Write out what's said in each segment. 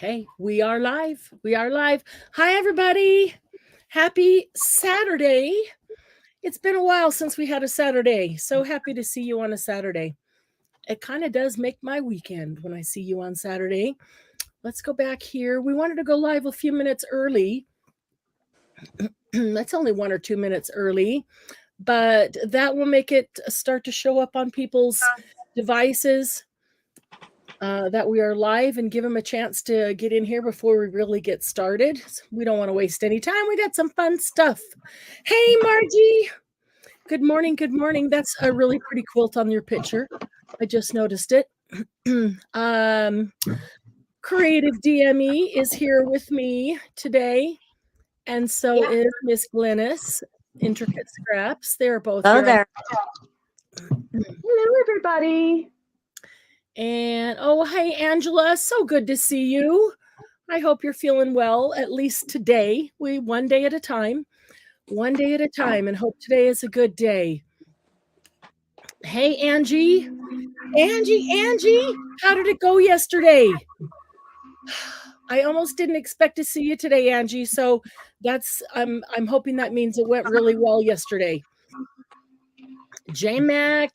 Okay, we are live. We are live. Hi, everybody. Happy Saturday. It's been a while since we had a Saturday. So happy to see you on a Saturday. It kind of does make my weekend when I see you on Saturday. Let's go back here. We wanted to go live a few minutes early. That's only 1 or 2 minutes early, but that will make it start to show up on people's devices. That we are live and give them a chance to get in here before we really get started. We don't want to waste any time. We got some fun stuff. Hey, Margie. Good morning. Good morning. That's a really pretty quilt on your picture. I just noticed it. Creative DME is here with me today. And so is Miss Glennis, Intricate Scraps. They're both Hello here. there. Hello, everybody. And oh, hey, Angela, so good to see you. I hope you're feeling well, at least today. We one day at a time, and hope today is a good day. Hey, Angie, how did it go yesterday? I almost didn't expect to see you today, Angie. So that's I'm hoping that means it went really well yesterday. J-Mac.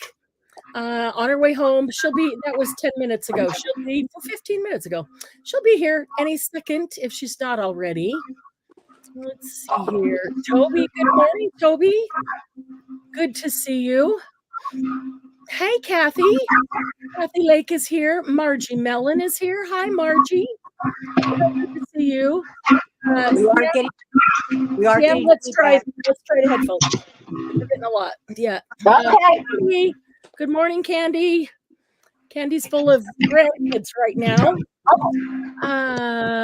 On her way home, that was 10 minutes ago. She'll be 15 minutes ago. She'll be here any second if she's not already. Let's see here. Toby, good morning, Toby. Good to see you. Hey, Kathy. Kathy Lake is here. Margie Mellon is here. Hi, Margie. Good to see you. Let's try the headphones. We're getting a lot. Yeah. Okay. Good morning, Candy. Candy's full of grandkids right now.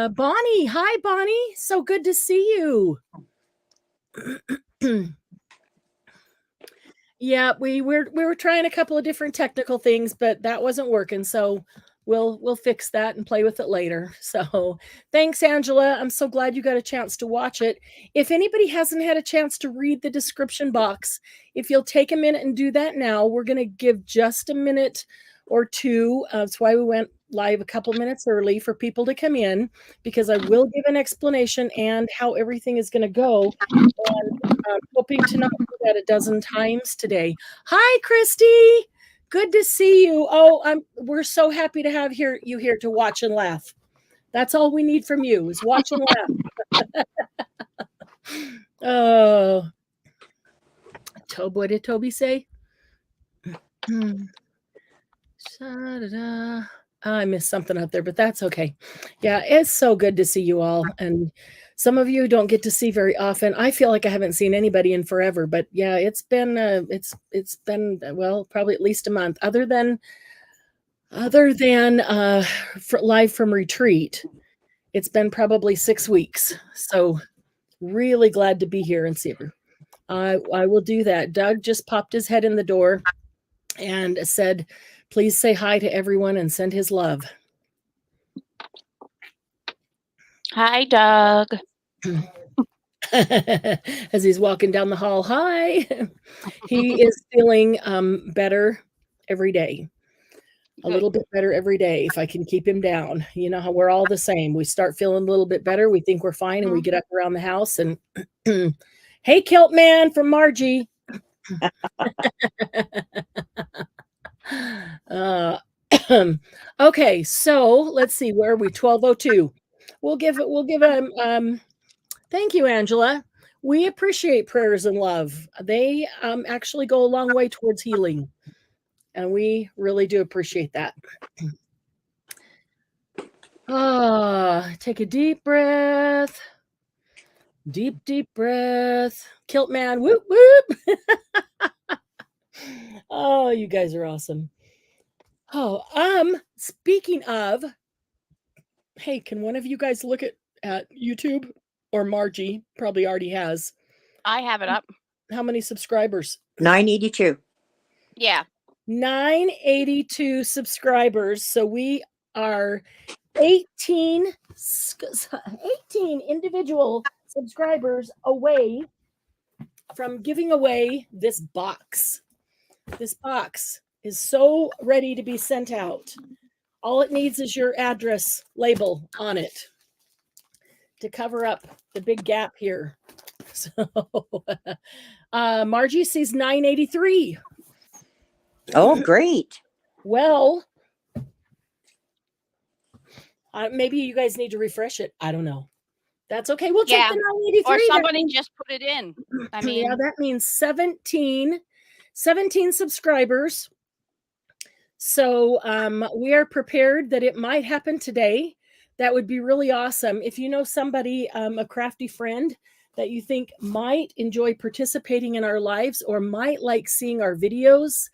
Bonnie. Hi, Bonnie. So good to see you. Yeah, we were trying a couple of different technical things, but that wasn't working. So we'll fix that and play with it later. So thanks, Angela. I'm so glad you got a chance to watch it. If anybody hasn't had a chance to read the description box, if you'll take a minute and do that now, we're going to give just a minute or two. That's why we went live a couple minutes early for people to come in, because I will give an explanation and how everything is going to go. And I'm hoping to not do that a dozen times today. Hi, Christy. Good to see you. Oh, we're so happy to have you here to watch and laugh. That's all we need from you is watch and laugh. Oh, what did Toby say? I missed something out there, but that's okay. Yeah, it's so good to see you all. And some of you don't get to see very often. I feel like I haven't seen anybody in forever, but yeah, it's been well, probably at least a month. Other than live from retreat, it's been probably 6 weeks. So really glad to be here and see you. I will do that. Doug just popped his head in the door and said, please say hi to everyone and send his love. Hi, Doug. As he's walking down the hall. Hi. He is feeling better every day. A little bit better every day if I can keep him down. You know how we're all the same. We start feeling a little bit better. We think we're fine and we get up around the house and hey, Kilt Man from Margie. Okay, so let's see, where are we? 12:02. We'll give thank you, Angela. We appreciate prayers and love. They actually go a long way towards healing, and we really do appreciate that. Take a deep breath. Deep breath. Kilt Man, whoop whoop. Oh, you guys are awesome. Oh, speaking of, hey, can one of you guys look at YouTube? Or Margie probably already has. I have it up. How many subscribers? 982. Yeah. 982 subscribers. So we are 18 individual subscribers away from giving away this box. This box is so ready to be sent out. All it needs is your address label on it to cover up the big gap here. So Margie sees 983. Oh, great. Well, maybe you guys need to refresh it. I don't know. That's okay. We'll take the 983. Or somebody just put it in. I mean, yeah, that means 17 subscribers. So we are prepared that it might happen today. That would be really awesome. If you know somebody, a crafty friend that you think might enjoy participating in our lives or might like seeing our videos,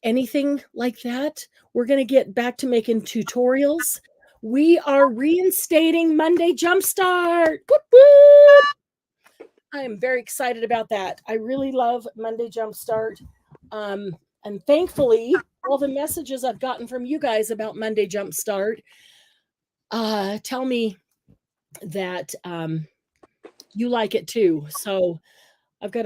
anything like that, we're going to get back to making tutorials. We are reinstating Monday Jumpstart. Whoop, whoop. I am very excited about that. I really love Monday Jumpstart. And thankfully, all the messages I've gotten from you guys about Monday Jumpstart tell me that you like it too. So I've got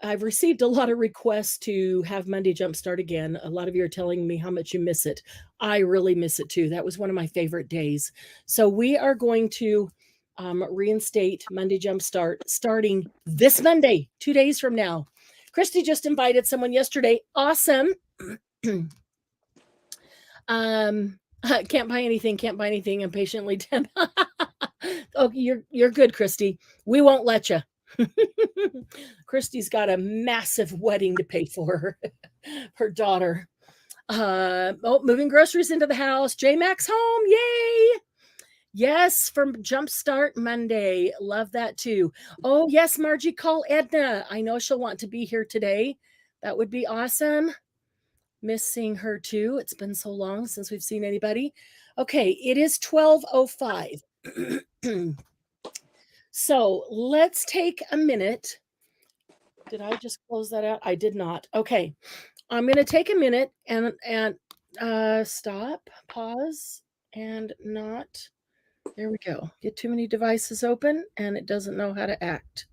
I've received a lot of requests to have Monday Jumpstart again. A lot of you are telling me how much you miss it. I really miss it too. That was one of my favorite days. So we are going to reinstate Monday Jumpstart starting this Monday, 2 days from now. Christy just invited someone yesterday. Awesome. Can't buy anything. I'm patiently dead. Oh, you're good, Christy. We won't let you. Christy's got a massive wedding to pay for her daughter. Moving groceries into the house. J-Max home. Yay. Yes, from Jumpstart Monday. Love that too. Oh, yes, Margie, call Edna. I know she'll want to be here today. That would be awesome. Miss seeing her too. It's been so long since we've seen anybody. Okay, it is 12:05. So let's take a minute. Did I just close that out? I did not. Okay, I'm going to take a minute and stop, pause, and not. There we go. Get too many devices open and it doesn't know how to act.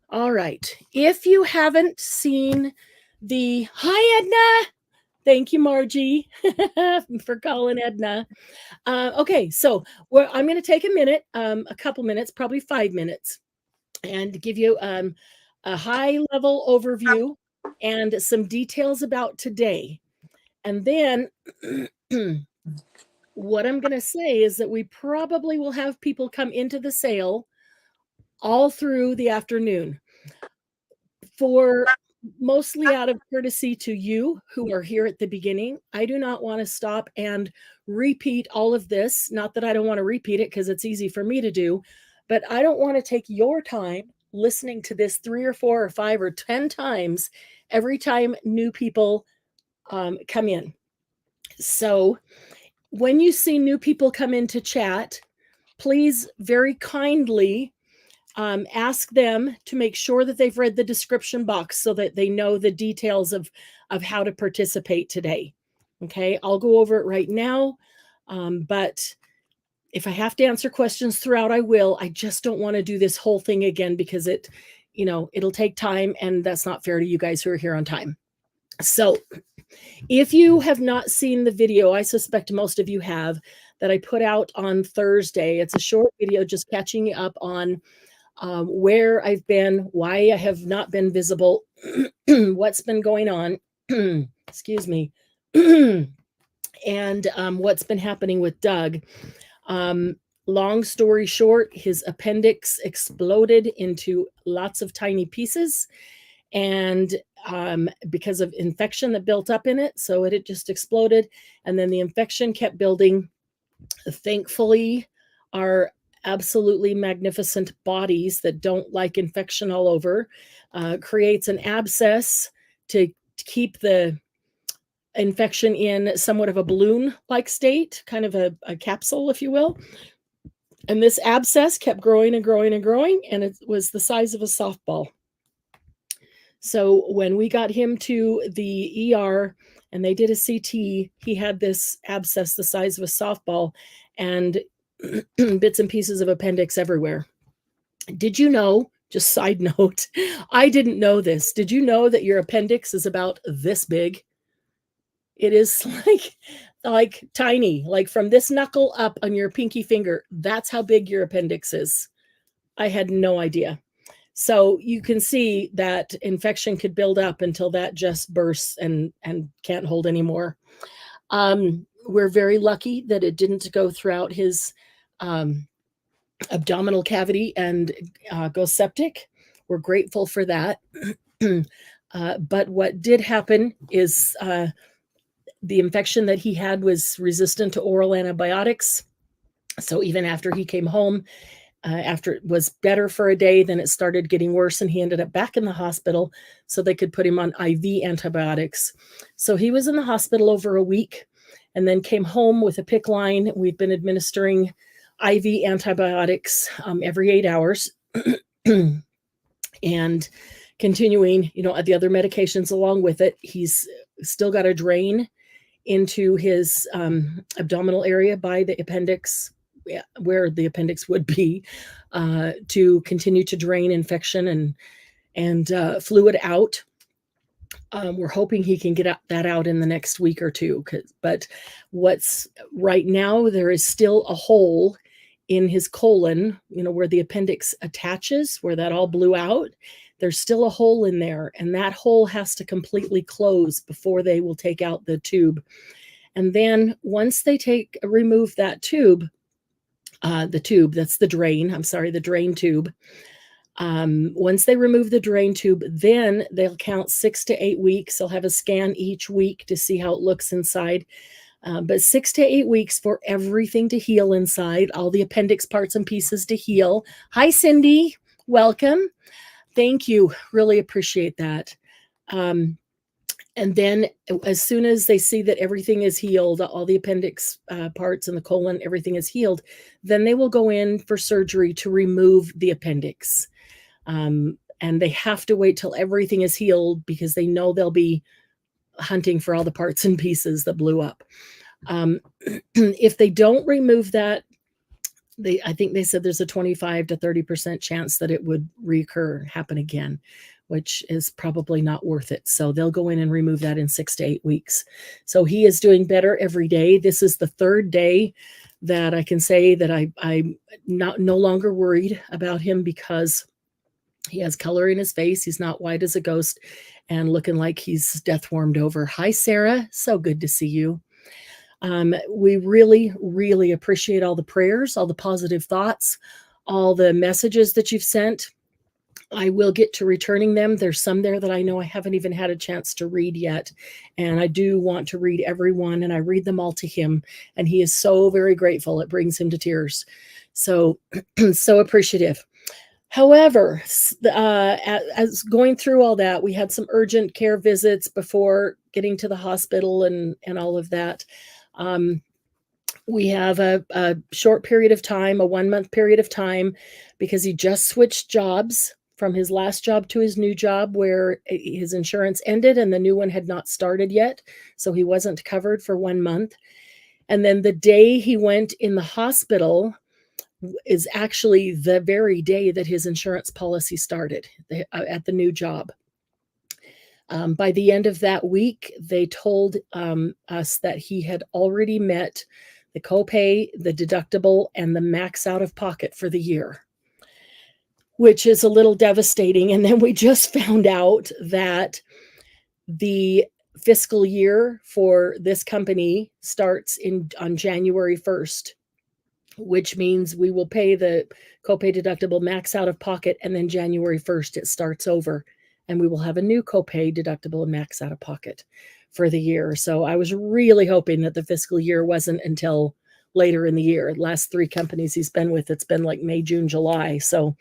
All right. If you haven't seen hi, Edna. Thank you, Margie, for calling Edna. Okay. So I'm going to take a minute, a couple minutes, probably 5 minutes, and give you a high level overview and some details about today. And then what I'm going to say is that we probably will have people come into the sale all through the afternoon, for mostly out of courtesy to you who are here at the beginning. I do not want to stop and repeat all of this. Not that I don't want to repeat it because it's easy for me to do, but I don't want to take your time listening to this 3 or 4 or 5 or 10 times every time new people come in. So when you see new people come into chat, please very kindly ask them to make sure that they've read the description box so that they know the details of how to participate today. Okay, I'll go over it right now. But if I have to answer questions throughout, I will. I just don't want to do this whole thing again because it'll take time and that's not fair to you guys who are here on time. So if you have not seen the video, I suspect most of you have, that I put out on Thursday. It's a short video just catching you up on where I've been, why I have not been visible, what's been going on, excuse me, and what's been happening with Doug. Long story short, his appendix exploded into lots of tiny pieces, and because of infection that built up in it, so it just exploded, and then the infection kept building. Thankfully, our absolutely magnificent bodies that don't like infection all over creates an abscess to keep the infection in somewhat of a balloon-like state, kind of a capsule, if you will. And this abscess kept growing and growing and growing, and it was the size of a softball. So when we got him to the ER and they did a CT, he had this abscess the size of a softball and bits and pieces of appendix everywhere. Did you know, just side note, I didn't know this. Did you know that your appendix is about this big? It is like tiny, like from this knuckle up on your pinky finger. That's how big your appendix is. I had no idea. So you can see that infection could build up until that just bursts and can't hold anymore. We're very lucky that it didn't go throughout his abdominal cavity and go septic. We're grateful for that. But what did happen is the infection that he had was resistant to oral antibiotics. So even after he came home, after it was better for a day, then it started getting worse and he ended up back in the hospital so they could put him on IV antibiotics. So he was in the hospital over a week and then came home with a PICC line. We've been administering IV antibiotics every 8 hours and continuing, the other medications along with it. He's still got a drain into his abdominal area by the appendix, where the appendix would be, to continue to drain infection and fluid out. We're hoping he can get that out in the next week or two. But what's right now, there is still a hole in his colon, where the appendix attaches, where that all blew out. There's still a hole in there, and that hole has to completely close before they will take out the tube. And then once they remove that tube, that's the drain, the drain tube. Once they remove the drain tube, then they'll count 6 to 8 weeks. They'll have a scan each week to see how it looks inside. But 6 to 8 weeks for everything to heal inside, all the appendix parts and pieces to heal. Hi, Cindy. Welcome. Thank you. Really appreciate that. And then as soon as they see that everything is healed, all the appendix parts and the colon, everything is healed, then they will go in for surgery to remove the appendix. And they have to wait till everything is healed because they know they'll be hunting for all the parts and pieces that blew up. If they don't remove that, I think they said there's a 25 to 30% chance that it would happen again, which is probably not worth it. So they'll go in and remove that in 6 to 8 weeks. So he is doing better every day. This is the third day that I can say that I'm no longer worried about him because he has color in his face. He's not white as a ghost and looking like he's death warmed over. Hi, Sarah. So good to see you. We really, really appreciate all the prayers, all the positive thoughts, all the messages that you've sent. I will get to returning them. There's some there that I know I haven't even had a chance to read yet. And I do want to read every one, and I read them all to him. And he is so very grateful. It brings him to tears. So, so appreciative. However, as going through all that, we had some urgent care visits before getting to the hospital and all of that. We have a short period of time, a 1-month period of time, because he just switched jobs from his last job to his new job where his insurance ended and the new one had not started yet. So he wasn't covered for 1 month. And then the day he went in the hospital is actually the very day that his insurance policy started at the new job. By the end of that week, they told us that he had already met the copay, the deductible, and the max out of pocket for the year, which is a little devastating. And then we just found out that the fiscal year for this company starts on January 1st, which means we will pay the copay, deductible, max out of pocket, and then January 1st, it starts over. And we will have a new copay, deductible, and max out of pocket for the year. So I was really hoping that the fiscal year wasn't until later in the year. The last 3 companies he's been with, it's been like May, June, July. So,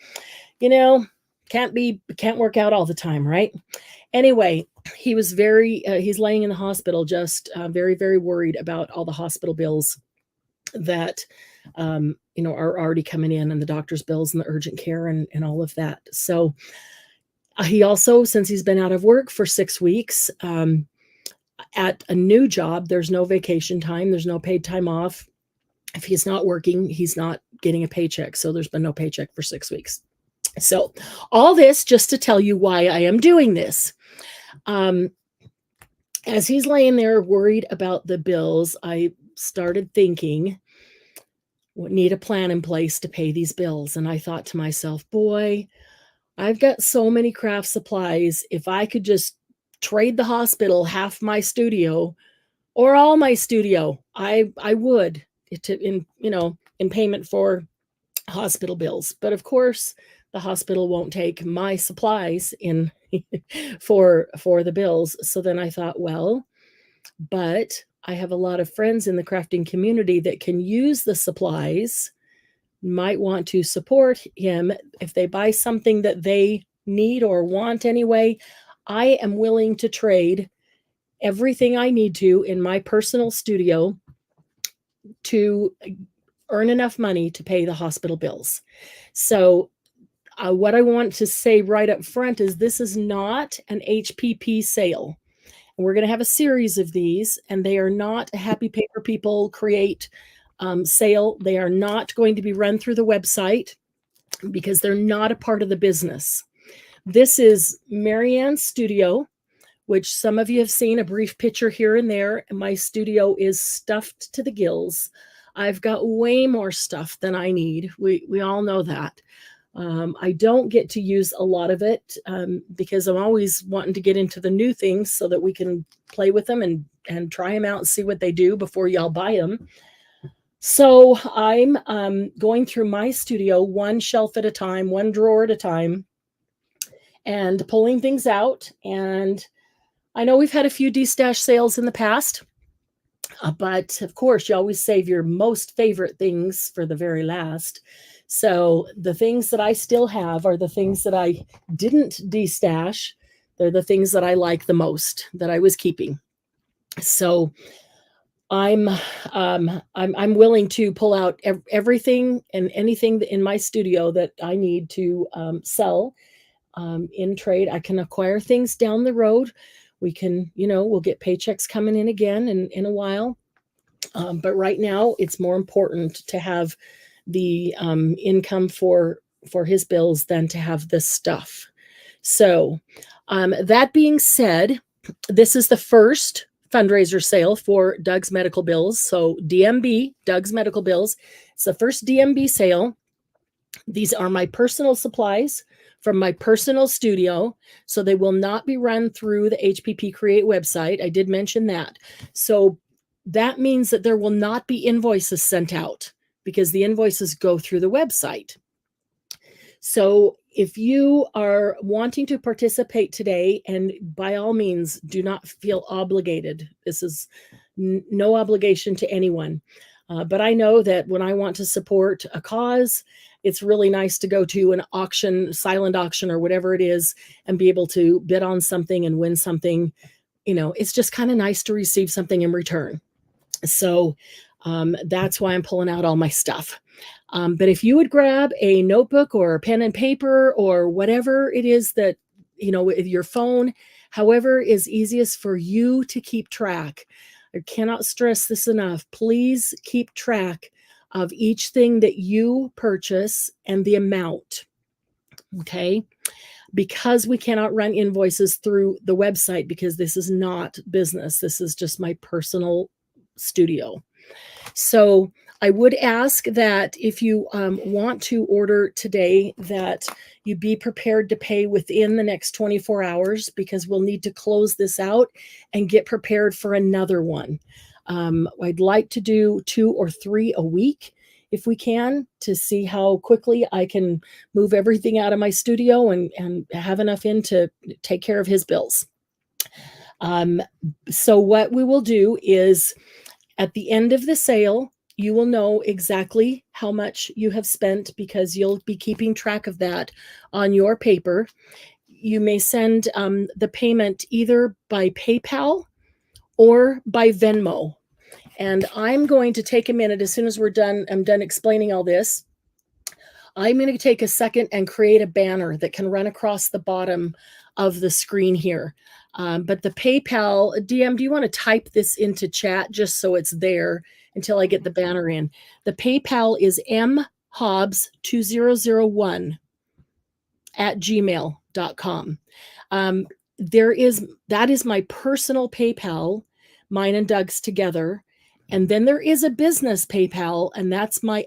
can't work out all the time, right? Anyway, he was he's laying in the hospital, just very, very worried about all the hospital bills that, are already coming in, and the doctor's bills and the urgent care and all of that. So, he also, since he's been out of work for 6 weeks, at a new job, there's no vacation time. There's no paid time off. If he's not working, he's not getting a paycheck. So there's been no paycheck for 6 weeks. So all this just to tell you why I am doing this. as he's laying there worried about the bills, I started thinking, need a plan in place to pay these bills. And I thought to myself, boy, I've got so many craft supplies. If I could just trade the hospital half my studio or all my studio, I would in payment for hospital bills. But of course, the hospital won't take my supplies in for the bills. So then I thought, well, but I have a lot of friends in the crafting community that can use the supplies, might want to support him if they buy something that they need or want anyway. I am willing to trade everything I need to in my personal studio to earn enough money to pay the hospital bills. So what I want to say right up front is this is not an HPP sale. And we're going to have a series of these, and they are not a Happy Paper People Create sale. They are not going to be run through the website because they're not a part of the business. This is Marianne's studio, which some of you have seen a brief picture here and there. And my studio is stuffed to the gills. I've got way more stuff than I need. We all know that. I don't get to use a lot of it because I'm always wanting to get into the new things so that we can play with them and try them out and see what they do before y'all buy them. So I'm going through my studio one shelf at a time, one drawer at a time, and pulling things out. And I know we've had a few de-stash sales in the past, but of course you always save your most favorite things for the very last. So the things that I still have are the things that I didn't de-stash. They're the things that I like the most, that I was keeping. So I'm willing to pull out everything and anything in my studio that I need to sell in trade. I can acquire things down the road. We can, we'll get paychecks coming in again in a while. But right now, it's more important to have the income for his bills than to have this stuff. So that being said, this is the first fundraiser sale for Doug's Medical Bills. So DMB, Doug's Medical Bills. It's the first DMB sale. These are my personal supplies from my personal studio. So they will not be run through the HPP Create website. I did mention that. So that means that there will not be invoices sent out because the invoices go through the website. So if you are wanting to participate today, and by all means, do not feel obligated. This is no obligation to anyone. But I know that when I want to support a cause, it's really nice to go to an auction, silent auction or whatever it is, and be able to bid on something and win something. It's just kind of nice to receive something in return. So that's why I'm pulling out all my stuff. But if you would grab a notebook or a pen and paper or whatever it is that, with your phone, however is easiest for you to keep track. I cannot stress this enough. Please keep track of each thing that you purchase and the amount. Okay? Because we cannot run invoices through the website because this is not business. This is just my personal studio. So I would ask that if you want to order today, that you be prepared to pay within the next 24 hours because we'll need to close this out and get prepared for another one. I'd like to do 2 or 3 a week if we can, to see how quickly I can move everything out of my studio and have enough in to take care of his bills. So what we will do is at the end of the sale, you will know exactly how much you have spent because you'll be keeping track of that on your paper. You may send the payment either by PayPal or by Venmo. And I'm going to take a minute as soon as I'm done explaining all this. I'm going to take a second and create a banner that can run across the bottom of the screen here. But the PayPal, DM, do you want to type this into chat just so it's there until I get the banner in? The PayPal is mhobbs2001 @gmail.com. that is my personal PayPal, mine and Doug's together. And then there is a business PayPal, and that's my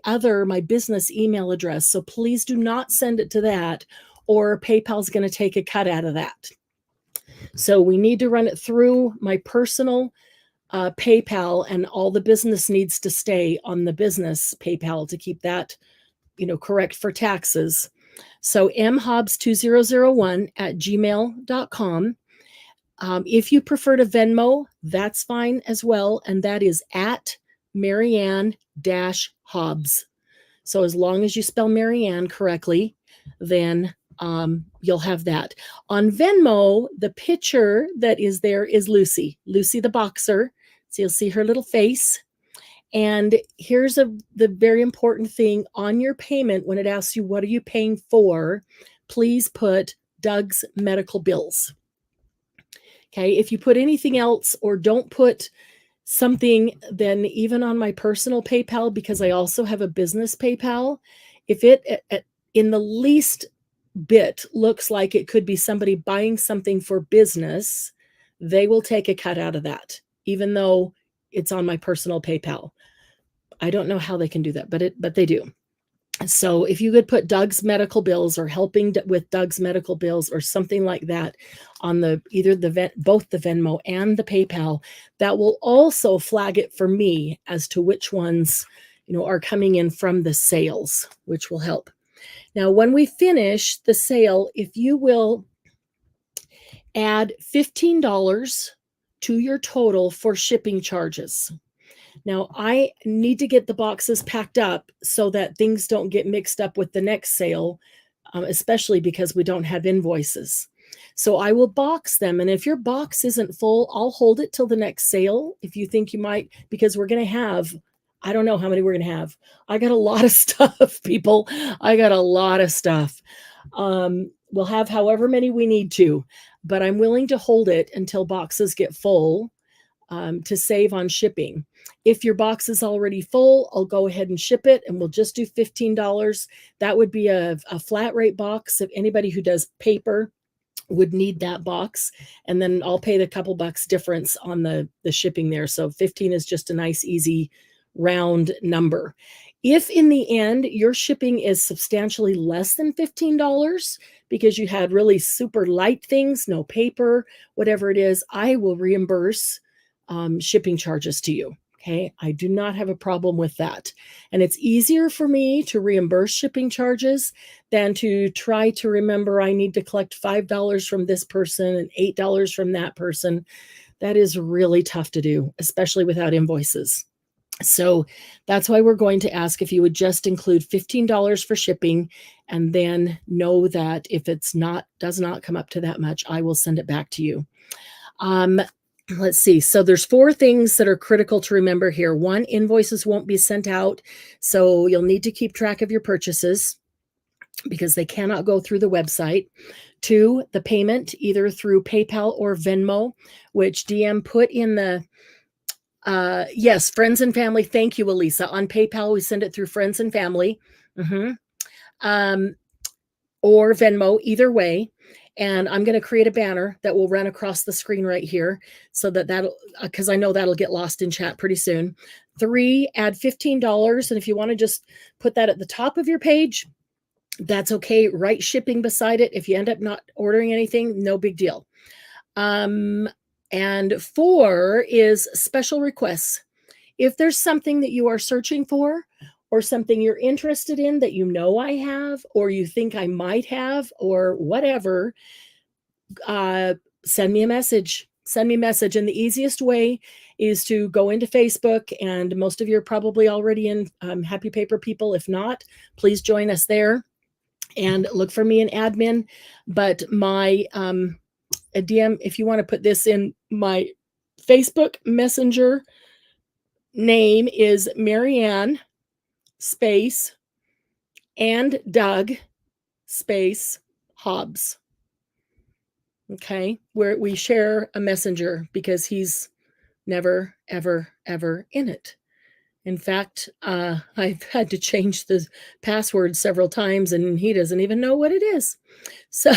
business email address. So please do not send it to that, or PayPal's going to take a cut out of that. So we need to run it through my personal PayPal, and all the business needs to stay on the business PayPal to keep that, correct for taxes. So mhobbs2001@gmail.com. If you prefer to Venmo, that's fine as well. And that is at Marianne-Hobbs. So as long as you spell Marianne correctly, then you'll have that. On Venmo, the picture that is there is Lucy the boxer. So you'll see her little face. And here's the very important thing on your payment. When it asks you, what are you paying for? Please put Doug's medical bills. Okay. If you put anything else or don't put something, then even on my personal PayPal, because I also have a business PayPal, if it in the least bit looks like it could be somebody buying something for business, they will take a cut out of that, even though it's on my personal PayPal. I don't know how they can do that, but they do. So if you could put Doug's medical bills or helping with Doug's medical bills or something like that on both the Venmo and the PayPal, that will also flag it for me as to which ones, are coming in from the sales, which will help. Now, when we finish the sale, if you will add $15 to your total for shipping charges. Now, I need to get the boxes packed up so that things don't get mixed up with the next sale, especially because we don't have invoices. So I will box them. And if your box isn't full, I'll hold it till the next sale if you think you might, because we're going to have, I don't know how many we're going to have. I got a lot of stuff, people. I got a lot of stuff. We'll have however many we need to, but I'm willing to hold it until boxes get full to save on shipping. If your box is already full, I'll go ahead and ship it, and we'll just do $15. That would be a flat rate box. If anybody who does paper would need that box, and then I'll pay the couple bucks difference on the shipping there. So 15 is just a nice, easy, round number. If in the end your shipping is substantially less than $15 because you had really super light things, no paper, whatever it is, I will reimburse shipping charges to you. Okay. I do not have a problem with that. And it's easier for me to reimburse shipping charges than to try to remember I need to collect $5 from this person and $8 from that person. That is really tough to do, especially without invoices. So that's why we're going to ask if you would just include $15 for shipping, and then know that if does not come up to that much, I will send it back to you. Let's see. So there's 4 things that are critical to remember here. 1, invoices won't be sent out. So you'll need to keep track of your purchases because they cannot go through the website. 2, the payment either through PayPal or Venmo, which DM put in the, yes, friends and family. Thank you, Elisa. On PayPal, we send it through friends and family. Or Venmo, either way. And I'm going to create a banner that will run across the screen right here so that'll, because I know that'll get lost in chat pretty soon. 3, add $15. And if you want to just put that at the top of your page, that's okay. Write shipping beside it. If you end up not ordering anything, no big deal. And 4 is special requests. If there's something that you are searching for, or something you're interested in that I have, or you think I might have, or whatever, send me a message. Send me a message. And the easiest way is to go into Facebook, and most of you are probably already in Happy Paper People. If not, please join us there and look for me in admin. But my DM, if you want to put this in my Facebook Messenger, name is Marianne space andDoug space Hobbs. Okay, where we share a messenger because he's never, ever, ever in it. In fact, I've had to change the password several times and he doesn't even know what it is. So,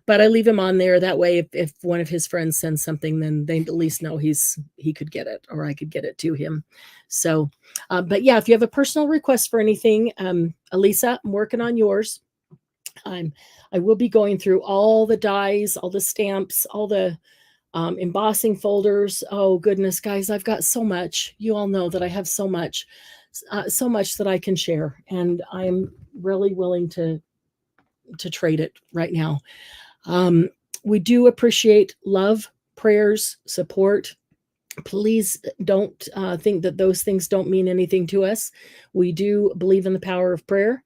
but I leave him on there. That way, if one of his friends sends something, then they at least know he could get it or I could get it to him. So, but yeah, if you have a personal request for anything, Elisa, I'm working on yours. I will be going through all the dies, all the stamps, all the embossing folders. Oh goodness, guys, I've got so much. You all know that I have so much that I can share, and I'm really willing to trade it right now. We do appreciate love, prayers, support. Please don't think that those things don't mean anything to us. We do believe in the power of prayer.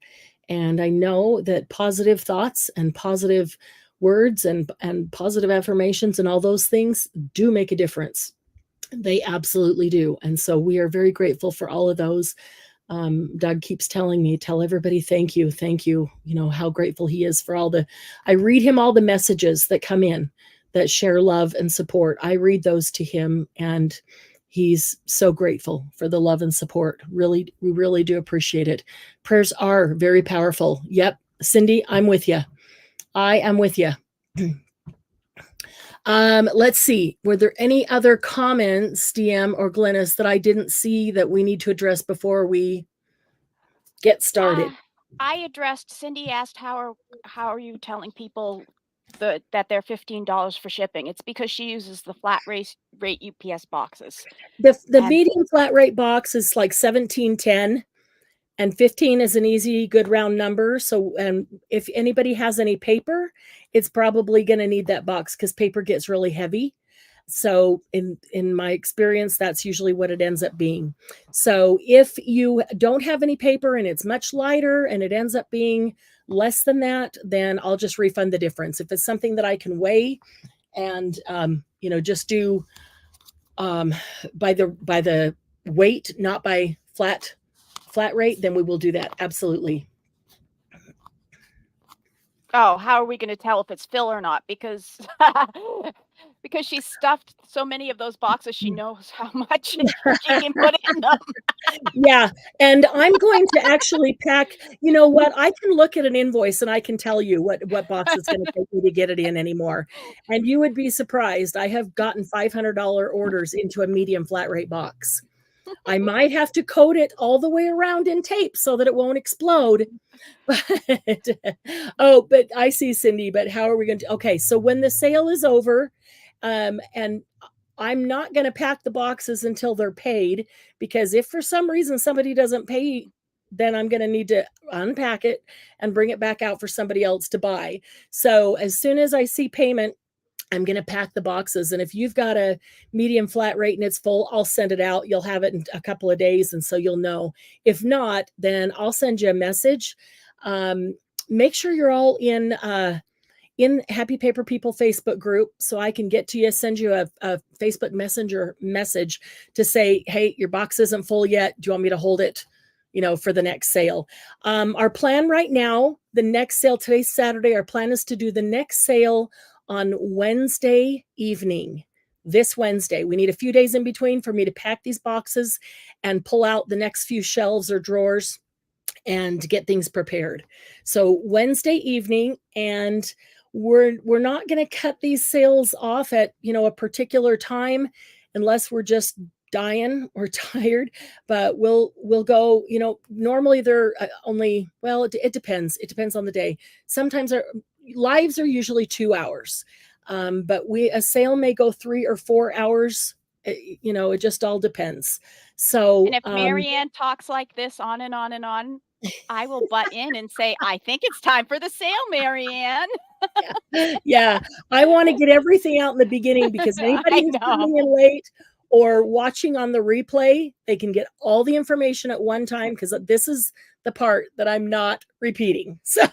And I know that positive thoughts and positive words and positive affirmations and all those things do make a difference. They absolutely do. And so we are very grateful for all of those. Doug keeps telling me, tell everybody, thank you. You know, how grateful he is for I read him all the messages that come in that share love and support. I read those to him and he's so grateful for the love and support. Really, we really do appreciate it. Prayers are very powerful. Yep. Cindy, I'm with you. I am with you. Let's see. Were there any other comments, DM or Glennis, that I didn't see that we need to address before we get started? I addressed, Cindy asked, how are you telling people that they're $15 for shipping? It's because she uses the flat rate UPS boxes. The medium flat rate box is like $17.10. And 15 is an easy, good round number. So if anybody has any paper, it's probably going to need that box because paper gets really heavy. So in my experience, that's usually what it ends up being. So if you don't have any paper and it's much lighter and it ends up being less than that, then I'll just refund the difference. If it's something that I can weigh and, just do by the weight, not by flat rate, then we will do that. Absolutely. Oh, how are we going to tell if it's fill or not? Because because she stuffed so many of those boxes, she knows how much she can put in them. Yeah, and I'm going to actually pack. You know what? I can look at an invoice and I can tell you what box it's going to take me to get it in anymore. And you would be surprised. I have gotten $500 orders into a medium flat rate box. I might have to coat it all the way around in tape so that it won't explode. But but I see, Cindy, but how are we going to? Okay, so when the sale is over, and I'm not going to pack the boxes until they're paid, because if for some reason somebody doesn't pay, then I'm going to need to unpack it and bring it back out for somebody else to buy. So as soon as I see payment, I'm going to pack the boxes. And if you've got a medium flat rate and it's full, I'll send it out. You'll have it in a couple of days. And so you'll know. If not, then I'll send you a message. Make sure you're all in Happy Paper People Facebook group so I can get to you, send you a Facebook Messenger message to say, hey, your box isn't full yet. Do you want me to hold it, for the next sale? Our plan right now, the next sale, today's Saturday, our plan is to do the next sale on Wednesday evening. This Wednesday. We need a few days in between for me to pack these boxes and pull out the next few shelves or drawers and get things prepared. So Wednesday evening, and we're not going to cut these sales off at, a particular time unless we're just dying or tired, but we'll go, normally they're only, well, it depends. It depends on the day. Sometimes our lives are usually 2 hours. But a sale may go 3 or 4 hours. It just all depends. So, and if Marianne talks like this on and on and on, I will butt in and say, I think it's time for the sale, Marianne. Yeah. I want to get everything out in the beginning because anybody who's coming in late or watching on the replay, they can get all the information at one time, because this is the part that I'm not repeating. So,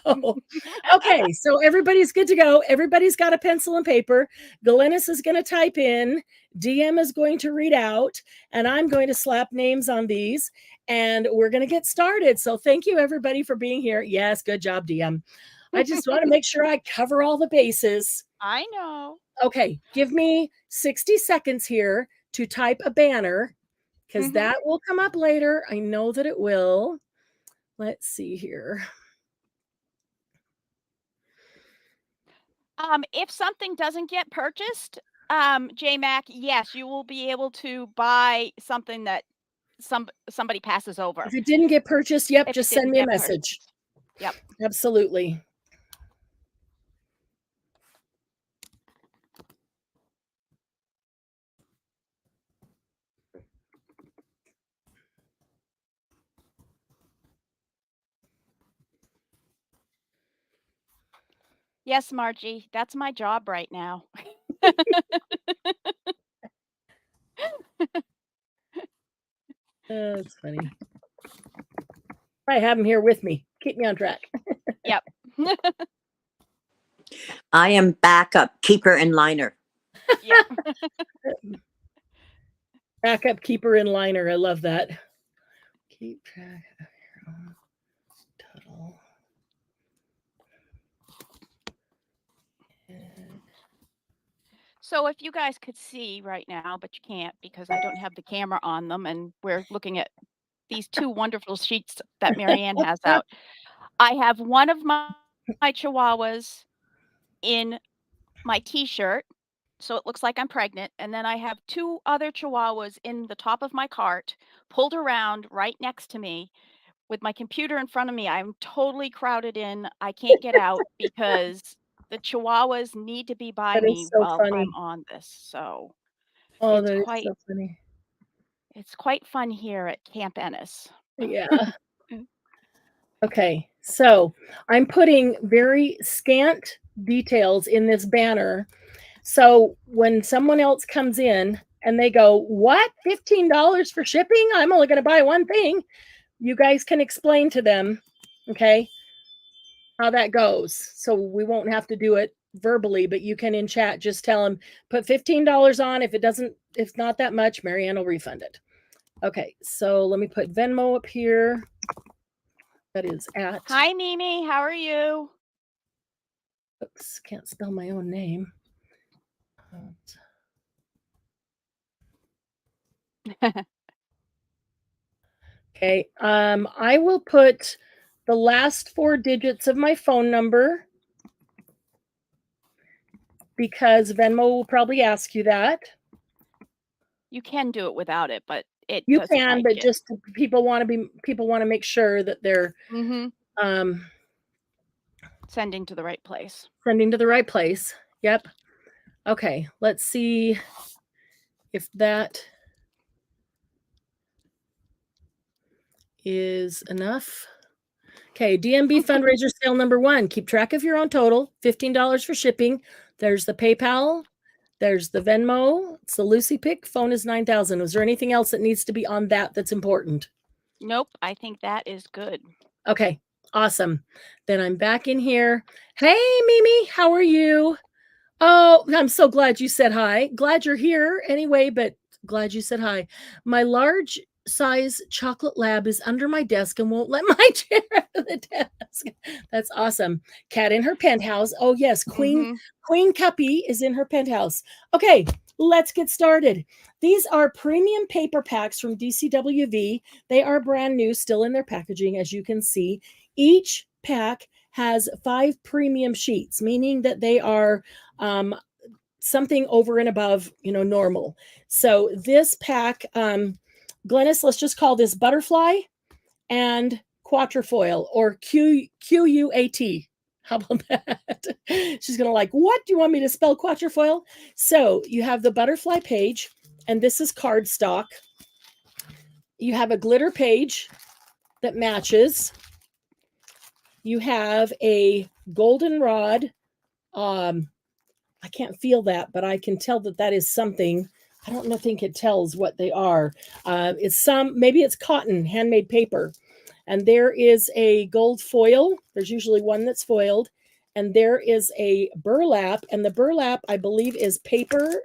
okay. So everybody's good to go. Everybody's got a pencil and paper. Glennis is going to type in, DM is going to read out, and I'm going to slap names on these, and we're going to get started. So thank you everybody for being here. Yes. Good job, DM. I just want to make sure I cover all the bases. I know. Okay. Give me 60 seconds here to type a banner. because that will come up later. I know that it will. Let's see here. If something doesn't get purchased, JMac, yes, you will be able to buy something that somebody passes over. If it didn't get purchased, yep, If it just send didn't me a get message. purchased. Yep. Absolutely. Yes, Margie, that's my job right now. That's funny. I have him here with me. Keep me on track. Yep. I am backup keeper and liner. Yep. Backup keeper in liner. I love that. Keep track of your own total. So if you guys could see right now, but you can't because I don't have the camera on them, and we're looking at these two wonderful sheets that Marianne has out. I have one of my chihuahuas in my T-shirt, so it looks like I'm pregnant, and then I have two other chihuahuas in the top of my cart, pulled around right next to me with my computer in front of me. I'm totally crowded in. I can't get out because the chihuahuas need to be by That me is so while funny. I'm on this. So Oh, it's that is quite so funny. it's quite fun here at Camp Ennis. Yeah. Okay, so I'm putting very scant details in this banner. So when someone else comes in and they go, "What? $15 for shipping? I'm only going to buy one thing." You guys can explain to them, okay, how that goes. So we won't have to do it verbally, but you can in chat just tell them, put $15 on. If it's not that much, Marianne will refund it. Okay, so let me put Venmo up here. That is at. Hi, Mimi. How are you? Oops, can't spell my own name. Okay, I will put the last 4 digits of my phone number because Venmo will probably ask you that. You can do it without it, but it You doesn't can, like but it. just people want to make sure that they're Sending to the right place. sending to the right place. Yep. Okay, let's see if that is enough. Okay, DMB fundraiser sale number 1. Keep track of your own total. $15 for shipping. There's the PayPal. There's the Venmo. It's the Lucy pick. Phone is 9,000. Was there anything else that needs to be on that that's important? Nope, I think that is good. Okay, awesome. Then I'm back in here. Hey, Mimi, how are you? Oh, I'm so glad you said hi. Glad you're here anyway, but glad you said hi. My large size chocolate lab is under my desk and won't let my chair out of the desk. That's awesome. Cat in her penthouse. Oh yes, Queen Cuppy is in her penthouse. Okay, let's get started. These are premium paper packs from DCWV. They are brand new, still in their packaging, as you can see. Each pack has 5 premium sheets, meaning that they are something over and above, normal. So this pack, Glennis, let's just call this butterfly and quatrefoil, or QUAT. How about that? She's going to like, what do you want me to spell quatrefoil? So you have the butterfly page, and this is cardstock. You have a glitter page that matches. You have a goldenrod. I can't feel that, but I can tell that that is something. I don't think it tells what they are. Maybe it's cotton, handmade paper. And there is a gold foil. There's usually one that's foiled. And there is a burlap. And the burlap, I believe, is paper.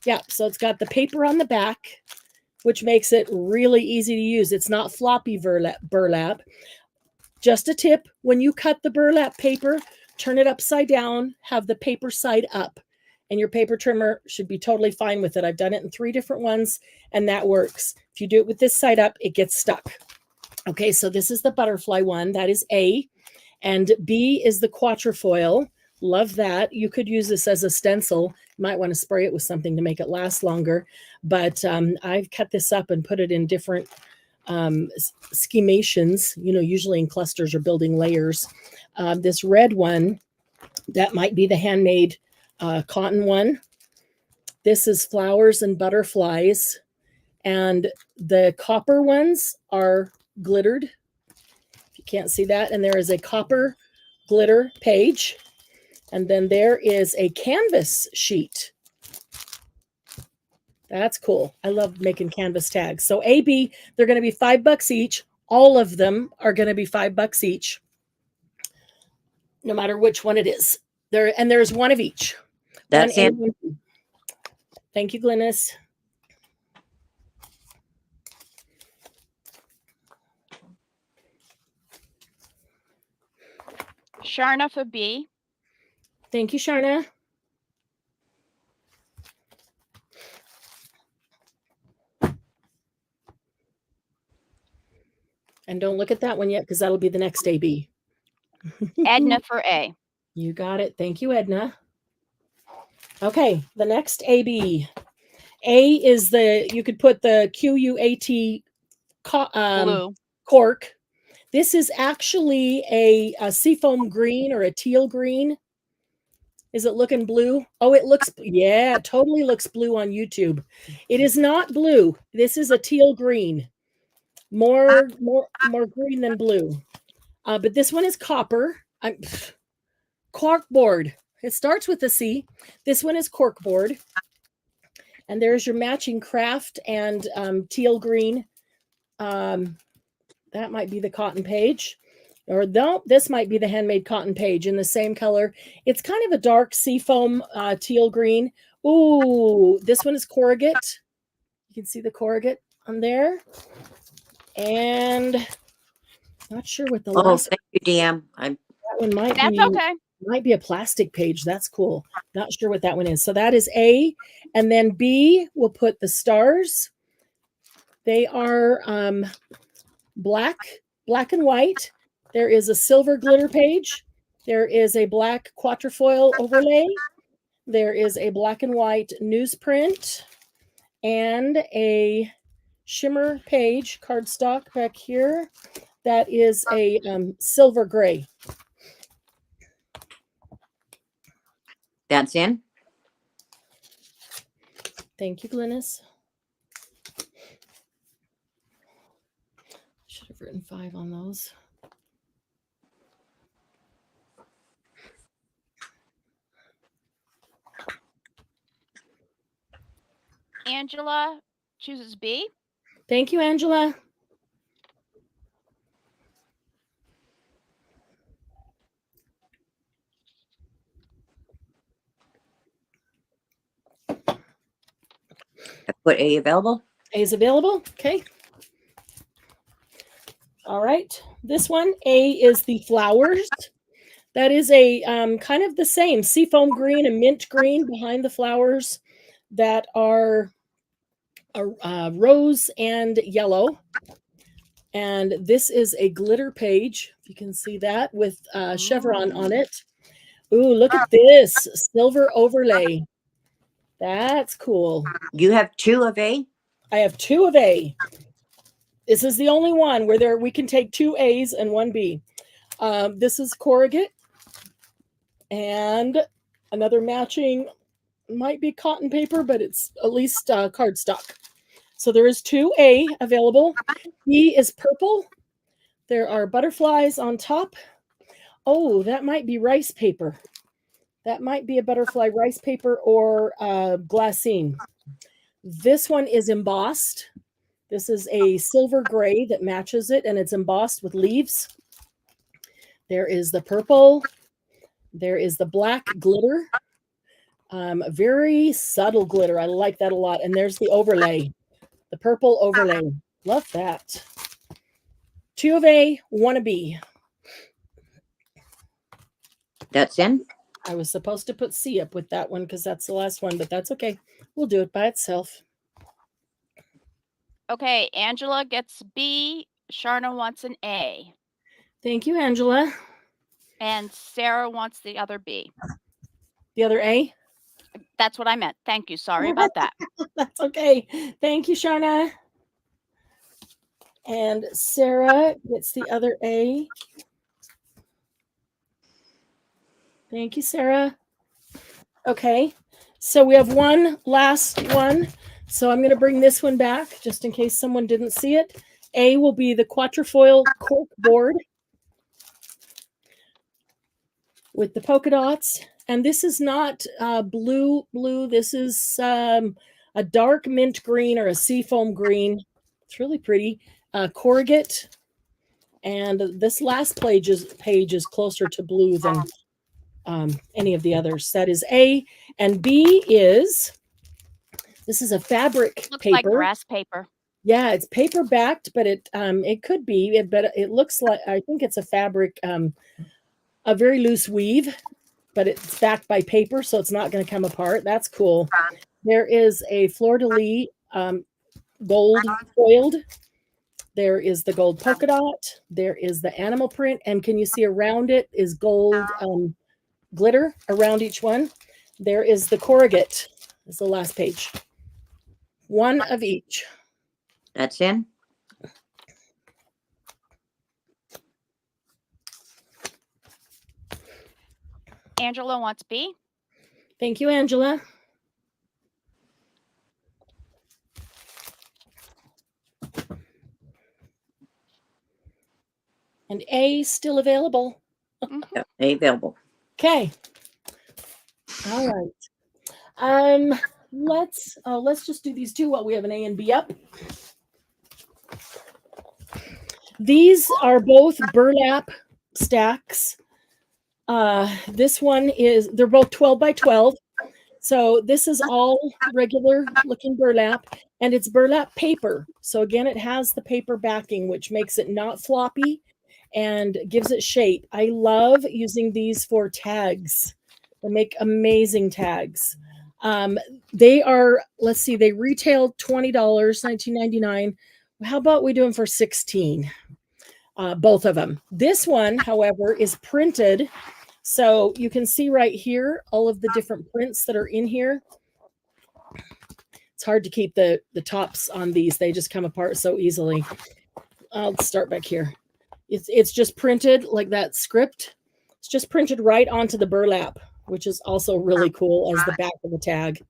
Yeah, so it's got the paper on the back, which makes it really easy to use. It's not floppy burlap. Just a tip, when you cut the burlap paper, turn it upside down, have the paper side up. and your paper trimmer should be totally fine with it. I've done it in 3 different ones, and that works. If you do it with this side up, it gets stuck. Okay, so this is the butterfly one. That is A. And B is the quatrefoil. Love that. You could use this as a stencil. You might want to spray it with something to make it last longer. But I've cut this up and put it in different schemations, usually in clusters or building layers. This red one, that might be the handmade cotton one. This is flowers and butterflies. And the copper ones are glittered. If you can't see that. And there is a copper glitter page. And then there is a canvas sheet. That's cool. I love making canvas tags. So A, B, they're going to be $5 each. All of them are going to be $5 each, no matter which one it is. There's one of each. That's it. Thank you, Glynis. Sharna for B. Thank you, Sharna. And don't look at that one yet, because that'll be the next AB. Edna for A. You got it. Thank you, Edna. Okay, the next AB. A is you could put the QUAT Blue. cork. This is actually a seafoam green or a teal green. Is it looking blue? Oh, it looks, yeah, it totally looks blue on YouTube. It is not blue. This is a teal green. More green than blue. But this one is copper. Corkboard. It starts with a C. This one is corkboard. And there's your matching craft and teal green. That might be the cotton page. Or no, this might be the handmade cotton page in the same color. It's kind of a dark seafoam teal green. Ooh, this one is corrugate. You can see the corrugate on there. And not sure what the last. Thank you, DM. That one might That's be. okay. Might be a plastic page. That's cool. Not sure what that one is. So that is A. And then B, we'll put the stars. They are black and white. There is a silver glitter page. There is a black quatrefoil overlay. There is a black and white newsprint and a shimmer page cardstock back here. That is a silver gray. That's in. Thank you, Glynis. Should have written 5 on those. Angela chooses B. Thank you, Angela. I put A available. A is available. Okay. All right. This one, A, is the flowers. That is a kind of the same seafoam green and mint green behind the flowers that are rose and yellow. And this is a glitter page. If you can see that with chevron on it. Ooh, look at this silver overlay. That's cool. You have 2 of A? I have 2 of A. This is the only one where we can take 2 A's and 1 B. This is corrugate. And another matching, might be cotton paper, but it's at least cardstock. So there is 2A available. B is purple. There are butterflies on top. Oh, that might be rice paper. That might be a butterfly rice paper or glassine. This one is embossed. This is a silver gray that matches it, and it's embossed with leaves. There is the purple. There is the black glitter. Very subtle glitter. I like that a lot. And there's the overlay, the purple overlay. Love that. 2 of A, 1 of B. That's in. I was supposed to put C up with that one because that's the last one, but that's okay. We'll do it by itself. Okay, Angela gets B. Sharna wants an A. Thank you, Angela. And Sarah wants the other B. The other A? That's what I meant. Thank you. Sorry about that. That's okay. Thank you, Sharna. And Sarah gets the other A. Thank you, Sarah. Okay, so we have one last one. So I'm going to bring this one back just in case someone didn't see it. A will be the quatrefoil cork board with the polka dots. And this is not blue. This is a dark mint green or a seafoam green. It's really pretty. Corrugate. And this last page is closer to blue than any of the others. That is A. And B is, this is a fabric Looks paper. like grass paper. Yeah, it's paper backed, but it could be. But it looks like, I think it's a fabric, a very loose weave, but it's backed by paper, so it's not going to come apart. That's cool. There is a fleur-de-lis gold foiled. There is the gold polka dot. There is the animal print, and can you see around it is gold glitter around each one. There is the corrugate. Is the last page. One of each. That's in. Angela wants B. Thank you, Angela. And A still available. Yep, A available. Okay. All right. Let's just do these two while we have an A and B up. These are both burlap stacks. This one is, they're both 12 by 12. So this is all regular looking burlap, and it's burlap paper. So again, it has the paper backing, which makes it not floppy and gives it shape. I love using these for tags. They make amazing tags. They are, let's see, they retail $20, $19.99. How about we do them for $16? Both of them. This one, however, is printed. So you can see right here, all of the different prints that are in here. It's hard to keep the tops on these. They just come apart so easily. I'll start back here. It's just printed like that script. It's just printed right onto the burlap, which is also really cool as the back of the tag.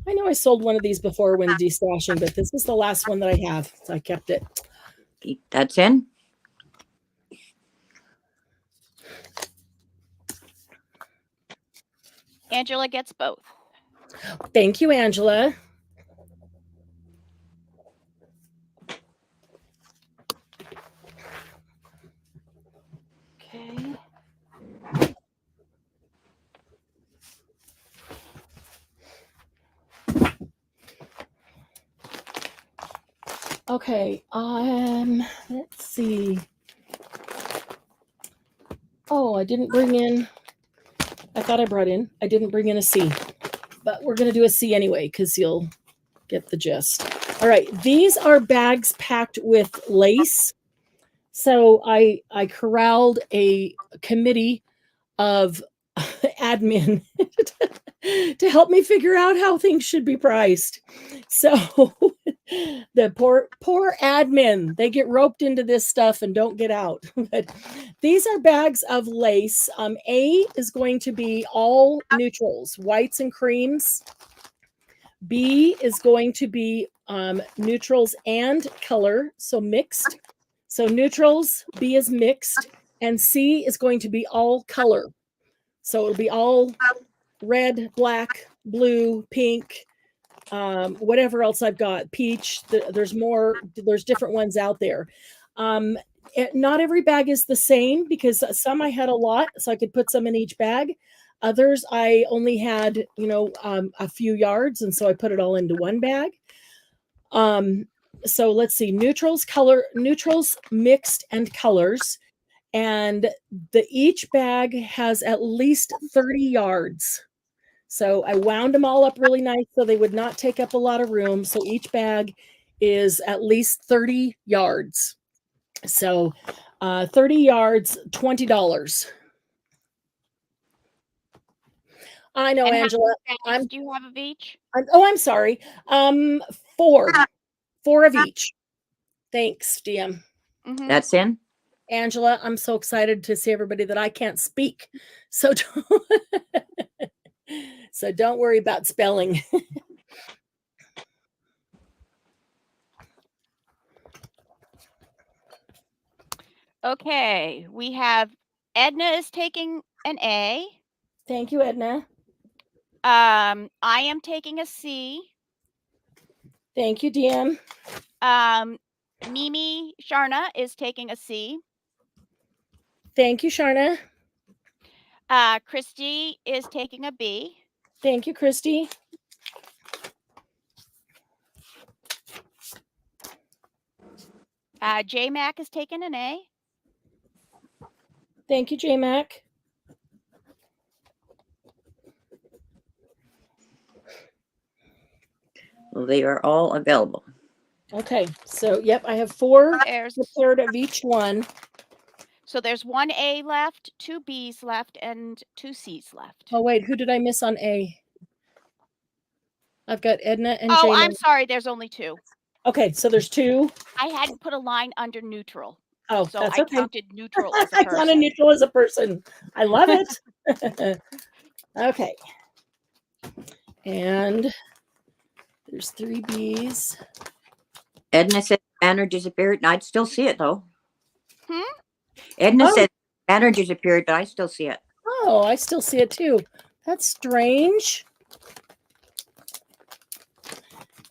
I know I sold one of these before when destashing, but this is the last one that I have, so I kept it. That's in. Angela gets both. Thank you, Angela. Okay. Okay, let's see. Oh, I didn't bring in, I thought I brought in, I didn't bring in a C, but we're going to do a C anyway, because you'll get the gist. All right, these are bags packed with lace. So I corralled a committee of admin to help me figure out how things should be priced. So the poor admin, they get roped into this stuff and don't get out. But these are bags of lace. A is going to be all neutrals, whites and creams. B is going to be neutrals and color, so mixed. So neutrals, B is mixed, and C is going to be all color. So it'll be all red, black, blue, pink, whatever else I've got, peach. There's more, there's different ones out there. Not every bag is the same because some I had a lot, so I could put some in each bag. Others I only had, a few yards, and so I put it all into one bag. So let's see, neutrals, mixed, and colors. and each bag has at least 30 yards. So I wound them all up really nice so they would not take up a lot of room. So each bag is at least 30 yards. So 30 yards, $20. I know, And how Angela. many I'm, bags do you have of each? I'm sorry. Four of each. Thanks, DM. Mhm. That's in. Angela, I'm so excited to see everybody that I can't speak. So so don't worry about spelling. Okay, we have Edna is taking an A. Thank you, Edna. I am taking a C. Thank you, DM. Mimi Sharna is taking a C. Thank you, Sharna. Christy is taking a B. Thank you, Christy. J Mac is taking an A. Thank you, J Mac. Well, they are all available. Okay, so yep, I have 4 There's prepared of each one. So there's 1 A left, 2 Bs left, and 2 Cs left. Oh wait, who did I miss on A? I've got Edna and Oh, J Mac. I'm sorry, there's only 2. Okay, so there's 2. I hadn't put a line under neutral. Oh, So that's I okay. counted neutral as a I counted person. neutral as a person. I love it. Okay. And there's 3 Bs. Edna said banner disappeared, and I'd still see it though. Edna Oh. said banner disappeared, but I still see it. Oh, I still see it too. That's strange.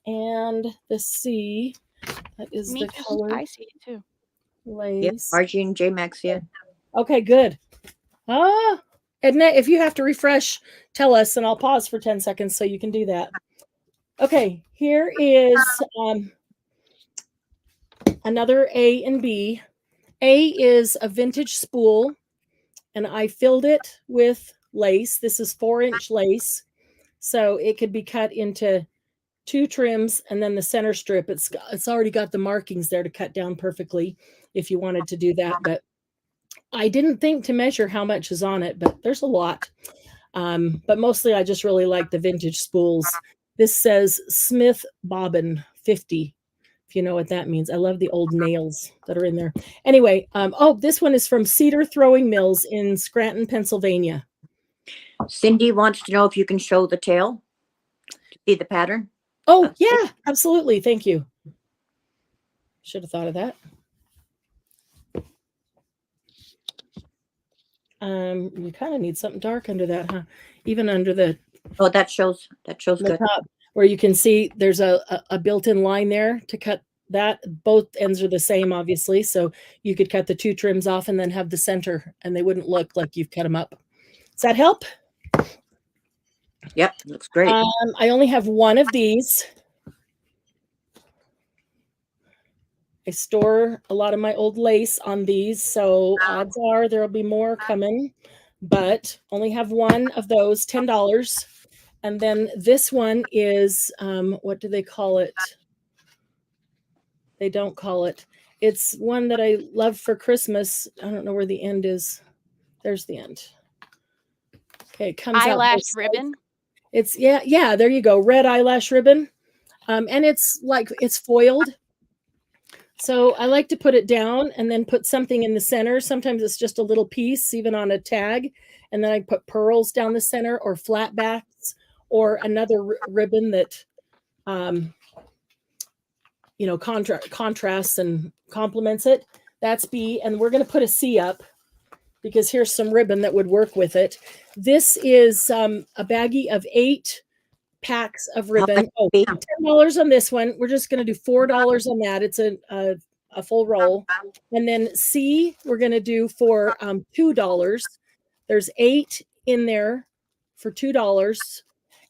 And the C, that is Me the too. color I see it too. Yep, lace. Margie and J Max see it. Okay, good. Edna, if you have to refresh, tell us and I'll pause for 10 seconds so you can do that. Okay, here is another A and B. A is a vintage spool, and I filled it with lace. This is 4-inch lace, so it could be cut into 2 trims, and then the center strip. It's already got the markings there to cut down perfectly if you wanted to do that. But I didn't think to measure how much is on it, but there's a lot. But mostly I just really like the vintage spools. This says Smith Bobbin 50. If you know what that means. I love the old nails that are in there. Anyway, this one is from Cedar Throwing Mills in Scranton, Pennsylvania. Cindy wants to know if you can show the tail to see the pattern. Oh, yeah, absolutely. Thank you. Should have thought of that. You kind of need something dark under that, huh? Even under the That shows good. top, where you can see there's a built-in line there to cut that. Both ends are the same, obviously, so you could cut the 2 trims off and then have the center, and they wouldn't look like you've cut them up. Does that help? Yep, looks great. I only have 1 of these. I store a lot of my old lace on these, so odds are there'll be more coming, but only have 1 of those, $10. And then this one is, what do they call it? They don't call it. It's one that I love for Christmas. I don't know where the end is. There's the end. Okay, it comes out. Eyelash ribbon. It's, yeah, there you go. Red eyelash ribbon. And it's foiled. So I like to put it down and then put something in the center. Sometimes it's just a little piece, even on a tag. And then I put pearls down the center, or flat backs, or another ribbon that, contrasts and complements it. That's B. And we're going to put a C up because here's some ribbon that would work with it. This is a baggie of 8 packs of ribbon. Oh, $10 on this one. We're just going to do $4 on that. It's a full roll. And then C, we're going to do for $2. There's 8 in there for $2.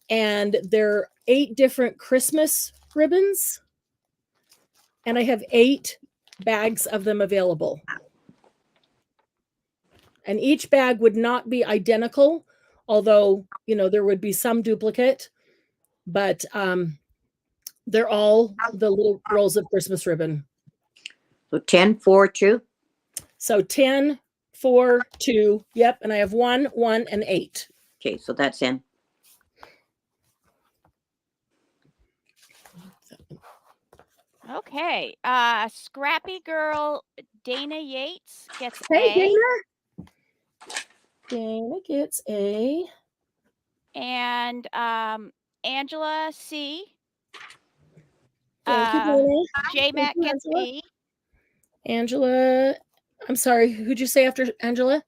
And there are 8 different Christmas ribbons. And I have 8 bags of them available. And each bag would not be identical, although, there would be some duplicate, but they're all the little rolls of Christmas ribbon. So 10, 4, 2. So 10, 4, 2. Yep. And I have 1, 1, and 8. Okay, so that's in. Okay. Scrappy Girl Dana Yates gets Hey, A. Dana. Dana gets A. And Angela C. Thank you, Dana. J-Mac you, gets Angela. B. Angela, I'm sorry, who'd you say after Angela?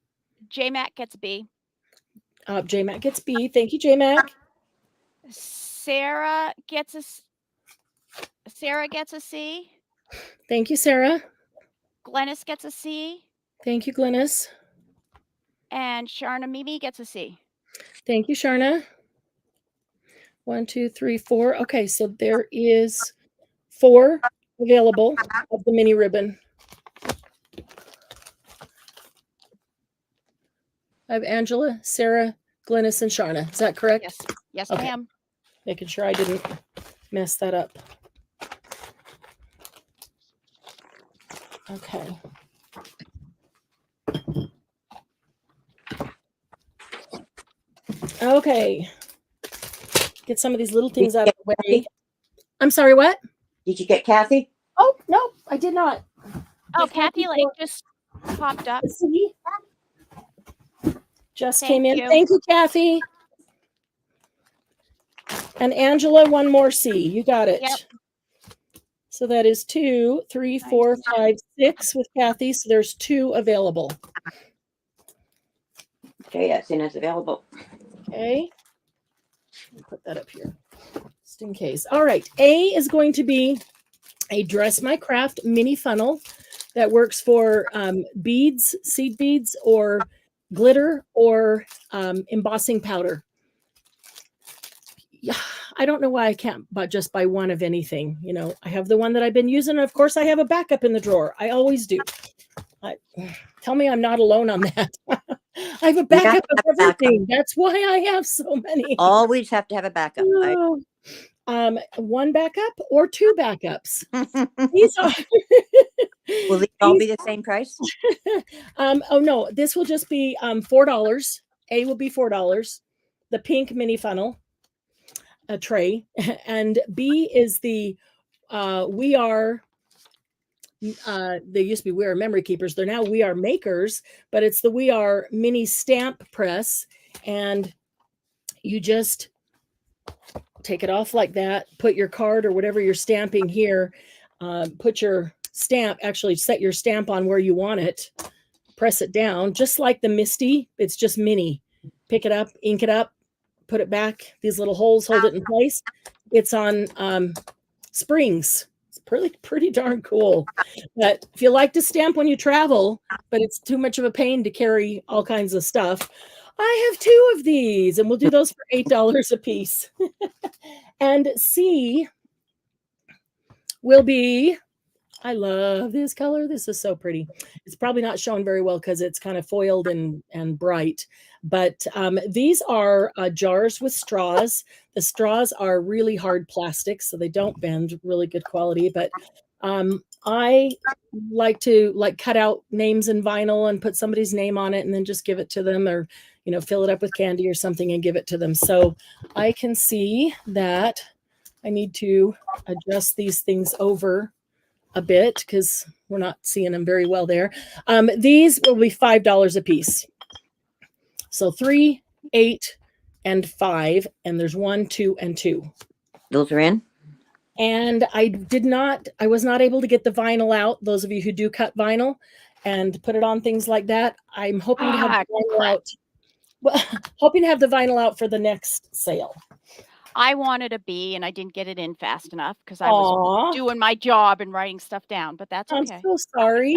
J-Mac gets B. J-Mac gets B. Thank you, J-Mac. Sarah gets a C. Thank you, Sarah. Glennis gets a C. Thank you, Glennis. And Sharna Mimi gets a C. Thank you, Sharna. 1, 2, 3, 4. Okay, so there is 4 available of the mini ribbon. I have Angela, Sarah, Glennis, and Sharna. Is that correct? Yes. Yes, Okay. ma'am. Making sure I didn't mess that up. Okay. Okay. Get some of these little things out of the way. I'm sorry, what? Did you get Kathy? Oh, no, I did not. Oh, Get Kathy Lake for- just popped up. C. Just Thank came in. you. Thank you, Kathy. And Angela, one more C. You got it. Yep. So that is 2, 3, 4, 5, 6 with Kathy. So there's 2 available. Okay, that's in as available. Okay. Put that up here just in case. All right. A is going to be a Dress My Craft mini funnel that works for beads, seed beads, or glitter, or embossing powder. Yeah, I don't know why I can't just buy one of anything. I have the one that I've been using. And of course, I have a backup in the drawer. I always do. Tell me I'm not alone on that. I have a backup of everything. That's why I have so many. Always have to have a backup. One backup or 2 backups. These are Will these all be the same price? Oh no, this will just be $4. A will be $4. The pink mini funnel, a tray, and B is the We Are. They used to be We Are Memory Keepers. They're now We Are Makers, but it's the We Are mini stamp press, and you just take it off like that. Put your card or whatever you're stamping here. Put your stamp. Actually, set your stamp on where you want it. Press it down, just like the Misty. It's just mini. Pick it up, ink it up, put it back. These little holes hold it in place. It's on springs. It's pretty darn cool. But if you like to stamp when you travel, but it's too much of a pain to carry all kinds of stuff, I have 2 of these, and we'll do those for $8 a piece. And C will be, I love this color. This is so pretty. It's probably not shown very well because it's kind of foiled and bright. But these are jars with straws. The straws are really hard plastic, so they don't bend. Really good quality. But I like to cut out names in vinyl and put somebody's name on it, and then just give it to them, or fill it up with candy or something and give it to them. So I can see that I need to adjust these things over a bit because we're not seeing them very well there. These will be $5 a piece. So 3, 8, and 5, and there's 1, 2, and 2. Those are in. And I was not able to get the vinyl out. Those of you who do cut vinyl and put it on things like that, I'm hoping to have the vinyl out. Well, hoping to have the vinyl out for the next sale. I wanted a B and I didn't get it in fast enough because I was doing my job and writing stuff down, but that's okay. I'm so sorry.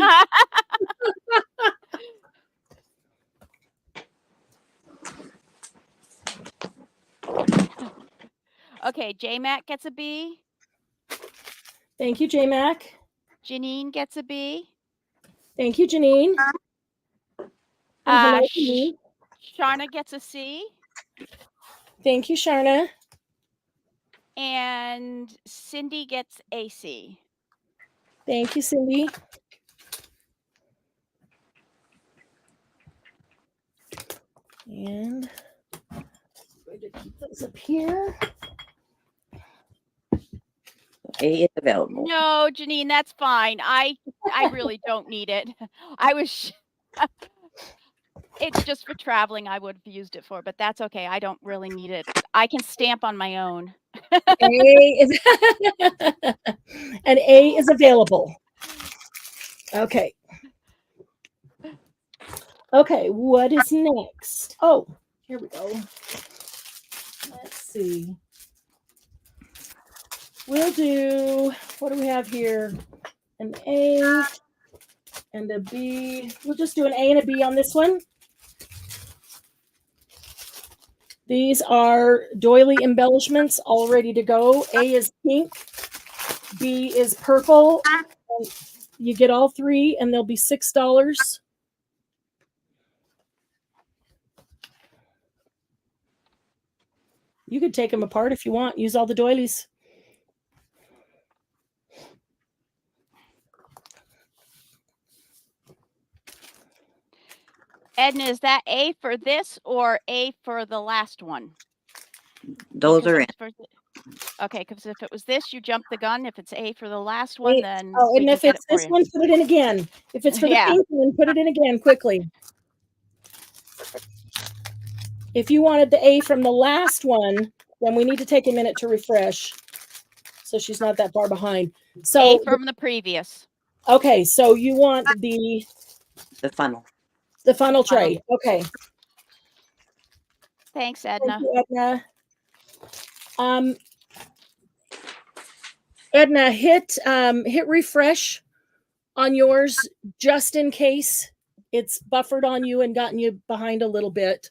Okay, J-Mac gets a B. Thank you, J-Mac. Janine gets a B. Thank you, Janine. And hello to Sh me. Sharna gets a C, Thank you, Sharna. and Cindy gets a C. Thank you, Cindy. And I'm going to keep those up here. A is available. No, Janine, that's fine. I really don't need it. I was it's just for traveling I would have used it for, but that's okay. I don't really need it. I can stamp on my own. A is and A is available. Okay. Okay, what is next? Oh, here we go. Let's see. We'll do, what do we have here? An A and a B. We'll just do an A and a B on this one. These are doily embellishments all ready to go. A is pink, B is purple. And you get all three and they'll be $6. You could take them apart if you want. Use all the doilies. Edna, is that A for this or A for the last one? Those are in. Okay, because if it was this, you jumped the gun. If it's A for the last one, then oh, and if it's this one, put it in again. If it's for the pink one, put it in again quickly. If you wanted the A from the last one, then we need to take a minute to refresh, so she's not that far behind. So A from the previous. Okay, so you want the funnel. The funnel tray. Okay. Thanks, Edna. Thank you, Edna. Edna, hit refresh on yours just in case it's buffered on you and gotten you behind a little bit.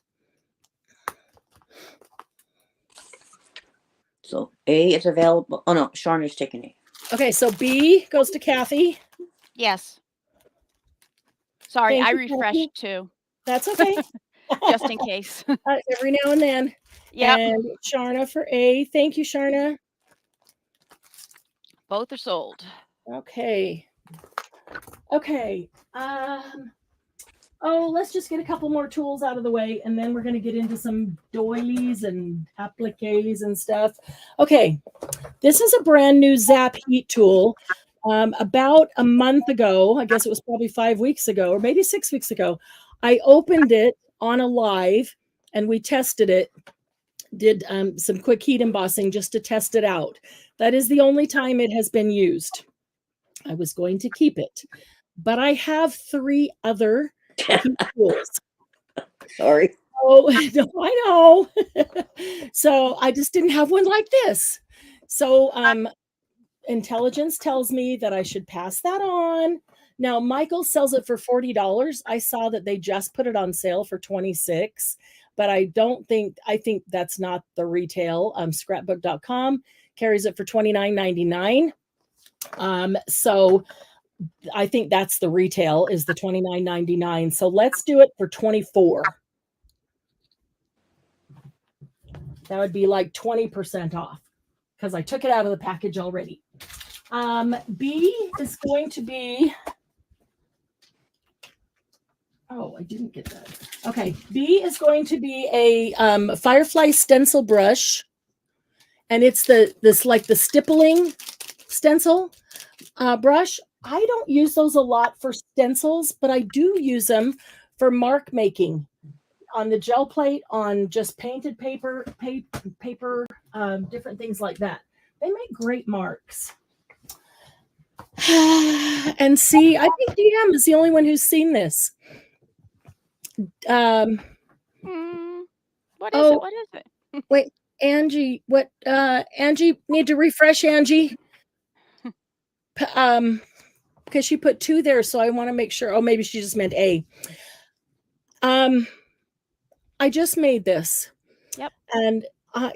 So A is available. Oh no, Sharna's taking A. Okay, so B goes to Kathy. Yes. Sorry, Thank I you, refreshed Kathy. too. That's okay. Just in case. Every now and then. Yep. And Sharna for A. Thank you, Sharna. Both are sold. Okay. Okay. Oh, let's just get a couple more tools out of the way, and then we're going to get into some doilies and appliques and stuff. Okay. This is a brand new Zap heat tool. About a month ago, I guess it was probably 5 weeks ago, or maybe 6 weeks ago, I opened it on a live and we tested it, did some quick heat embossing just to test it out. That is the only time it has been used. I was going to keep it, but I have 3 other heat tools. Sorry. Oh, no, I know. So I just didn't have one like this. So intelligence tells me that I should pass that on. Now, Michael sells it for $40. I saw that they just put it on sale for $26, but I think that's not the retail. Scrapbook.com carries it for $29.99. So I think that's the retail is the $29.99. So let's do it for $24. That would be like 20% off because I took it out of the package already. B is going to be, oh, I didn't get that. Okay, B is going to be a Firefly stencil brush, and it's this like the stippling stencil brush. I don't use those a lot for stencils, but I do use them for mark making on the gel plate, on just painted paper, different things like that. They make great marks. And see, I think DM is the only one who's seen this. What is it? What is it? Wait, Angie, what Angie, need to refresh Angie. Because she put 2 there, so I want to make sure. Oh, maybe she just meant A. I just made this. Yep. And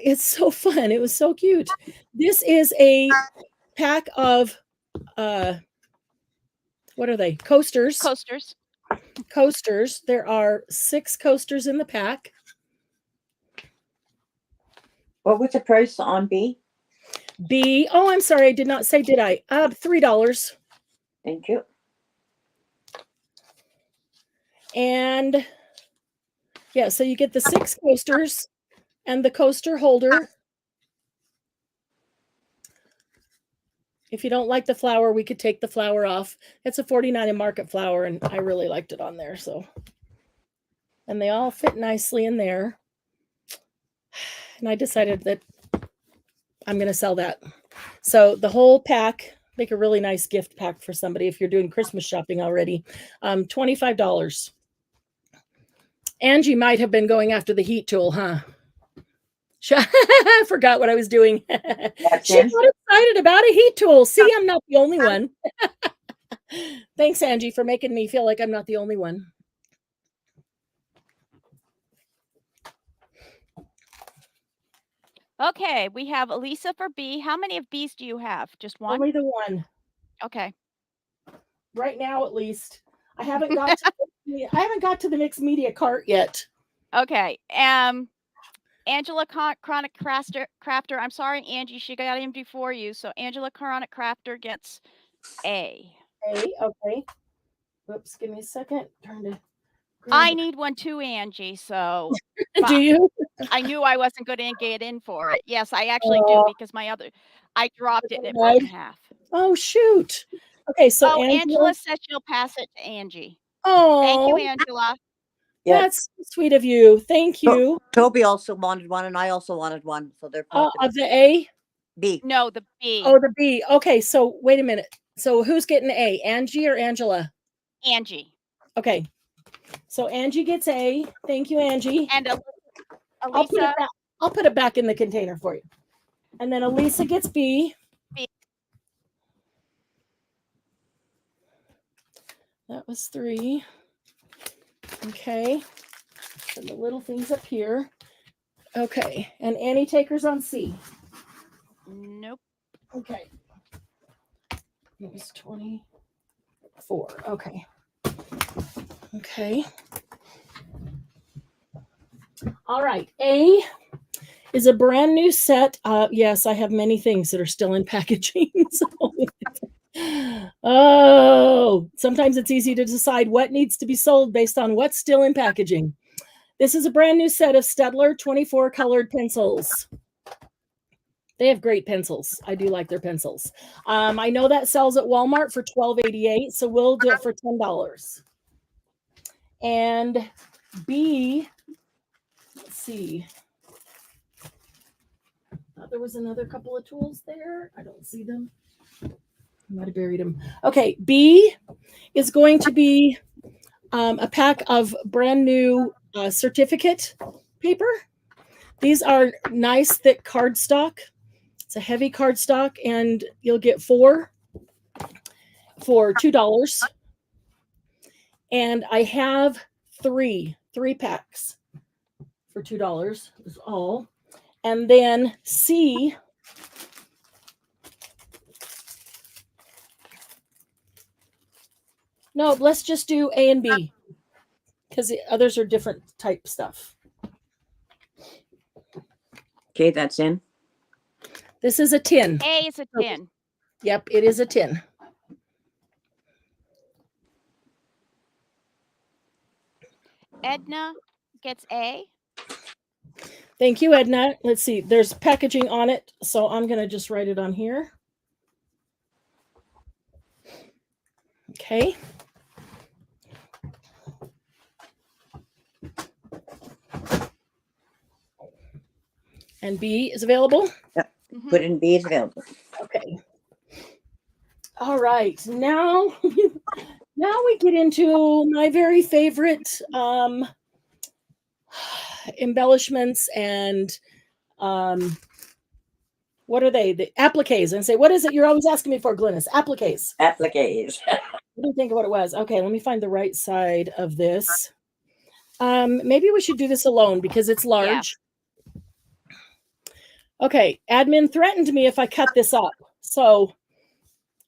it's so fun. It was so cute. This is a pack of what are they? Coasters. Coasters. coasters. There are 6 coasters in the pack. What was the price on B? B, oh, I'm sorry, I did not say, did I? $3. Thank you. And yeah, so you get the 6 coasters and the coaster holder. If you don't like the flower, we could take the flower off. It's a 49 in Market flower, and I really liked it on there. So, and they all fit nicely in there. And I decided that I'm going to sell that. So the whole pack, make a really nice gift pack for somebody if you're doing Christmas shopping already. $25. Angie might have been going after the heat tool, huh? I forgot what I was doing. She got excited about a heat tool. See, I'm not the only one. Thanks, Angie, for making me feel like I'm not the only one. Okay, we have Elisa for B. How many of B's do you have? Just one? Only the one. Okay. Right now, at least. I haven't got to the mixed media cart yet. Okay. Angela Chronic Crafter. I'm sorry, Angie, she got in before you. So Angela Chronic Crafter gets A. A, okay. Whoops, give me a second. Trying to. I need one too, Angie. So Do you? I knew I wasn't going to get in for it. Yes, I actually do because I dropped it and it broke in half. Oh, shoot. Okay, so Angela said she'll pass it to Angie. Oh, thank you, Angela. Yeah. That's sweet of you. Thank you. Toby also wanted one, and I also wanted one. So they're of the A? B. No, the B. Oh, the B. Okay, so wait a minute. So who's getting A? Angie or Angela? Angie. Okay. So Angie gets A. Thank you, Angie. And Elisa. I'll put it back in the container for you. And then Elisa gets B. That was 3. Okay. And the little things up here. Okay. And Annie Taker's on C. Nope. Okay. It was 24. Okay. Okay. All right. A is a brand new set. Yes, I have many things that are still in packaging. Oh, sometimes it's easy to decide what needs to be sold based on what's still in packaging. This is a brand new set of Staedtler 24 colored pencils. They have great pencils. I do like their pencils. I know that sells at Walmart for $12.88, so we'll do it for $10. And B, let's see. There was another couple of tools there. I don't see them. I might have buried them. Okay, B is going to be a pack of brand new certificate paper. These are nice, thick cardstock. It's a heavy cardstock, and you'll get 4 for $2. And I have 3 packs for $2 is all. And then C no, let's just do A and B because the others are different type stuff. Okay, that's in. This is a tin. A is a tin. Yep, it is a tin. Edna gets A. Thank you, Edna. Let's see. There's packaging on it, so I'm going to just write it on here. Okay. And B is available? Yep. Put in B is available. Okay. All right. Now we get into my very favorite embellishments and what are they? The appliques. And say, what is it you're always asking me for, Glynis? Appliques. Appliques. What do you think of what it was? Okay, let me find the right side of this. Maybe we should do this alone because it's large. Yeah. Okay, admin threatened me if I cut this up. So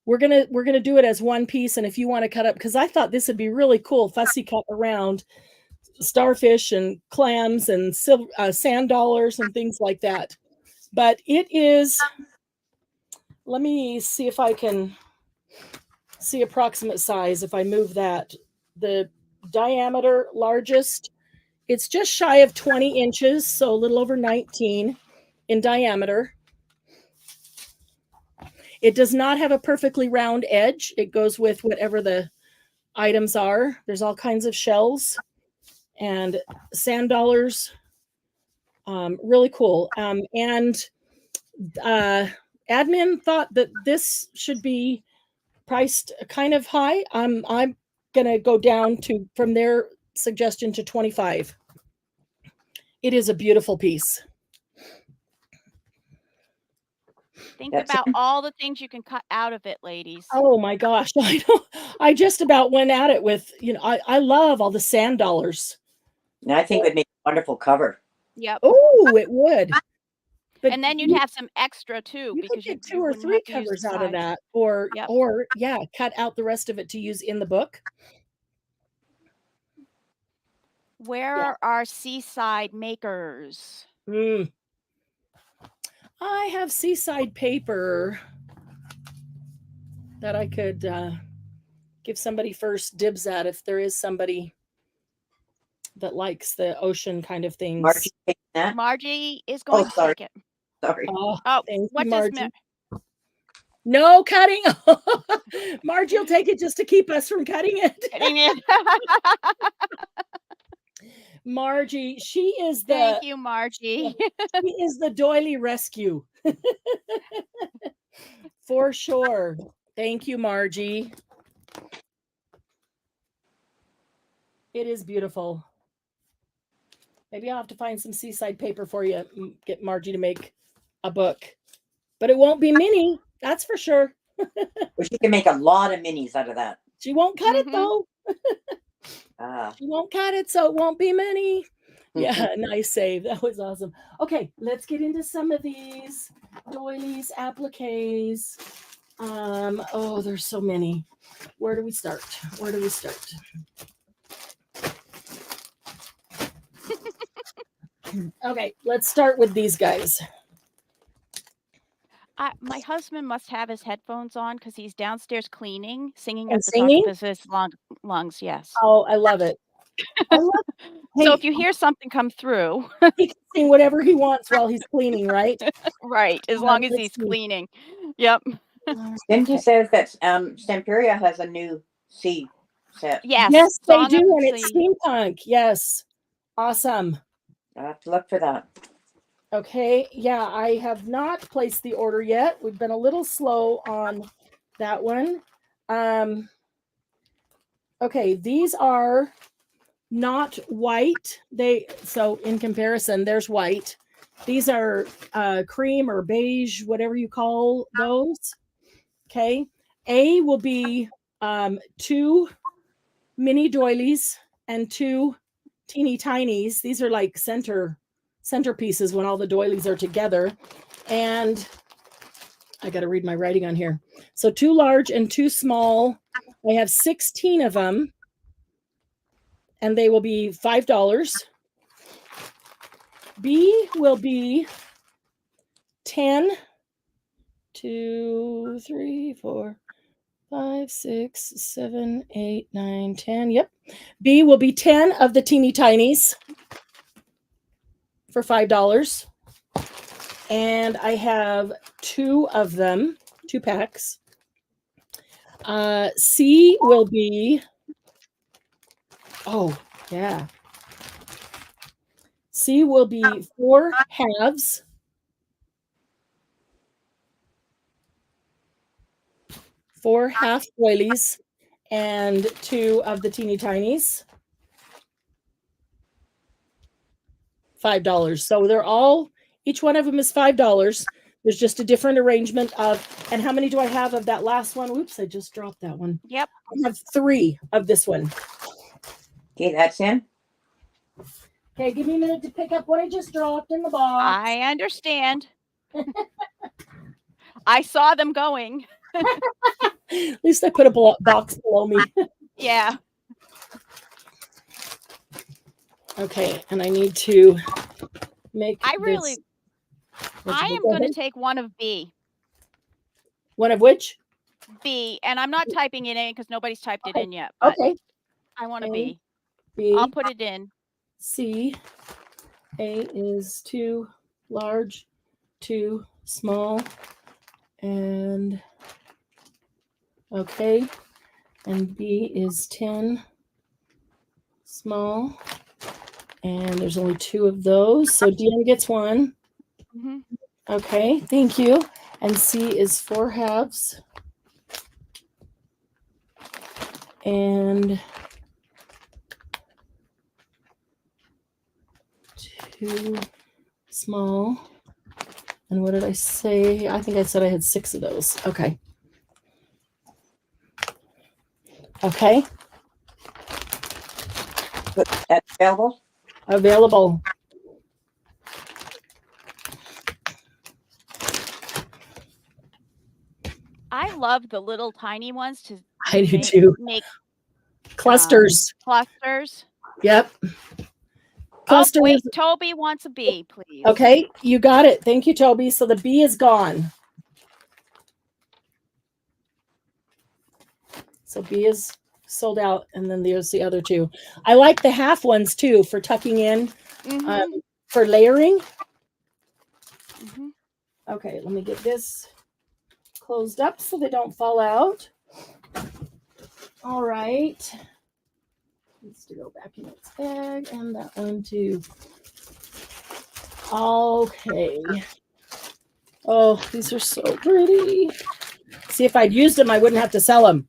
we're gonna do it as one piece. And if you want to cut up, because I thought this would be really cool, fussy cut around starfish and clams and sand dollars and things like that. But it is, let me see if I can see approximate size if I move that. The diameter largest, it's just shy of 20 inches, so a little over 19 in diameter. It does not have a perfectly round edge. It goes with whatever the items are. There's all kinds of shells and sand dollars. Really cool. And admin thought that this should be priced kind of high. I'm gonna go down to from their suggestion to 25. It is a beautiful piece. Think about all the things you can cut out of it, ladies. Oh my gosh. I know. I just about went at it with, I love all the sand dollars. And I think it would make a wonderful cover. Yep. Oh, it would. But and then you'd have some extra too, you because could get you 2 or wouldn't 3 have to use covers the out of sides. that, or Yep. yeah, cut out the rest of it to use in the book. Where Yeah. are our seaside makers? I have seaside paper that I could give somebody first dibs at if there is somebody that likes the ocean kind of things. Margie, take that. Margie is going to take it. Sorry. Oh, Oh, thank what you, does Margie. No cutting. Margie will take it just to keep us from cutting it. Cutting it. Margie, she is the Thank you, Margie. she is the doily rescue. For sure. Thank you, Margie. It is beautiful. Maybe I'll have to find some seaside paper for you. Get Margie to make a book. But it won't be mini, that's for sure. Well, she can make a lot of minis out of that. She won't cut it though. She won't cut it, so it won't be many. Yeah, nice save. That was awesome. Okay, let's get into some of these doilies, appliques. Oh, there's so many. Where do we start? Okay, let's start with these guys. My husband must have his headphones on because he's downstairs cleaning, singing And at the singing? top of his lungs. Yes. Oh, I love it. I love it. Hey, So if you hear something come through, he can sing whatever he wants while he's cleaning, right? right, as long as he's cleaning. Yep. Cindy says that Stemperia has a new C set. Yes. Yes, they Song do, of and the it's Sea. steampunk. Yes, awesome. I'll have to look for that. Okay, yeah, I have not placed the order yet. We've been a little slow on that one. Okay, these are not white. So in comparison, there's white. These are cream or beige, whatever you call those. Okay, A will be 2 mini doilies and 2 teeny tinies. These are like centerpieces when all the doilies are together. And I got to read my writing on here. So 2 large and 2 small. I have 16 of them, and they will be $5. B will be 10, 2, 3, 4, 5, 6, 7, 8, 9, 10. Yep. B will be 10 of the teeny tinies for $5. And I have 2 of them, 2 packs. C will be, oh, yeah. C will be 4 halves. 4 half doilies and 2 of the teeny tinies. $5. So they're all, each one of them is $5. There's just a different arrangement of, and how many do I have of that last one? Oops, I just dropped that one. Yep. I have 3 of this one. Okay, that's in. Okay, give me a minute to pick up what I just dropped in the box. I understand. I saw them going. At least I put a box below me. Yeah. Okay, and I need to make I this. am going to take one of B. One of which? B, and I'm not typing it in because nobody's typed it Okay. in yet, but Okay. I want a A, B. B. I'll put it in. C. A is too large, too small, and okay. And B is 10 small, and there's only 2 of those. So Deanne gets 1. Mm-hmm. Okay, thank you. And C is 4 halves. And 2 small. And what did I say? I think I said I had 6 of those. Okay. Okay. That's available. Available. I love the little tiny ones to I do too. make Clusters. clusters. Yep. Oh, Clusters. wait, Toby wants a B, please. Okay, you got it. Thank you, Toby. So the B is gone. So B is sold out, and then there's the other 2. I like the half ones too for tucking in, Mm-hmm. for layering. Mm-hmm. Okay, let me get this closed up so they don't fall out. All right. Needs to go back in its bag, and that one too. Okay. Oh, these are so pretty. See, if I'd used them, I wouldn't have to sell them.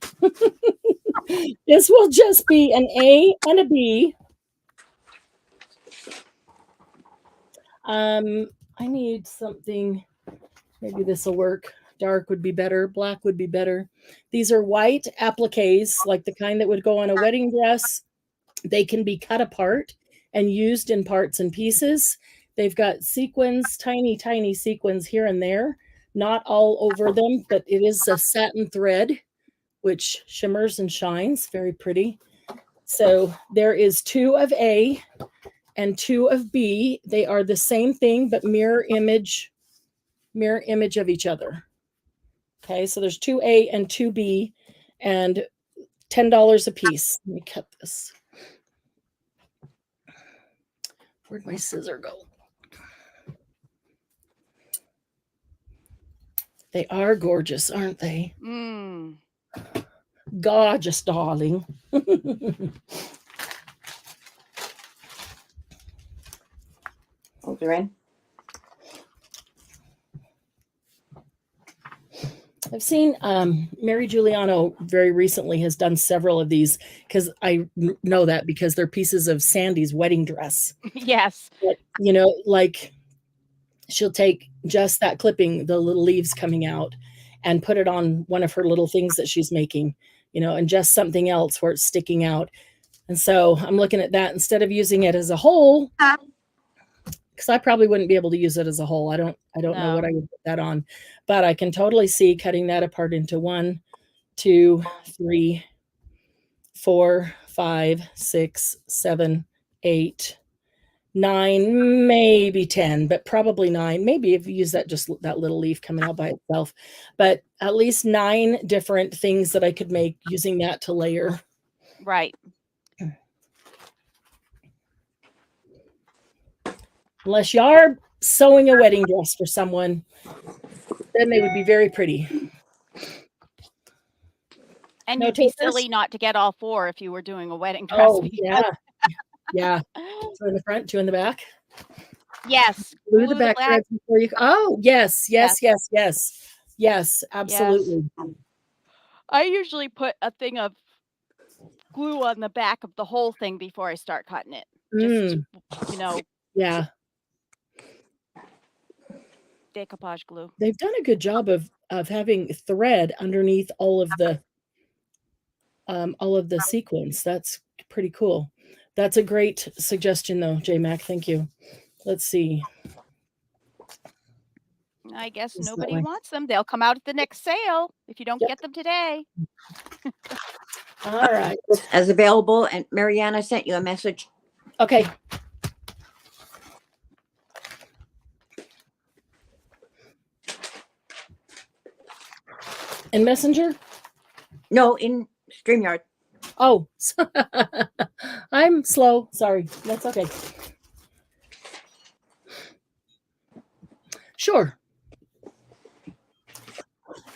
This will just be an A and a B. I need something. Maybe this will work. Dark would be better. Black would be better. These are white appliques, like the kind that would go on a wedding dress. They can be cut apart and used in parts and pieces. They've got sequins, tiny, tiny sequins here and there, not all over them, but it is a satin thread, which shimmers and shines. Very pretty. So there is 2 of A and 2 of B. They are the same thing, but mirror image of each other. Okay, so there's 2A and 2B and $10 a piece. Let me cut this. Where'd my scissor go? They are gorgeous, aren't they? Mm. Gorgeous, darling. Those are in. I've seen Mary Giuliano very recently has done several of these because I know that because they're pieces of Sandy's wedding dress. Yes. But, you know, like she'll take just that clipping, the little leaves coming out, and put it on one of her little things that she's making, you know, and just something else where it's sticking out. And so I'm looking at that instead of using it as a whole, because I probably wouldn't be able to use it as a whole. I don't know what I would put that on, but I can totally see cutting that apart into 1, 2, 3, 4, 5, 6, 7, 8, 9, maybe 10, but probably 9. Maybe if you use that, just that little leaf coming out by itself, but at least 9 different things that I could make using that to layer. Right. Unless you are sewing a wedding dress for someone, then they would be very pretty. And No you'd be takers? silly not to get all 4 if you were doing a wedding dress. Oh, yeah. Yeah. 2 in the front, 2 in the back. Yes. Glue the back threads before you. Oh, yes, yes, yes, yes. Yes, absolutely. Yes. I usually put a thing of glue on the back of the whole thing before I start cutting it. Just, you know, Yeah. decoupage glue. They've done a good job of having thread underneath all of the sequins. That's pretty cool. That's a great suggestion though, J Mac. Thank you. Let's see. I guess Just that nobody way. wants them. They'll come out at the next sale if you don't Yep. get them today. All right. As available, and Marianne, I sent you a message. Okay. In Messenger? No, in StreamYard. Oh, I'm slow. Sorry. That's okay. Sure.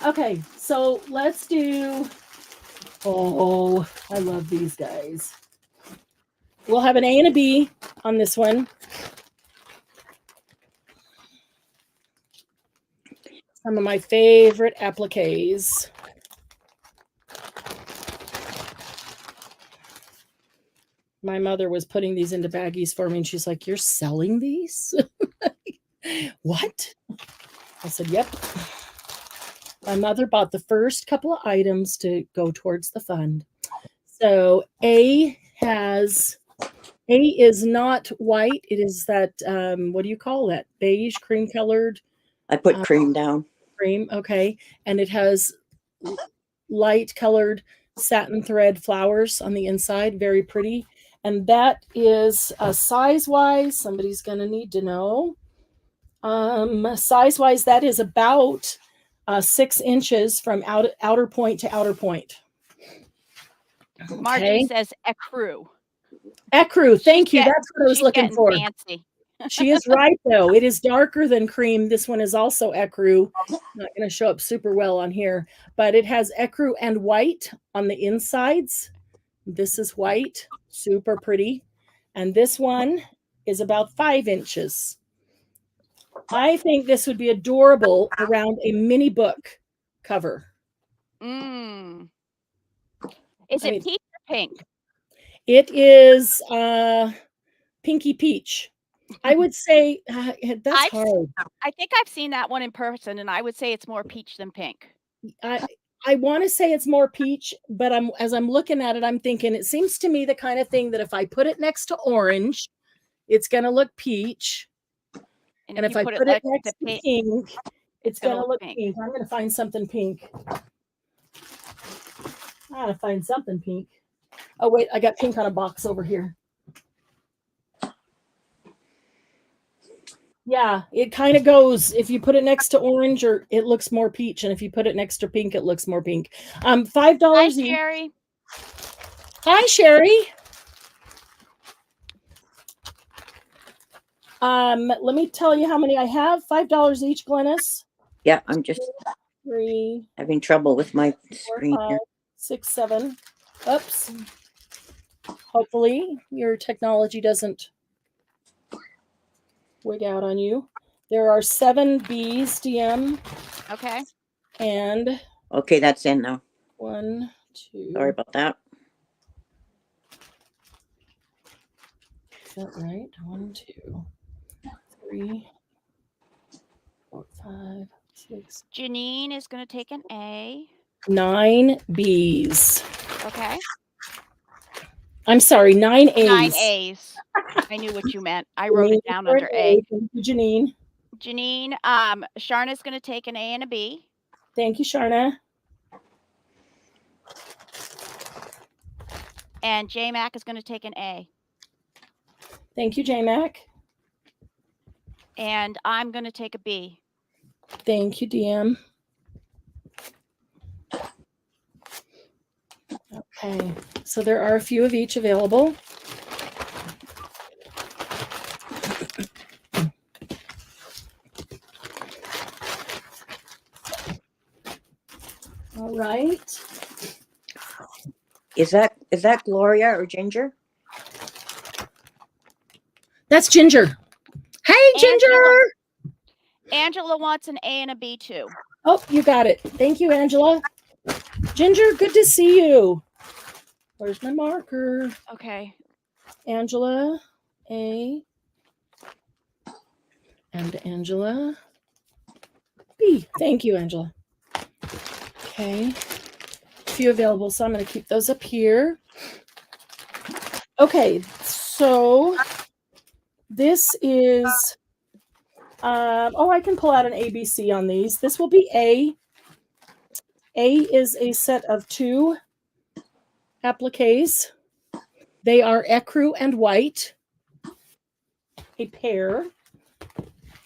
Okay, so let's do. Oh, I love these guys. We'll have an A and a B on this one. Some of my favorite appliques. My mother was putting these into baggies for me, and she's like, "You're selling these?" What? I said, "Yep." My mother bought the first couple of items to go towards the fund. So A is not white. It is that, what do you call that? Beige, cream colored. I put cream down. Cream, okay. And it has light colored satin thread flowers on the inside. Very pretty. And that is size-wise, somebody's going to need to know. Size-wise, that is about 6 inches from outer point to outer point. Margie Okay. says ecru. Ecru, thank you. That's what I was She's looking getting for. fancy. She is right, though. It is darker than cream. This one is also ecru. Not going to show up super well on here, but it has ecru and white on the insides. This is white, super pretty. And this one is about 5 inches. I think this would be adorable around a mini book cover. Mm. Is it peach or pink? It is pinky peach. I would say that's hard. I think I've seen that one in person, and I would say it's more peach than pink. I want to say it's more peach, but as I'm looking at it, I'm thinking it seems to me the kind of thing that if I put it next to orange, it's going to look peach. And if I put it next to pink, it's going to look pink. I'm going to find something pink. I gotta find something pink. Oh, wait, I got pink on a box over here. Yeah, it kind of goes. If you put it next to orange, or it looks more peach, and if you put it next to pink, it looks more pink. $5 Hi, each. Sherry. Hi, Sherry. Let me tell you how many I have. $5 each, Glennis. Yeah, I'm just 3, having trouble with my 4, screen 5, here. 6, 7. Oops. Hopefully your technology doesn't wig out on you. There are 7 B's, DM. Okay. And okay, that's in now. 1, 2. Sorry about that. Is that right? 1, 2, 3, 4, 5, 6. Janine is going to take an A. 9 B's. Okay. I'm sorry, 9 A's. 9 A's. I knew what you meant. I wrote it down under A. Thank you, Janine. Janine, Sharna's going to take an A and a B. Thank you, Sharna. And J Mac is going to take an A. Thank you, J Mac. And I'm going to take a B. Thank you, DM. Okay, so there are a few of each available. All right. Is that Gloria or Ginger? That's Ginger. Hey, Ginger. Angela wants an A and a B too. Oh, you got it. Thank you, Angela. Ginger, good to see you. Where's my marker? Okay. Angela, A. And Angela, B. Thank you, Angela. Okay. A few available, so I'm going to keep those up here. Okay, so this is Oh, I can pull out an ABC on these. This will be A. A is a set of 2 appliques. They are ecru and white. A pair.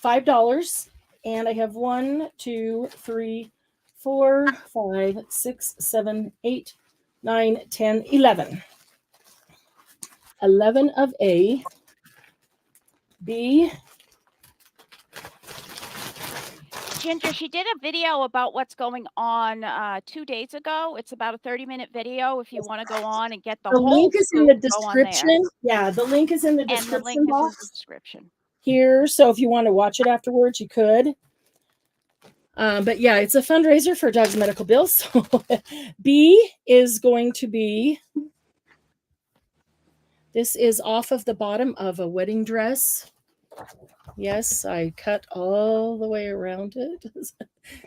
$5. And I have 1, 2, 3, 4, 5, 6, 7, 8, 9, 10, 11. 11 of A. B. Ginger, she did a video about what's going on 2 days ago. It's about a 30-minute video if you want to go on and get the whole link is in the scoop, go on there. description. Yeah, the link is in the And the description link is in the box description. here. So if you want to watch it afterwards, you could. But yeah, it's a fundraiser for Doug's medical bills. So B is going to be, this is off of the bottom of a wedding dress. Yes, I cut all the way around it.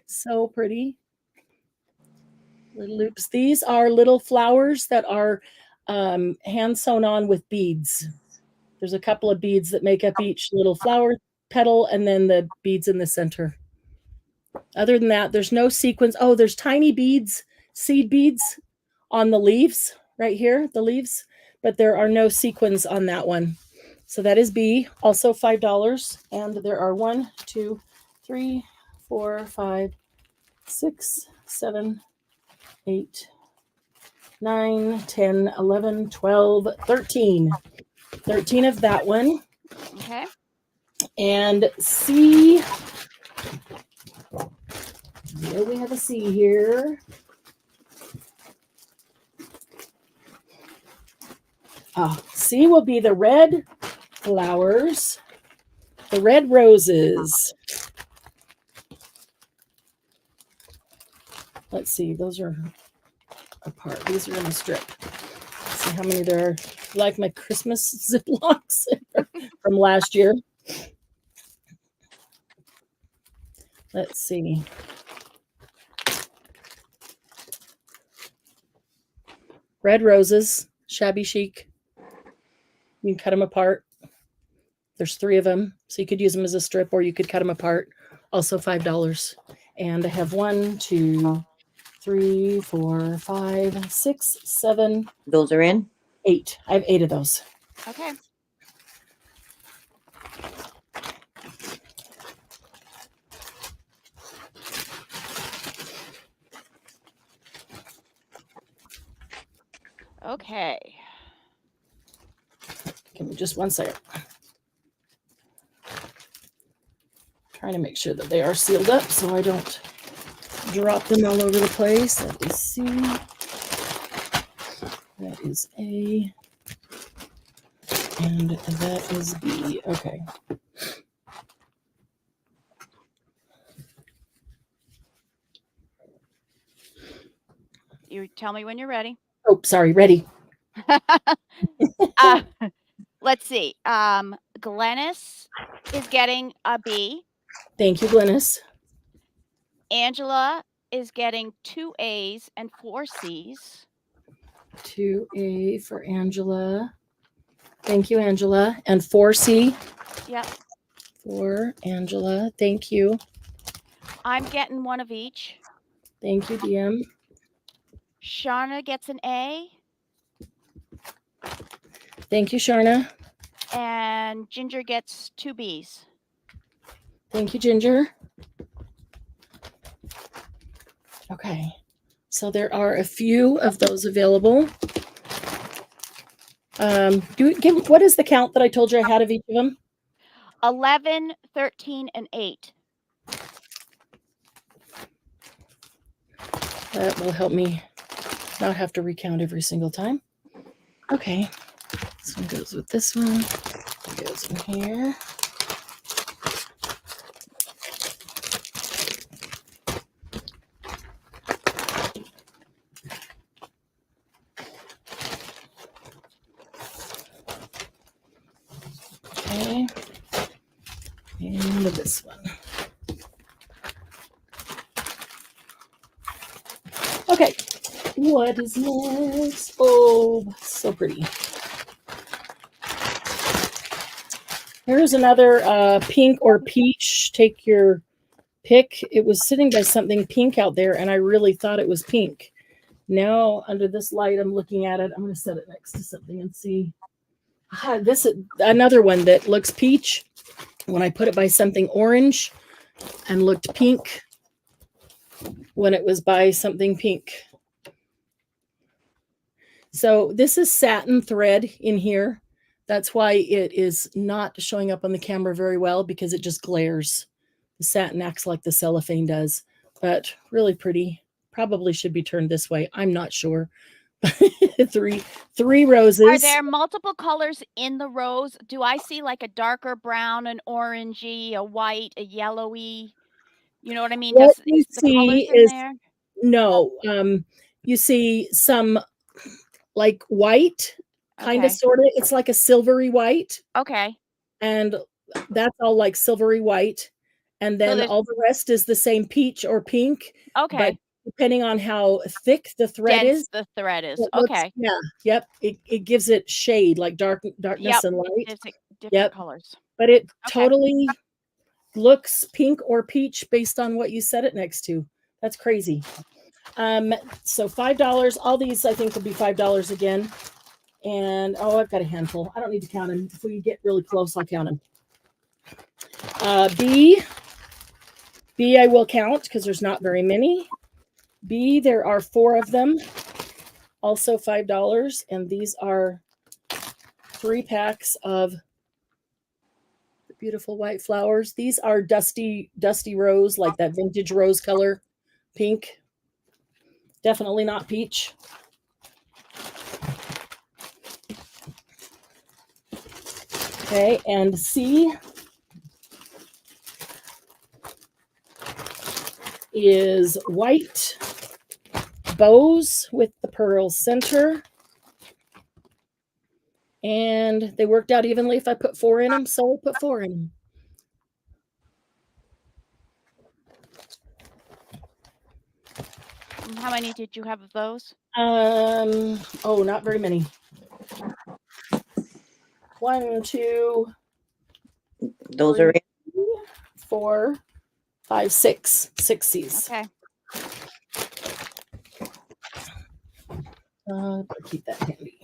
So pretty. Little loops. These are little flowers that are hand sewn on with beads. There's a couple of beads that make up each little flower petal and then the beads in the center. Other than that, there's no sequins. Oh, there's tiny beads, seed beads on the leaves right here, the leaves, but there are no sequins on that one. So that is B, also $5. And there are 1, 2, 3, 4, 5, 6, 7, 8, 9, 10, 11, 12, 13. 13 of that one. Okay. And C, there we have a C here. C will be the red flowers, the red roses. Let's see, those are apart. These are in a strip. Let's see how many there are. Like my Christmas Ziplocs from last year. Let's see. Red roses, shabby chic. You can cut them apart. There's 3 of them, so you could use them as a strip or you could cut them apart. Also $5. And I have 1, 2, 3, 4, 5, 6, 7. Those are in? 8. I have 8 of those. Okay. Okay. Give me just 1 second. Trying to make sure that they are sealed up so I don't drop them all over the place. That is C. That is A. And that is B. Okay. You tell me when you're ready. Oh, sorry. Ready. Let's see. Glennis is getting a B. Thank you, Glennis. Angela is getting 2 A's and 4 C's. 2A for Angela. Thank you, Angela. And 4C. Yep. For Angela. Thank you. I'm getting 1 of each. Thank you, DM. Sharna gets an A. Thank you, Sharna. And Ginger gets 2 B's. Thank you, Ginger. Okay. So there are a few of those available. What is the count that I told you I had of each of them? 11, 13, and 8. That will help me not have to recount every single time. Okay. This one goes with this one. It goes in here. Okay. And this one. Okay. What is next? Oh, so pretty. Here's another pink or peach. Take your pick. It was sitting by something pink out there, and I really thought it was pink. Now, under this light, I'm looking at it. I'm going to set it next to something and see. This is another one that looks peach. When I put it by something orange and looked pink when it was by something pink. So this is satin thread in here. That's why it is not showing up on the camera very well, because it just glares. The satin acts like the cellophane does, but really pretty. Probably should be turned this way. I'm not sure. three roses. Are there multiple colors in the rose? Do I see like a darker brown, an orangey, a white, a yellowy? You know what I mean? What Does you the colors see in is there? no. You see some like white, kind of, Okay. sort of. It's like a silvery white, Okay. and that's all like silvery white. And then there's- all the rest is the same peach or pink. But Okay. depending on how thick the thread Dense is, the thread is. it looks, Okay. yeah, yep. It gives it shade, like darkness Yep. and light. It's different Yep. colors. But it Okay. totally looks pink or peach based on what you set it next to. That's crazy. So $5. All these I think will be $5 again. And I've got a handful. I don't need to count them. If we get really close, I'll count them. B I will count because there's not very many. B, there are 4 of them. Also $5. And these are 3 packs of the beautiful white flowers. These are dusty rose, like that vintage rose color pink. Definitely not peach. Okay, and C is white bows with the pearl center. And they worked out evenly if I put 4 in them, so I'll put 4 in them. And how many did you have of those? Not very many. 1, 2, Those 3, are 4, 5, 6. 6 C's. Okay. Keep that handy.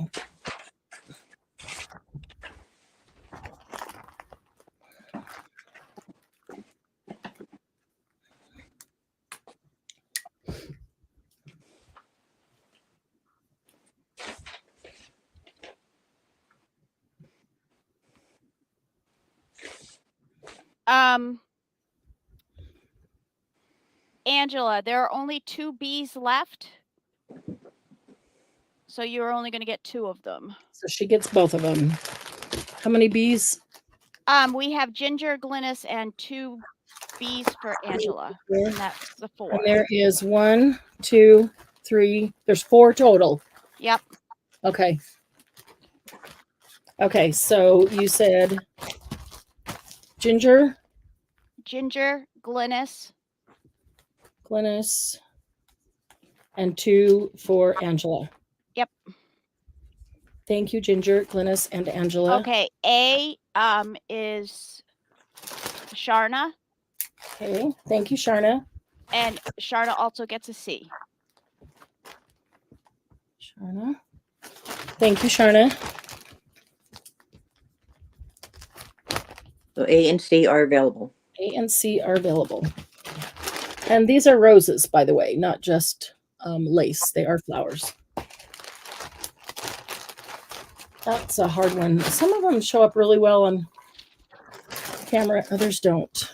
Angela, there are only 2 B's left. So you're only going to get 2 of them. So she gets both of them. How many B's? We have Ginger, Glynis, and 2 B's for Angela. And that's the 4. And there is 1, 2, 3. There's 4 total. Yep. Okay. Okay, so you said Ginger, Glynis, and 2 for Angela. Yep. Thank you, Ginger, Glynis, and Angela. Okay. A is Sharna. Okay. Thank you, Sharna. And Sharna also gets a C. Sharna. Thank you, Sharna. So A and C are available. A and C are available. And these are roses, by the way, not just lace. They are flowers. That's a hard one. Some of them show up really well on camera. Others don't.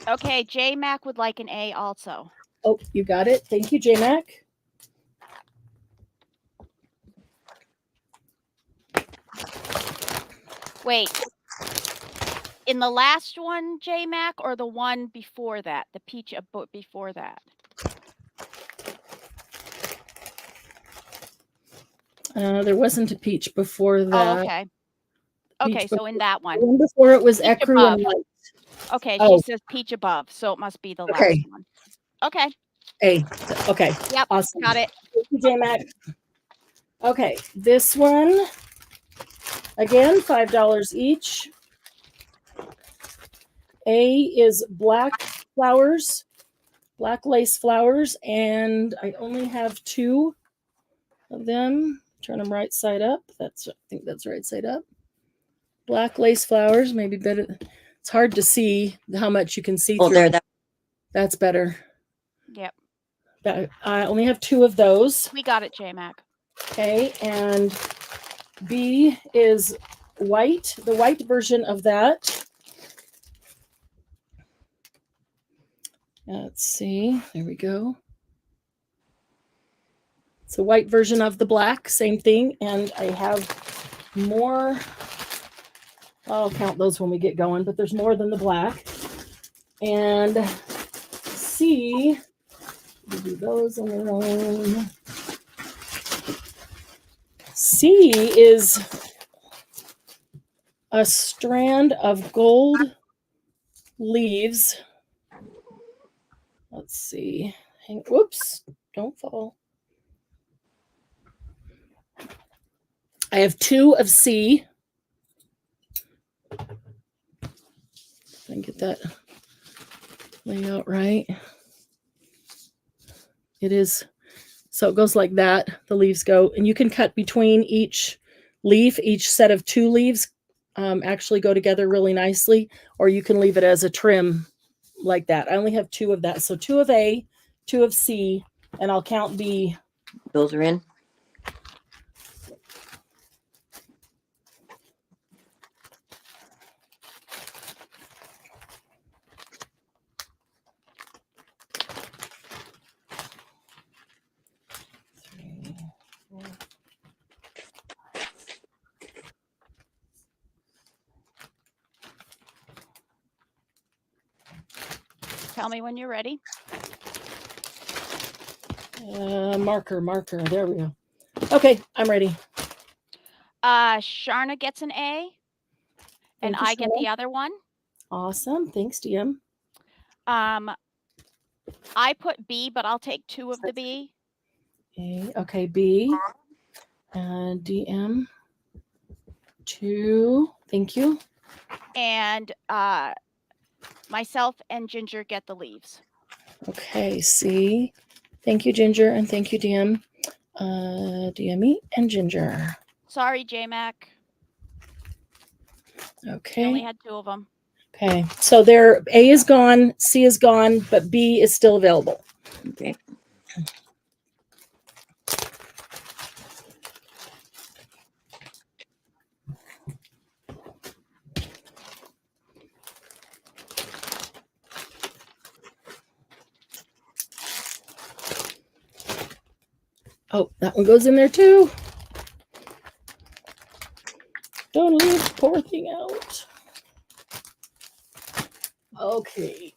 Okay. J Mac would like an A also. Oh, you got it. Thank you, J-Mac. Wait. In the last one, J Mac, or the one before that? The peach before that? There wasn't a peach before that. Oh, okay. Okay, so in that one. The one before it was Peach ecru above. and light. Okay, Oh. she says peach above, so it must be the last Okay. one. Okay. A. Okay. Yep. Awesome. Got it. Thank you, J-Mac. Okay, this one. Again, $5 each. A is black flowers, black lace flowers, and I only have 2 of them. Turn them right side up. I think that's right side up. Black lace flowers, maybe better. It's hard to see how much you can see through. There. That's better. Yep. I only have 2 of those. We got it, J-Mac. Okay, and B is white, the white version of that. Let's see. There we go. It's a white version of the black, same thing. And I have more. I'll count those when we get going, but there's more than the black. And C, we'll do those on their own. C is a strand of gold leaves. Let's see. Whoops, don't fall. I have 2 of C. If I can get that layout right. It is, so it goes like that. The leaves go, and you can cut between each leaf. Each set of 2 leaves actually go together really nicely, or you can leave it as a trim like that. I only have 2 of that. So 2 of A, 2 of C, and I'll count B. Those are in. Tell me when you're ready. Marker. There we go. Okay, I'm ready. Sharna gets an A, and Thank you, I get Sharna. the other one. Awesome. Thanks, DM. I put B, but I'll take 2 of the B. A, okay, B. DM. 2. Thank you. And myself and Ginger get the leaves. Okay, C. Thank you, Ginger, and thank you, DM. DME and Ginger. Sorry, J-Mac. Okay. I only had 2 of them. Okay, so there, A is gone, C is gone, but B is still available. Okay. Oh, that one goes in there too. Don't leave the poor thing out. Okay.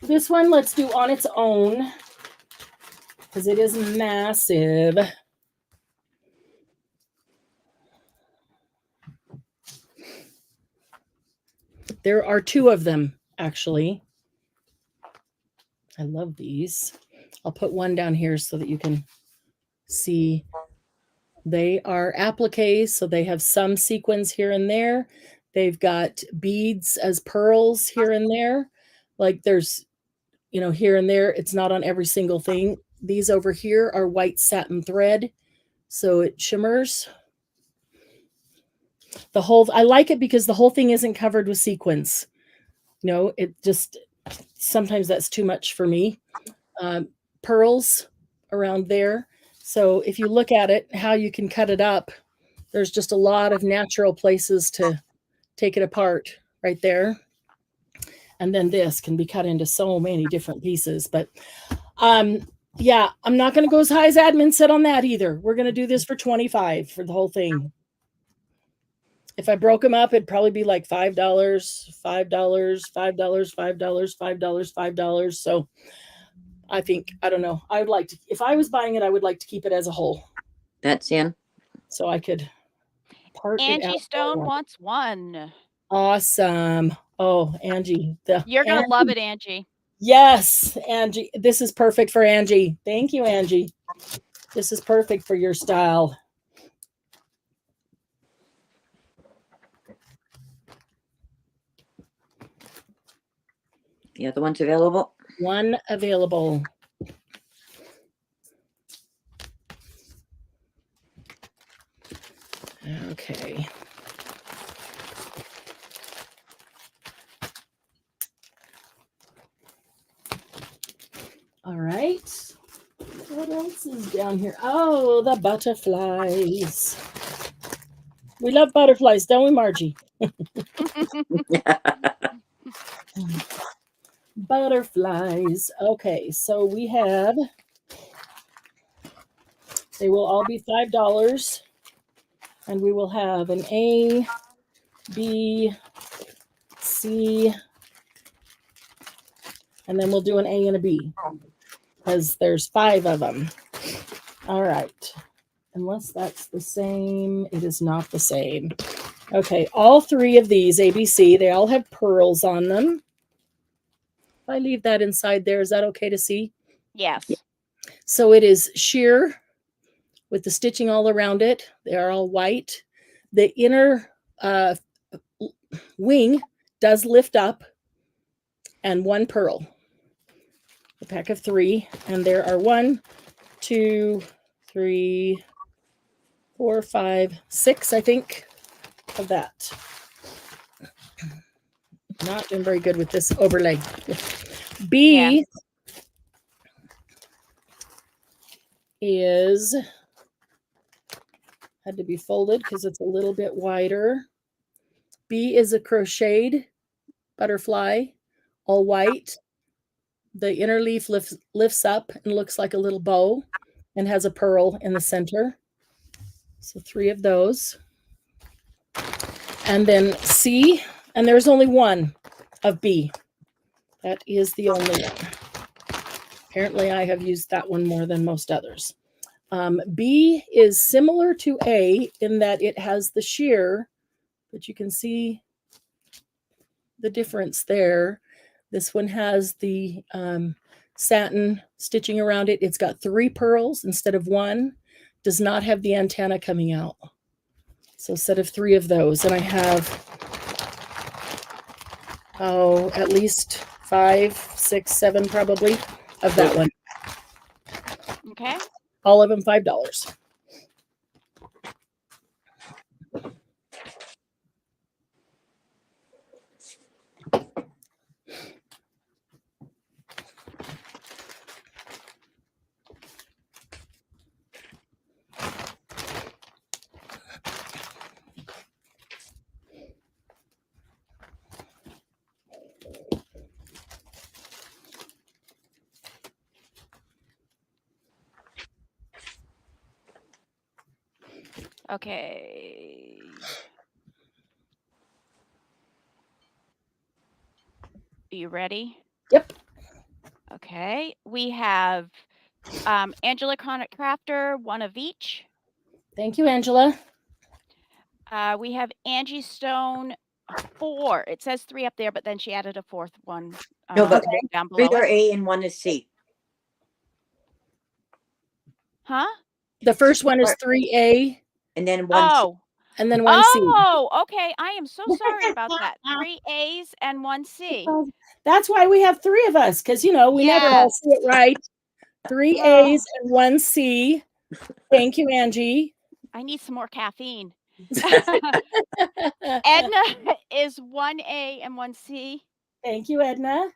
This one, let's do on its own because it is massive. There are 2 of them, actually. I love these. I'll put one down here so that you can see. They are appliques, so they have some sequins here and there. They've got beads as pearls here and there. Like there's, here and there. It's not on every single thing. These over here are white satin thread, so it shimmers. I like it because the whole thing isn't covered with sequins. It just, sometimes that's too much for me. Pearls around there. So if you look at it, how you can cut it up, there's just a lot of natural places to take it apart right there. And then this can be cut into so many different pieces. But yeah, I'm not going to go as high as admin said on that either. We're going to do this for $25 for the whole thing. If I broke them up, it'd probably be like $5, $5, $5, $5, $5, $5. So I think, I don't know. I would like to, if I was buying it, I would like to keep it as a whole. That's in. So I could part Angie it out. Stone wants 1. Awesome. Oh, Angie. You're going to love it, Angie. Yes, Angie. This is perfect for Angie. Thank you, Angie. This is perfect for your style. The other one's available. One available. Okay. All right. What else is down here? Oh, the butterflies. We love butterflies, don't we, Margie? Butterflies. Okay, so we have, they will all be $5, and we will have an A, B, C, and then we'll do an A and a B because there's 5 of them. All right. Unless that's the same, it is not the same. Okay, all 3 of these, ABC, they all have pearls on them. If I leave that inside there, is that okay to see? Yes. So it is sheer with the stitching all around it. They are all white. The inner wing does lift up, and 1 pearl. A pack of 3, and there are 1, 2, 3, 4, 5, 6, I think, of that. Not been very good with this overlay. B is, had to be folded because it's a little bit wider. B is a crocheted butterfly, all white. The inner leaf lifts up and looks like a little bow and has a pearl in the center. So 3 of those. And then C, and there's only 1 of B. That is the only one. Apparently I have used that one more than most others. B is similar to A in that it has the sheer, but you can see the difference there. This one has the satin stitching around it. It's got 3 pearls instead of 1. Does not have the antenna coming out. So a set of 3 of those. And I have, at least 5, 6, 7 probably of that one. Okay. All of them $5. Okay. Are you ready? Yep. Okay. We have Angela Crafter, 1 of each. Thank you, Angela. We have Angie Stone, 4. It says 3 up there, but then she added a 4th one No, but down 3 below are it. A and 1 is C. Huh? The first one is 3A, And then 1 C. and then 1C. Oh, okay. I am so sorry about that. 3 A's and 1 C. That's why we have 3 of us, because, we never all Yes. see it right. 3 A's and 1 C. Thank you, Angie. I need some more caffeine. Edna is 1 A and 1 C. Thank you, Edna.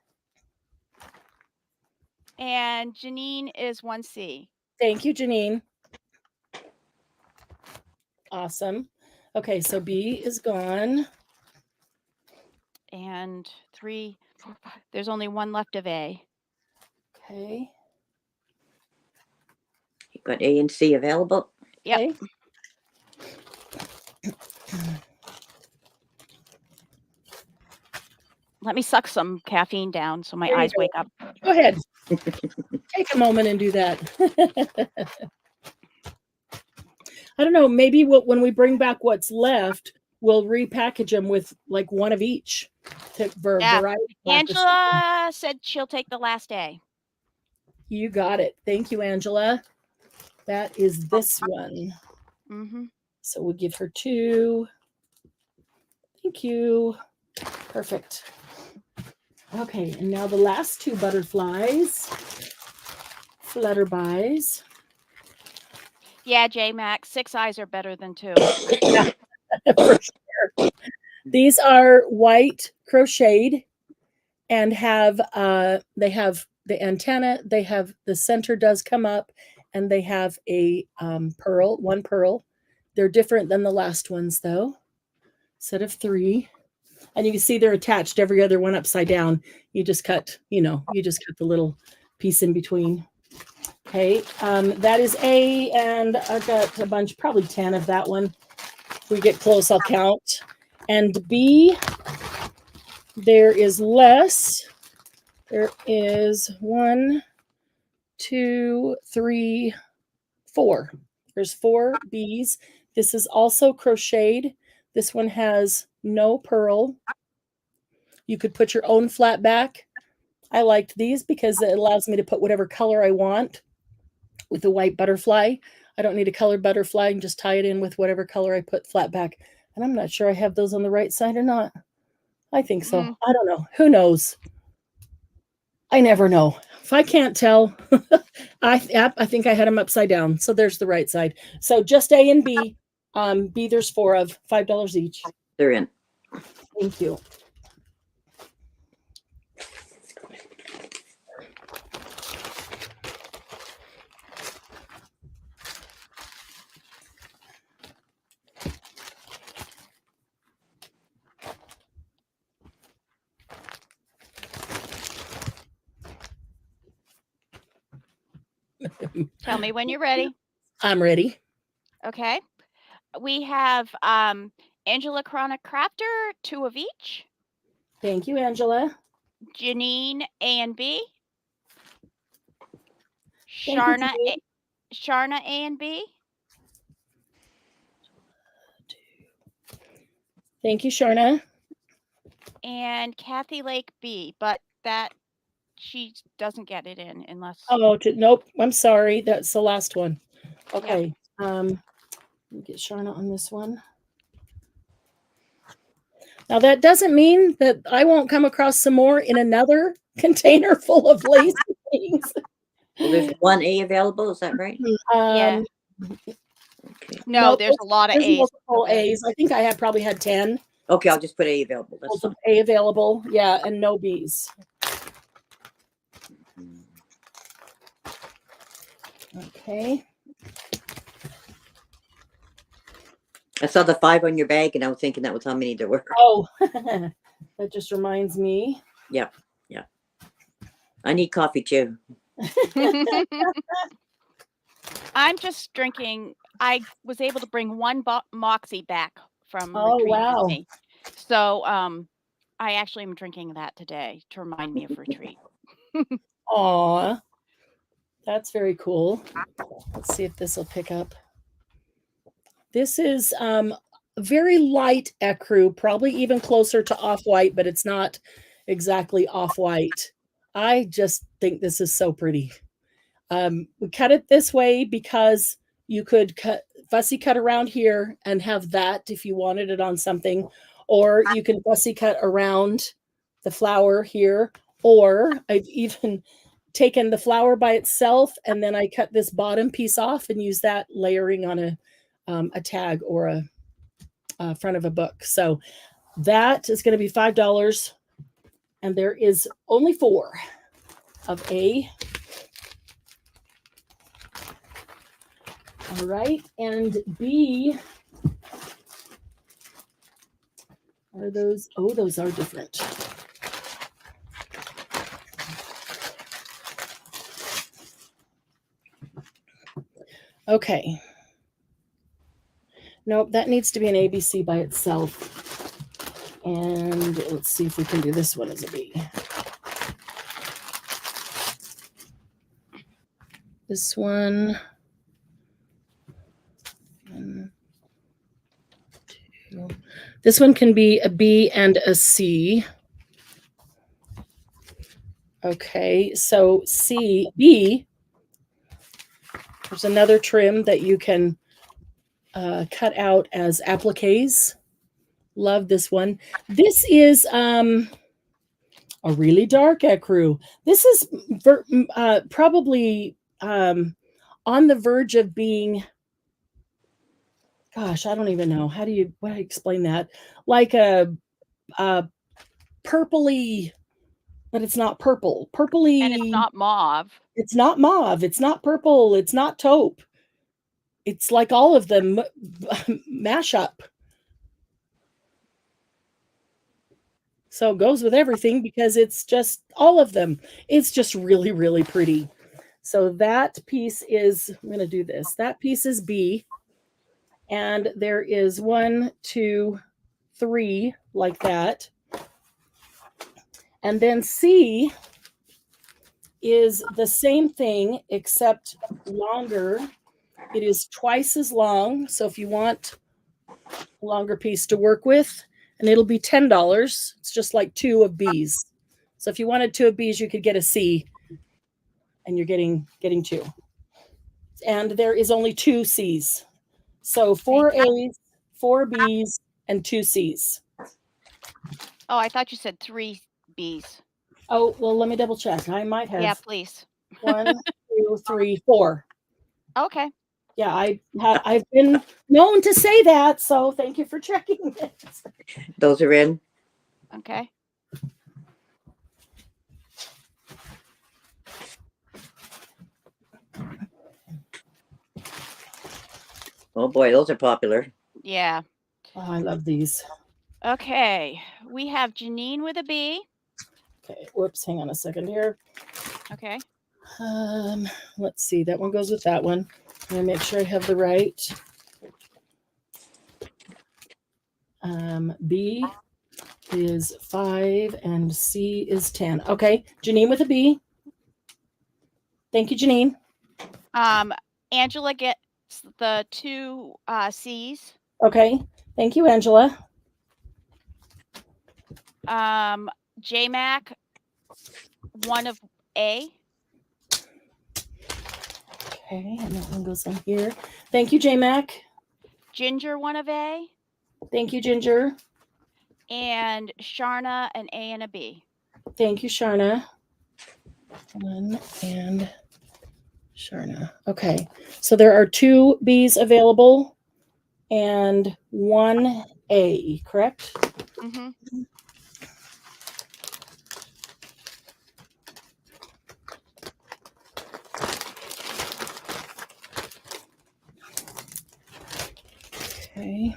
And Janine is 1 C. Thank you, Janine. Awesome. Okay, so B is gone. And 3, 4, 5. There's only 1 left of A. Okay. You've got A and C available. Yep. Okay. Let me suck some caffeine down so my There you eyes go. wake up. Go ahead. Take a moment and do that. I don't know. Maybe when we bring back what's left, we'll repackage them with like 1 of each for Yeah. variety. Angela said she'll take the last A. You got it. Thank you, Angela. That is this one. Mm-hmm. So we'll give her 2. Thank you. Perfect. Okay, and now the last two butterflies. Flutterbys. Yeah, J Max, 6 eyes are better than 2. Yeah, for sure. These are white crocheted and have they have the antenna, they have the center does come up, and they have a one pearl. They're different than the last ones though. Set of 3. And you can see they're attached every other one upside down. You just cut, you just cut the little piece in between. Okay, that is A, and I've got a bunch, probably 10 of that one. If we get close, I'll count. And B, there is less. There is 1, 2, 3, 4. There's 4 B's. This is also crocheted. This one has no pearl. You could put your own flat back. I liked these because it allows me to put whatever color I want with the white butterfly. I don't need a colored butterfly and just tie it in with whatever color I put flat back. And I'm not sure I have those on the right side or not. I think so. I don't know. Who knows? I never know. If I can't tell, I think I had them upside down. So there's the right side. So just A and B. B, there's 4 of $5 each. They're in. Thank you. Tell me when you're ready. I'm ready. Okay. We have Angela Chronic Crafter, 2 of each. Thank you, Angela. Janine A and B. Thank you, Sharna Janine. Sharna A and B. Thank you, Sharna. And Kathy Lake B, but that she doesn't get it in unless. Oh, nope. I'm sorry. That's the last one. Okay. Let me get Sharna on this one. Now that doesn't mean that I won't come across some more in another container full of lacy things. Well, there's 1 A available. Is that right? Yeah. Okay. No, there's a lot of there's A's. multiple A's. I think I probably had 10. Okay, I'll just put A available. That's Multiple fine. A available. Yeah, and no B's. Okay. I saw the 5 on your bag, and I was thinking that was how many there were. Oh, that just reminds me. Yep. Yeah. I need coffee too. I'm just drinking. I was able to bring 1 Moxie back from Oh, retreat wow. with me. So I actually am drinking that today to remind me of retreat. Aw, that's very cool. Let's see if this will pick up. This is very light ecru, probably even closer to off-white, but it's not exactly off-white. I just think this is so pretty. We cut it this way because you could fussy cut around here and have that if you wanted it on something, or you can fussy cut around the flower here, or I've even taken the flower by itself and then I cut this bottom piece off and use that layering on a tag or a front of a book. So that is going to be $5, and there is only 4 of A. All right, and B, are those? Oh, those are different. Okay. Nope, that needs to be an ABC by itself. And let's see if we can do this one as a B. This one. 1, 2. This one can be a B and a C. Okay, so B, there's another trim that you can cut out as appliques. Love this one. This is A really dark ecru. This is probably on the verge of being, gosh, I don't even know. How do you explain that? Like a purpley, but it's not purple. Purpley. And it's not mauve. It's not mauve. It's not purple. It's not taupe. It's like all of them mash up. So it goes with everything because it's just all of them. It's just really, really pretty. So that piece is, I'm going to do this. That piece is B. And there is 1, 2, 3 like that. And then C is the same thing except longer. It is twice as long. So if you want a longer piece to work with, and it'll be $10. It's just like 2 of B's. So if you wanted 2 of B's, you could get a C, and you're getting 2. And there is only 2 C's. So 4 A's, 4 B's, and 2 C's. Oh, I thought you said 3 B's. Oh, well, let me double check. I might have. Yeah, please. 1, 2, 3, 4. Okay. Yeah, I've been known to say that, so thank you for checking it. Those are in. Okay. Oh boy, those are popular. Yeah. Oh, I love these. Okay. We have Janine with a B. Okay, whoops, hang on a second here. Okay. Let's see, that one goes with that one. I'm gonna make sure I have the right. B is 5 and C is 10. Okay, Janine with a B. Thank you, Janine. Angela gets the 2 C's. Okay, thank you, Angela. JMac, 1 of A. Okay, and that one goes on here. Thank you, JMac. Ginger, 1 of A. Thank you, Ginger. And Sharna, an A and a B. Thank you, Sharna. 1 and Sharna. Okay, so there are 2 B's available and 1 A, correct? Mm-hmm. Okay.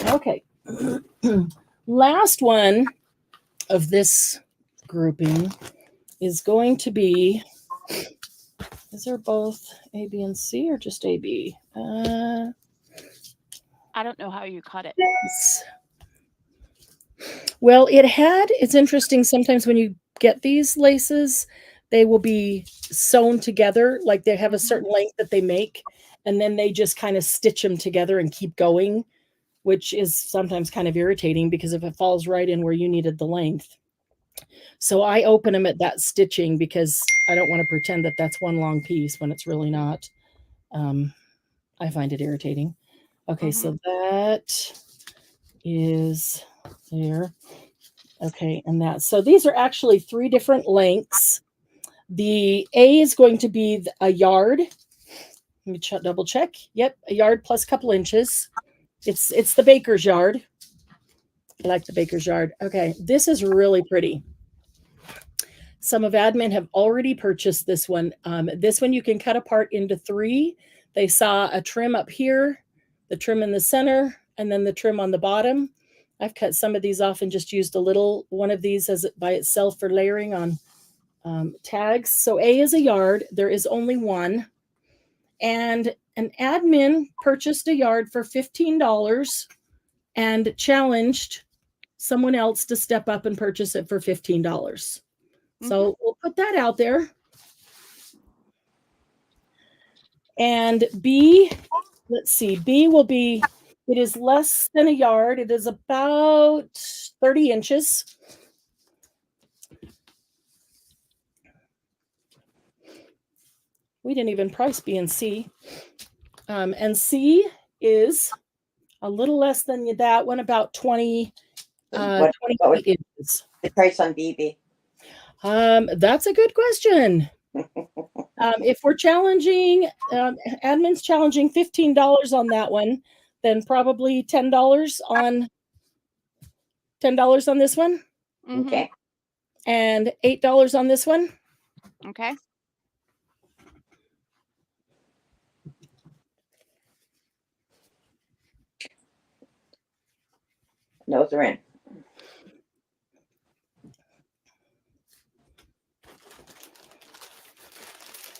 Okay. Last one of this grouping is going to be, is there both A, B, and C or just A, B? I don't know how you cut it. Yes. Well, it's interesting sometimes when you get these laces, they will be sewn together, like they have a certain length that they make, and then they just kind of stitch them together and keep going, which is sometimes kind of irritating because if it falls right in where you needed the length. So I open them at that stitching because I don't want to pretend that that's one long piece when it's really not. I find it irritating. Okay, so that is there. Okay, and that. So these are actually 3 different lengths. The A is going to be a yard. Let me double check. Yep, a yard plus a couple inches. It's the baker's yard. I like the baker's yard. Okay, this is really pretty. Some of admin have already purchased this one. This one you can cut apart into 3. They saw a trim up here, the trim in the center, and then the trim on the bottom. I've cut some of these off and just used a little one of these as by itself for layering on tags. So A is a yard. There is only 1. And an admin purchased a yard for $15 and challenged someone else to step up and purchase it for $15. So we'll put that out there. And B, let's see, B will be It is less than a yard. It is about 30 inches. We didn't even price B and C. And C is a little less than that one, about 28 What was inches. the price on BB? That's a good question. If we're challenging, admin's challenging $15 on that one, then probably $10 on this one, Okay. and $8 on this one. Okay. Those are in.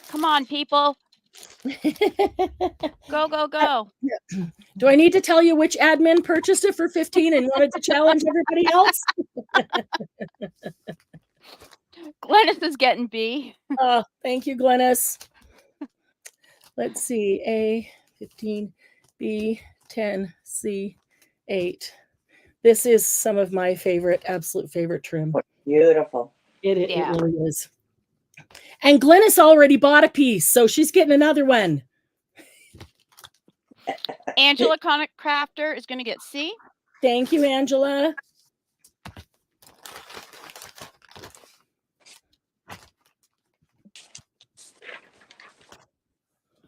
Come on, people. Go, go, go. Do I need to tell you which admin purchased it for 15 and wanted to challenge everybody else? Glennis is getting B. Thank you, Glennis. Let's see. A, 15, B, 10, C, 8. This is some of my absolute favorite trim. What beautiful. It Yeah. really is. And Glennis already bought a piece, so she's getting another one. Angela Crafter is going to get C. Thank you, Angela.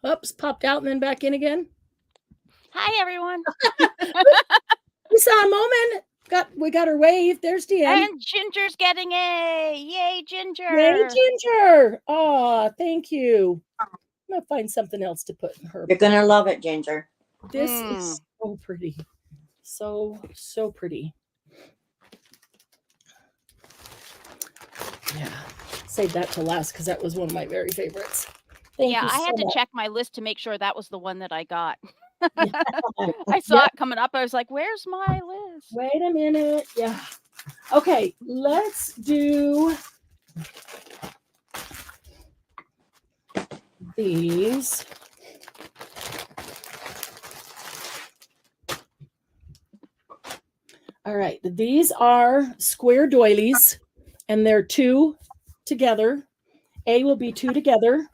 Oops, popped out and then back in again. Hi, everyone. We saw a moment. We got her wave. There's Deanne. And Ginger's getting A. Yay, Ginger. Yay, Ginger. Oh, thank you. I'm going to find something else to put in her. You're going to love it, Ginger. This is so pretty. So pretty. Yeah. Save that to last because that was one of my very favorites. Thank you I so had to much. check my list to make sure that was the one that I got. Yeah. I saw it coming up. I was like, where's my list? Wait a minute. Yeah. Okay, let's do these. All right, these are square doilies, and they're 2 together. A will be 2 together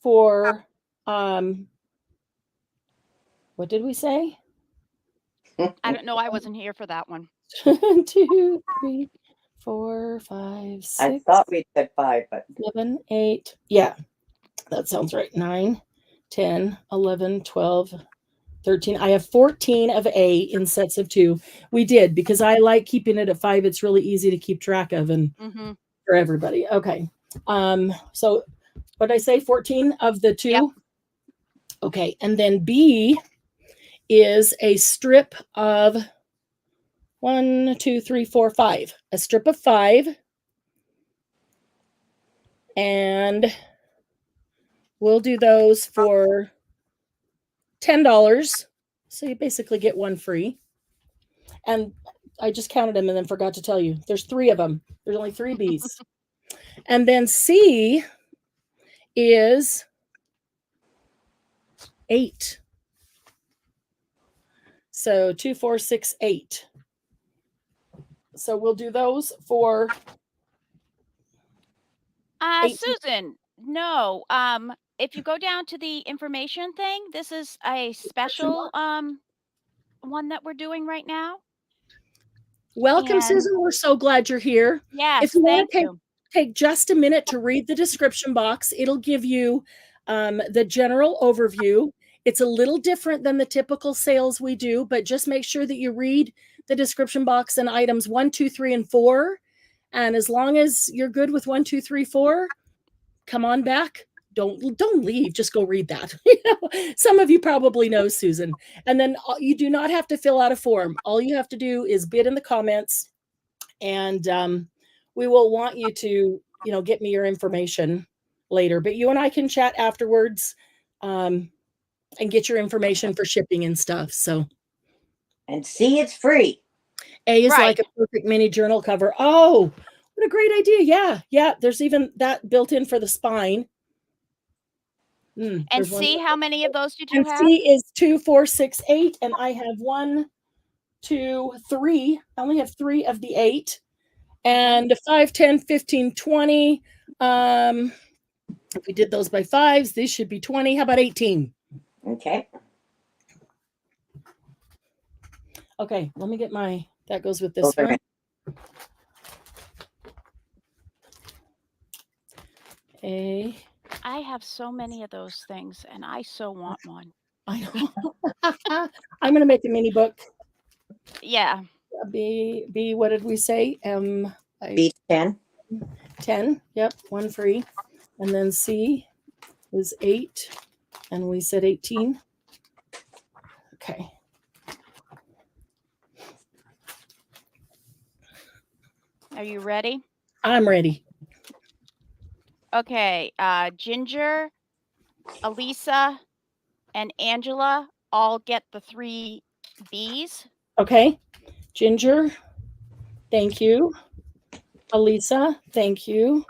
for, what did we say? I don't know. I wasn't here for that one. 2, 3, 4, 5, 6. I thought we said 5, but 7, 8. Yeah, that sounds right. 9, 10, 11, 12, 13. I have 14 of A in sets of 2. We did because I like keeping it at 5. It's really easy to keep track of and for everybody. Okay. So what did I say? 14 of the 2? Yep. Okay. And then B is a strip of 1, 2, 3, 4, 5. A strip of 5. And we'll do those for $10. So you basically get one free. And I just counted them and then forgot to tell you. There's 3 of them. There's only 3 Bs. And then C is 8. So 2, 4, 6, 8. So we'll do those for Susan, no. If you go down to the information thing, this is a special one that we're doing right now. Welcome, And- Susan. We're so glad you're here. Yes, If you want thank to you. take just a minute to read the description box, it'll give you the general overview. It's a little different than the typical sales we do, but just make sure that you read the description box and items 1, 2, 3, and 4. And as long as you're good with 1, 2, 3, 4, come on back. Don't leave. Just go read that. Some of you probably know Susan. And then you do not have to fill out a form. All you have to do is bid in the comments, and we will want you to, get me your information later. But you and I can chat afterwards, and get your information for shipping and stuff. So, and C, it's free. A is Right. like a perfect mini journal cover. Oh, what a great idea. Yeah. There's even that built in for the spine. And there's one C, more. how many of those did you And have? C is 2, 4, 6, 8, and I have 1, 2, 3. I only have 3 of the 8. And 5, 10, 15, 20. If we did those by fives, these should be 20. How about 18? Okay. Okay, let me get my, that goes with Those this are one. A. I have so many of those things, and I so want one. I know. I'm going to make a mini book. Yeah. B, what did we say? B 10. 10. Yep, 1 free. And then C is 8. And we said 18. Okay. Are you ready? I'm ready. Okay. Ginger, Elisa, and Angela all get the 3 Bs. Okay. Ginger, thank you. Elisa, thank you.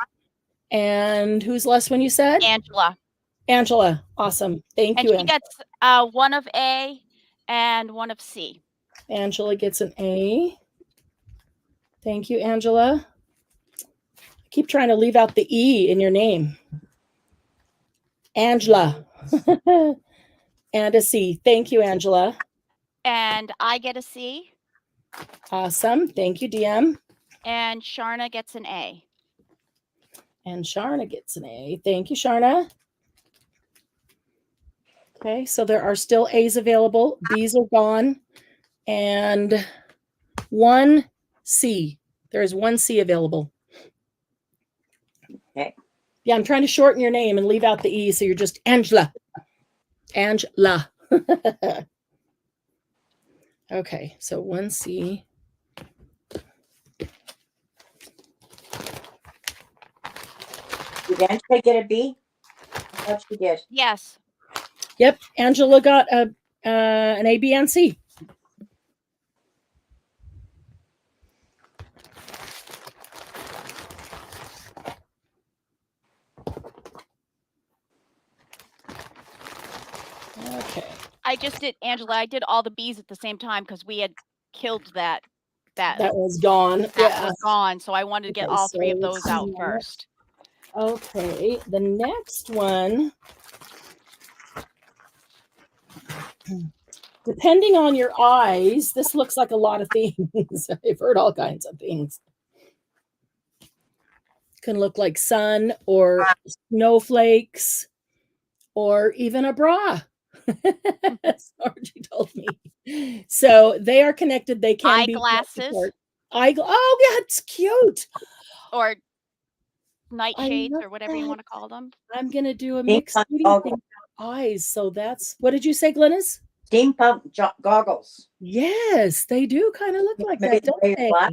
And who's last one you said? Angela. Angela. Awesome. Thank And you. she gets 1 of A and 1 of C. Angela gets an A. Thank you, Angela. I keep trying to leave out the E in your name. Angela. And a C. Thank you, Angela. And I get a C. Awesome. Thank you, DM. And Sharna gets an A. And Sharna gets an A. Thank you, Sharna. Okay, so there are still A's available. B's are gone. And 1 C. There is 1 C available. Okay. Yeah, I'm trying to shorten your name and leave out the E, so you're just Angela. Angela. Okay, so 1 C. Did Angela get a B? I thought she did. Yes. Yep, Angela got an A, B, and C. Okay. I just did, Angela, I did all the Bs at the same time because we had killed that. That was gone. That was gone. So I wanted to get Okay, all 3 of so those out first. Okay, the next one, depending on your eyes, this looks like a lot of things. I've heard all kinds of things. Can look like sun or snowflakes or even a bra. Sarge told me. So they are connected. They can be Eyeglasses. Oh, yeah, it's cute. Or nightshades love or whatever you that. want to call them. I'm gonna do a Steampunk mixed thing goggles. about eyes. So that's what did you say, Glennis? Steampunk goggles. Yes, they do kind of look like Maybe that, don't they're they? black.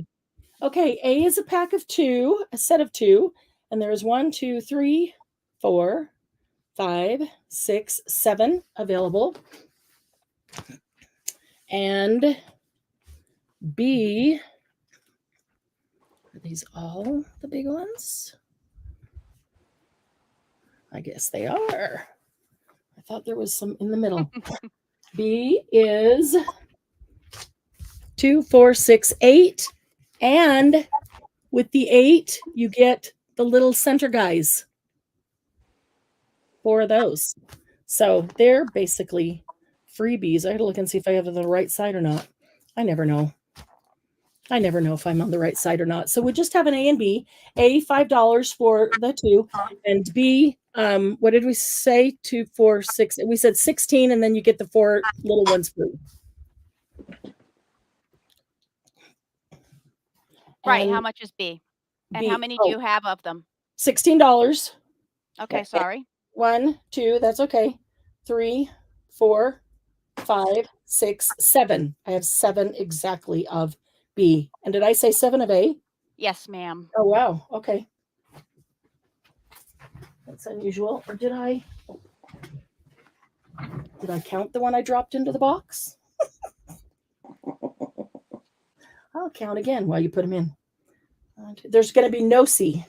Okay, A is a pack of 2, a set of 2, and there's 1, 2, 3, 4, 5, 6, 7 available. And B, are these all the big ones? I guess they are. I thought there was some in the middle. B is 2, 4, 6, 8. And with the 8, you get the little center guys. 4 of those. So they're basically freebies. I had to look and see if I have it on the right side or not. I never know. I never know if I'm on the right side or not. So we just have an A and B. A, $5 for the 2. And B, what did we say? 2, 4, 6. We said 16, and then you get the 4 little ones free. Right. And How much is B? And B, how many do you have of them? $16. Okay, sorry. 1, 2, that's okay. 3, 4, 5, 6, 7. I have 7 exactly of B. And did I say 7 of A? Yes, ma'am. Oh, wow. Okay. That's unusual. Or did I count the one I dropped into the box? I'll count again while you put them in. There's going to be no C.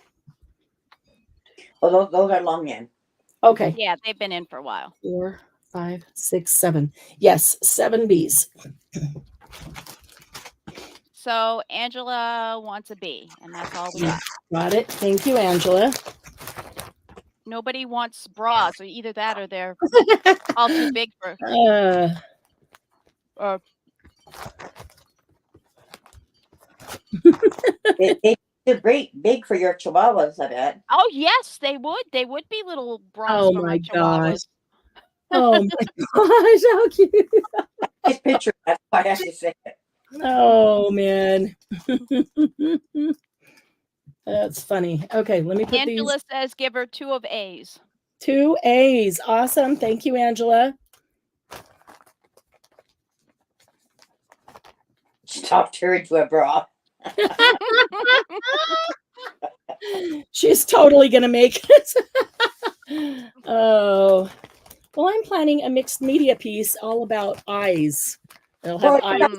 Oh, those are long end. Okay. Yeah, they've been in for a while. 4, 5, 6, 7. Yes, 7 bees. So Angela wants a B, and that's all we got. Got it. Thank you, Angela. Nobody wants bras, so either that or they're all too big for. They too big for your chihuahuas, I bet. Oh yes, they would. They would be little bras Oh for my my chihuahuas. Oh my gosh, how cute. Nice picture. That's why I have to say it. Oh man. That's funny. Okay, let me put Angela these says give her 2 of A's. 2 A's. Awesome. Thank you, Angela. Stop her into a bra. She's totally gonna make it. Oh. Well, I'm planning a mixed media piece all about eyes. It'll have Well, eyes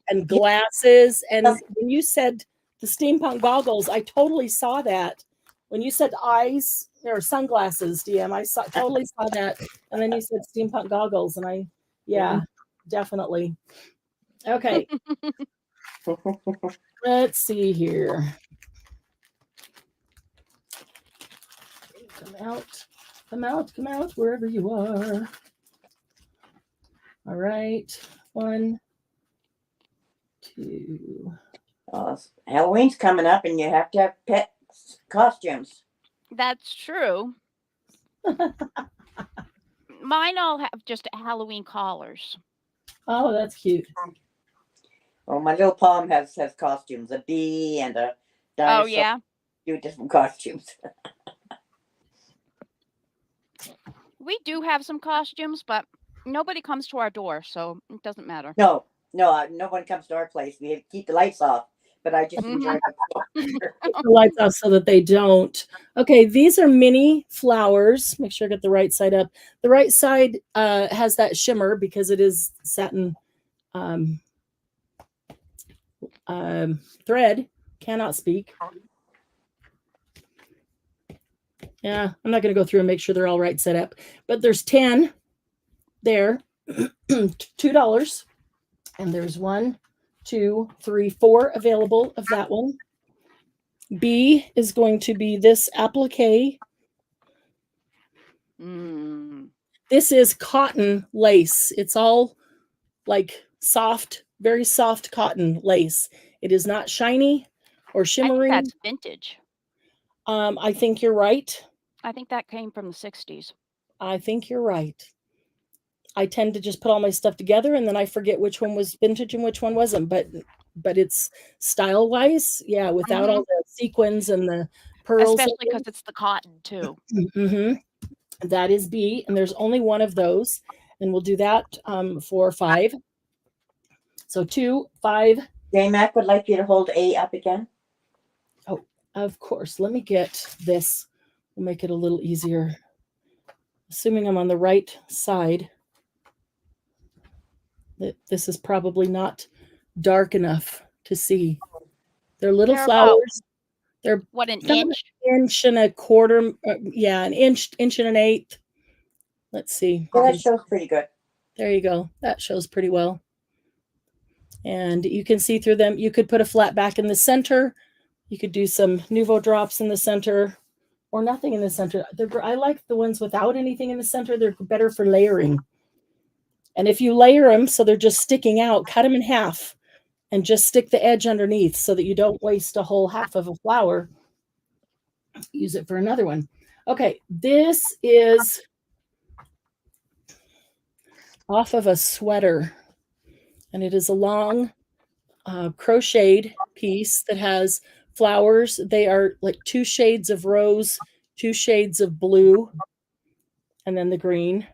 and glasses. And when you said the steampunk goggles, I totally saw that. When you said eyes or sunglasses, DM, I totally saw that. And then you said steampunk goggles, and yeah, definitely. Okay. Let's see here. Come out, wherever you are. All right. 1, 2. Halloween's coming up, and you have to have pet costumes. That's true. Mine all have just Halloween collars. Oh, that's cute. Well, my little palm has costumes, a bee and a dinosaur. Oh yeah. 2 different costumes. We do have some costumes, but nobody comes to our door, so it doesn't matter. No one comes to our place. We keep the lights off, but I just enjoy the lights off so that they don't. Okay, these are mini flowers. Make sure I get the right side up. The right side has that shimmer because it is satin thread. Cannot speak. Yeah, I'm not going to go through and make sure they're all right set up, but there's 10 there, $2, and there's 1, 2, 3, 4 available of that one. B is going to be this applique. This is cotton lace. It's all like soft, very soft cotton lace. It is not shiny or shimmering. I think that's vintage. I think you're right. I think that came from the 60s. I think you're right. I tend to just put all my stuff together and then I forget which one was vintage and which one wasn't. But it's style wise, yeah, without all the sequins and the pearls. Especially because it's the cotton too. That is B, and there's only one of those, and we'll do that for 5. So 2, 5. J Mac would like you to hold A up again. Oh, of course. Let me get this. We'll make it a little easier. Assuming I'm on the right side. This is probably not dark enough to see. They're little flowers. They're what, an inch? Inch and a quarter. Yeah, an inch and an eighth. Let's see. Well, that shows pretty good. There you go. That shows pretty well. And you can see through them. You could put a flat back in the center. You could do some Nouveau drops in the center or nothing in the center. I like the ones without anything in the center. They're better for layering. And if you layer them so they're just sticking out, cut them in half and just stick the edge underneath so that you don't waste a whole half of a flower. Use it for another one. Okay, this is off of a sweater. And it is a long crocheted piece that has flowers. They are like 2 shades of rose, 2 shades of blue, and then the green.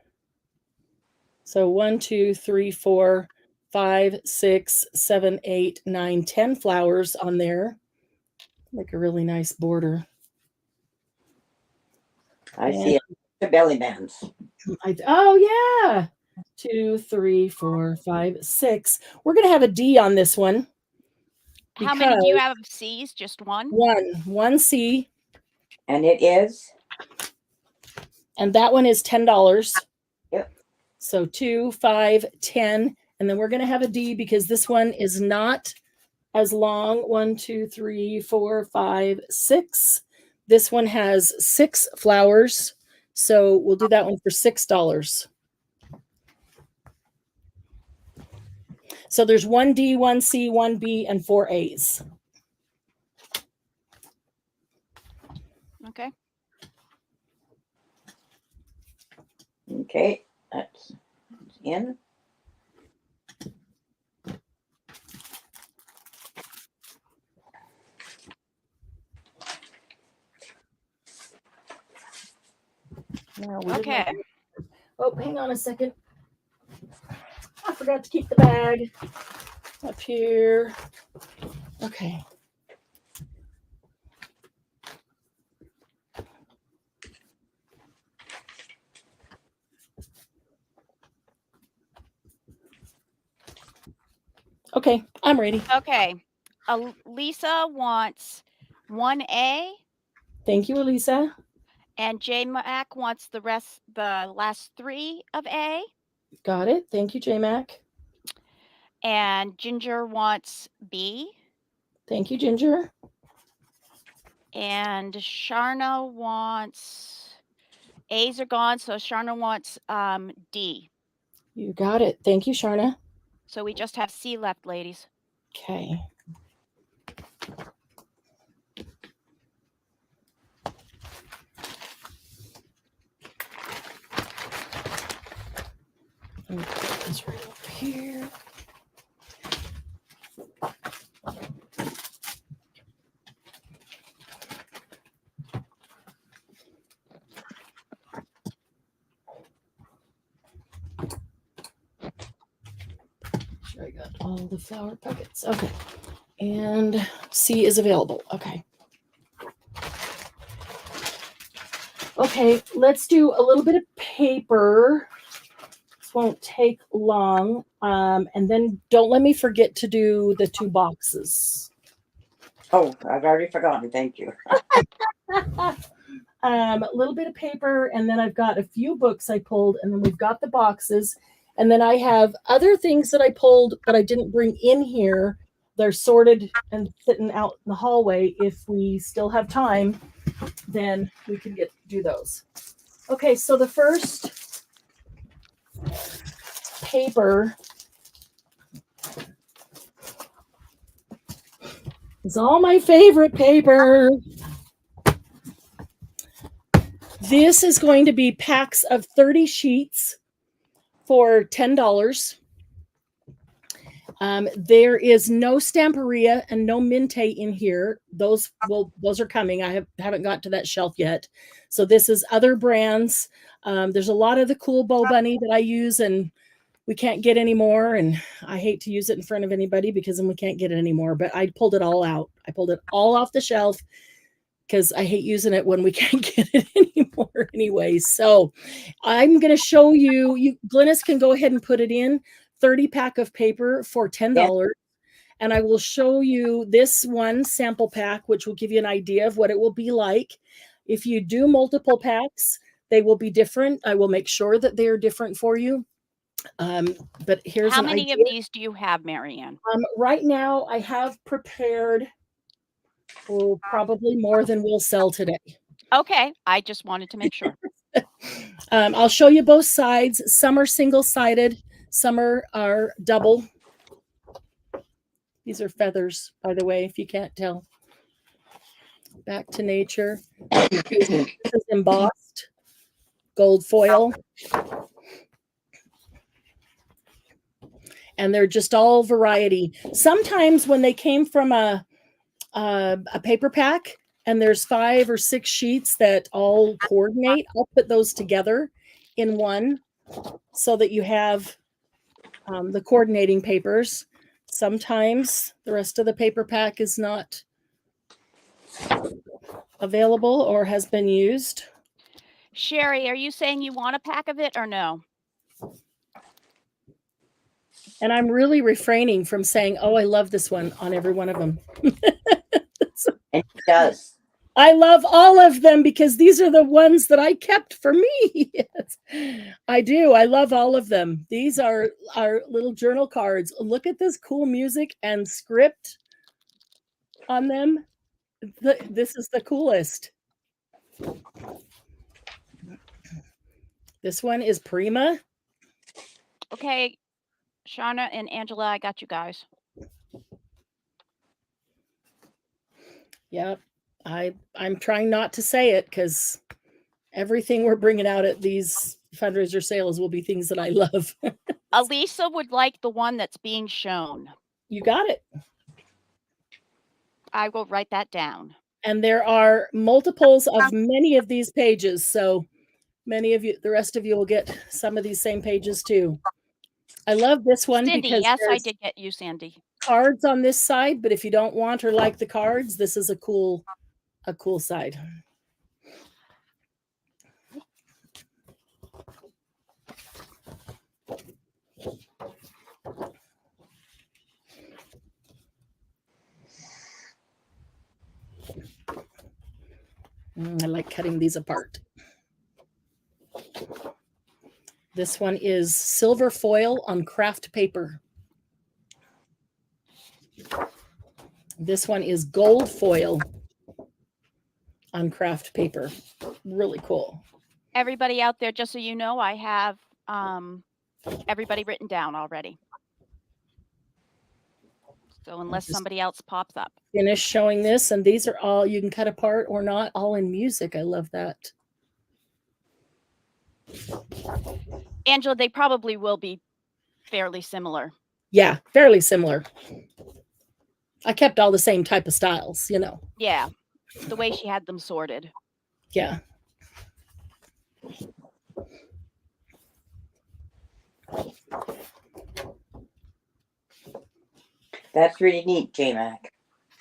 So 1, 2, 3, 4, 5, 6, 7, 8, 9, 10 flowers on there. Like a really nice border. I see it. The belly bands. Oh, yeah. 2, 3, 4, 5, 6. We're going to have a D on this one. How many do you have of C's? Just one? One C. And it is? And that one is $10. Yep. So 2, 5, 10. And then we're going to have a D because this one is not as long. 1, 2, 3, 4, 5, 6. This one has 6 flowers. So we'll do that one for $6. So there's 1 D, 1 C, 1 B, and 4 A's. Okay. Okay, that's in. Now we Okay. Oh, hang on a second. I forgot to keep the bag up here. Okay. Okay, I'm ready. Okay. Lisa wants 1A, Thank you, Elisa. and J Mac wants the last 3 of A, Got it. Thank you, J-Mac. and Ginger wants B, Thank you, Ginger. and Sharna wants A's are gone, so Sharna wants D. You got it. Thank you, Sharna. So we just have C left, ladies. Okay. Let me put this right over here. Sure, I got all the flower packets. Okay. And C is available. Okay. Okay, let's do a little bit of paper. This won't take long. And then don't let me forget to do the 2 boxes. Oh, I've already forgotten. Thank you. A little bit of paper, and then I've got a few books I pulled, and then we've got the boxes. And then I have other things that I pulled that I didn't bring in here. They're sorted and sitting out in the hallway. If we still have time, then we can do those. Okay, so the first paper is all my favorite paper. This is going to be packs of 30 sheets for $10. There is no Stamperia and no Minte in here. Those are coming. I haven't got to that shelf yet. So this is other brands. There's a lot of the Cool Bow Bunny that I use, and we can't get any more. And I hate to use it in front of anybody because then we can't get it anymore. But I pulled it all out. I pulled it all off the shelf because I hate using it when we can't get it anymore anyway. So I'm going to show you. Glynis can go ahead and put it in. 30 pack of paper for $10. Yeah. And I will show you this one sample pack, which will give you an idea of what it will be like. If you do multiple packs, they will be different. I will make sure that they are different for you. But here's how many of these do you have, Marianne? Right now, I have prepared probably more than we'll sell today. Okay, I just wanted to make sure. I'll show you both sides. Some are single-sided. Some are double. These are feathers, by the way, if you can't tell. Back to nature. This is embossed gold foil. And they're just all variety. Sometimes when they came from a paper pack and there's 5 or 6 sheets that all coordinate, I'll put those together in one so that you have the coordinating papers. Sometimes the rest of the paper pack is not available or has been used. Sherry, are you saying you want a pack of it or no? And I'm really refraining from saying, oh, I love this one on every one of them. And it does. I love all of them because these are the ones that I kept for me. Yes, I do. I love all of them. These are our little journal cards. Look at this cool music and script on them. This is the coolest. This one is Prima. Okay, Shauna and Angela, I got you guys. Yep. I'm trying not to say it because everything we're bringing out at these fundraiser sales will be things that I love. Elisa would like the one that's being shown. You got it. I will write that down. And there are multiples of many of these pages. So many of you, the rest of you will get some of these same pages too. I love this one Cindy, because yes, I there's did get you, Sandy. cards on this side, but if you don't want or like the cards, this is a cool side. I like cutting these apart. This one is silver foil on craft paper. This one is gold foil on craft paper. Really cool. Everybody out there, just so you know, I have everybody written down already. So unless somebody else pops up. Finish showing this, and these are all you can cut apart or not, all in music. I love that. Angela, they probably will be fairly similar. Yeah, fairly similar. I kept all the same type of styles, you know. Yeah, the way she had them sorted. Yeah. That's really neat, J-Mac.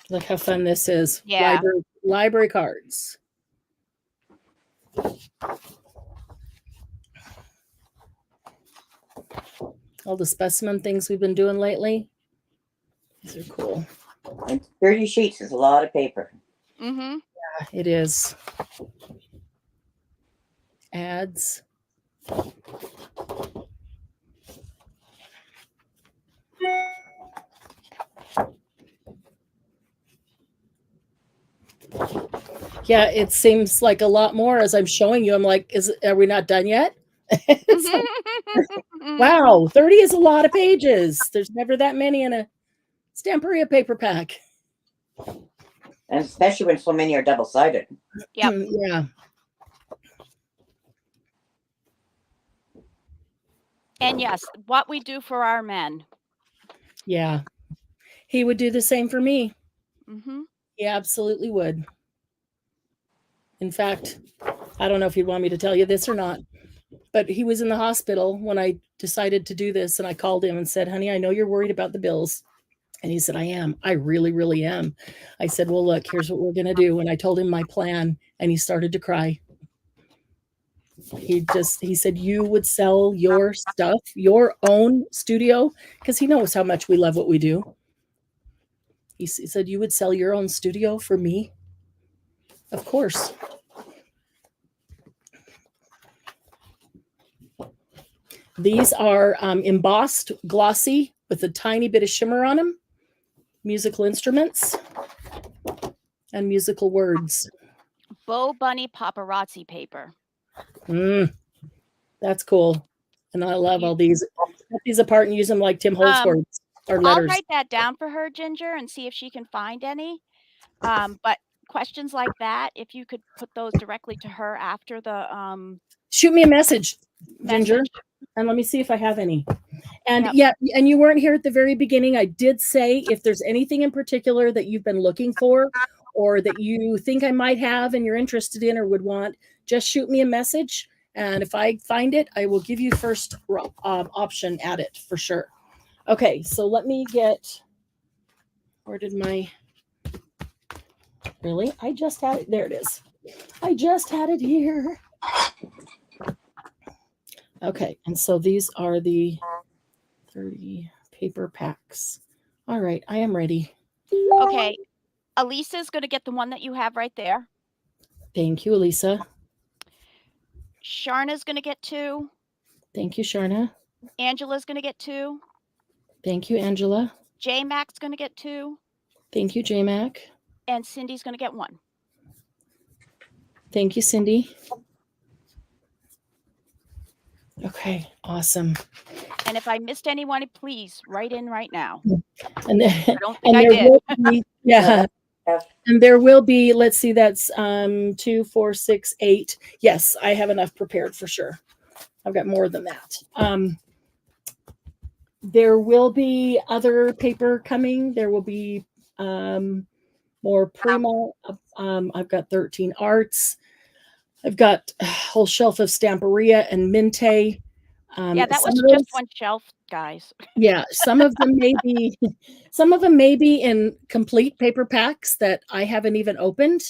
Look how fun this is. Yeah. Library cards. All the specimen things we've been doing lately. These are cool. And 30 sheets is a lot of paper. Mm-hmm. Yeah, it is. Ads. Yeah, it seems like a lot more as I'm showing you. I'm like, are we not done yet? Wow, 30 is a lot of pages. There's never that many in a Stamperia paper pack. And especially when so many are double-sided. Yep. Yeah. And yes, what we do for our men. Yeah. He would do the same for me. Mm-hmm. He absolutely would. In fact, I don't know if he'd want me to tell you this or not, but he was in the hospital when I decided to do this, and I called him and said, honey, I know you're worried about the bills. And he said, I am. I really, really am. I said, well, look, here's what we're going to do. And I told him my plan, and he started to cry. He said, you would sell your stuff, your own studio, because he knows how much we love what we do. He said, you would sell your own studio for me? Of course. These are embossed, glossy, with a tiny bit of shimmer on them. Musical instruments and musical words. Bo Bunny paparazzi paper. That's cool. And I love all these. Cut these apart and use them like Tim Holdsworth's or letters. I'll write that down for her, Ginger, and see if she can find any. But questions like that, if you could put those directly to her after the shoot me a message, Ginger, and let me see if I have any. And yeah, and you weren't here at the very beginning. I did say if there's anything in particular that you've been looking for or that you think I might have and you're interested in or would want, just shoot me a message. And if I find it, I will give you first option at it for sure. Okay, so let me get, where did my, really? I just had it. There it is. I just had it here. Okay, and so these are the 30 paper packs. All right, I am ready. Okay, Elisa's going to get the one that you have right there. Thank you, Elisa. Sharna's going to get 2. Thank you, Sharna. Angela's going to get 2. Thank you, Angela. J Mac's going to get 2. Thank you, J-Mac. And Cindy's going to get 1. Thank you, Cindy. Okay, awesome. And if I missed anyone, please write in right now. And then, I don't think I did. will be, yeah. And there will be, let's see, that's 2, 4, 6, 8. Yes, I have enough prepared for sure. I've got more than that. There will be other paper coming. There will be more Prima. I've got 13 arts. I've got a whole shelf of Stamperia and Minte. Yeah, that was just one shelf, guys. Yeah, some of them may be in complete paper packs that I haven't even opened.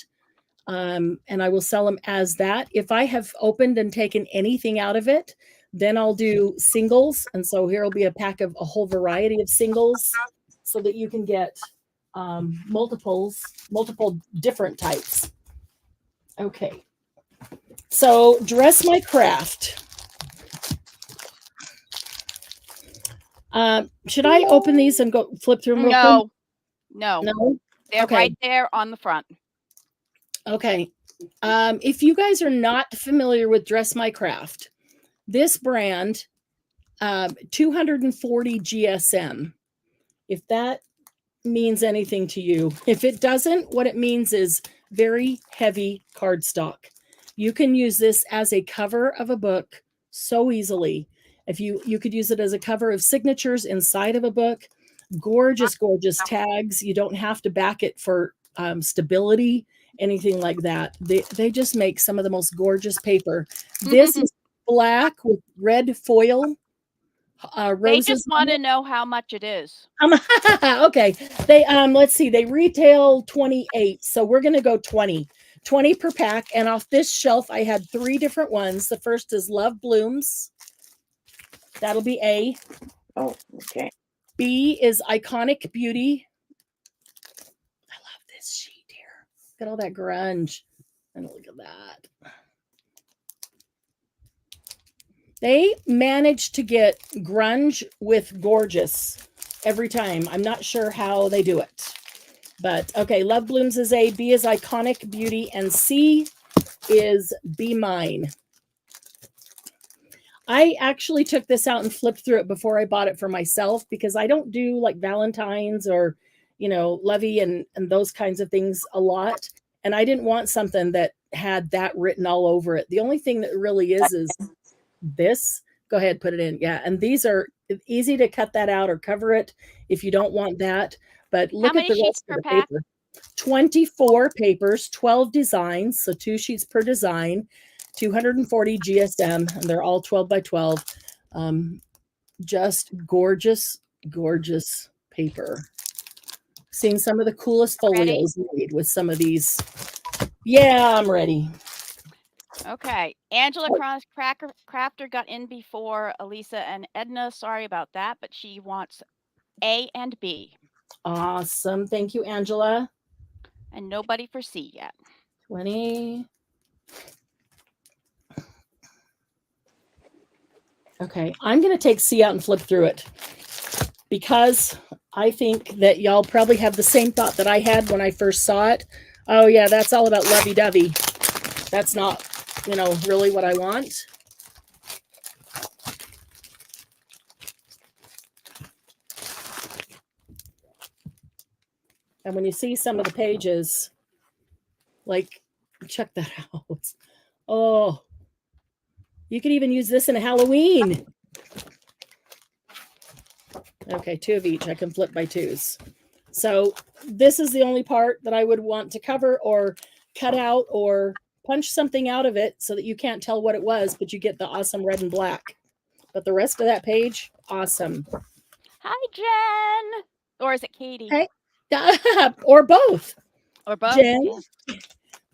And I will sell them as that. If I have opened and taken anything out of it, then I'll do singles. And so here will be a pack of a whole variety of singles so that you can get multiple different types. Okay. So Dress My Craft. Should I open these and go flip through them real quick? No. They're Okay. right there on the front. Okay. If you guys are not familiar with Dress My Craft, this brand, 240 GSM, if that means anything to you. If it doesn't, what it means is very heavy cardstock. You can use this as a cover of a book so easily. If you could use it as a cover of signatures inside of a book. Gorgeous, gorgeous tags. You don't have to back it for stability, anything like that. They just make some of the most gorgeous paper. This is black with red foil. They just want to know how much it is. Okay. They let's see, they retail 28. So we're gonna go 20 per pack. And off this shelf, I had 3 different ones. The first is Love Blooms. That'll be A. Oh, okay. B is Iconic Beauty. I love this sheet here. Look at all that grunge. And look at that. They managed to get grunge with gorgeous every time. I'm not sure how they do it. But okay, Love Blooms is A, B is Iconic Beauty, and C is Be Mine. I actually took this out and flipped through it before I bought it for myself because I don't do like Valentine's or, Lovey and those kinds of things a lot. And I didn't want something that had that written all over it. The only thing that really is this. Go ahead, put it in. Yeah. And these are easy to cut that out or cover it if you don't want that. But look at the rest of the paper. 24 papers, 12 designs. So 2 sheets per design. 240 GSM, and they're all 12 by 12. Just gorgeous, gorgeous paper. Seen some of the coolest folios made with some of these. Yeah, I'm ready. Okay. Angela Crafter got in before Elisa and Edna. Sorry about that, but she wants A and B. Awesome. Thank you, Angela. And nobody for C yet. 20. Okay, I'm going to take C out and flip through it because I think that y'all probably have the same thought that I had when I first saw it. Oh yeah, that's all about lovey-dovey. That's not, really what I want. And when you see some of the pages, like, check that out. Oh, you could even use this in a Halloween. Okay, 2 of each. I can flip by 2s. So this is the only part that I would want to cover or cut out or punch something out of it so that you can't tell what it was, but you get the awesome red and black. But the rest of that page, awesome. Hi, Jen. Or is it Katie? Hey. Or both. Or both. Jen. Yeah.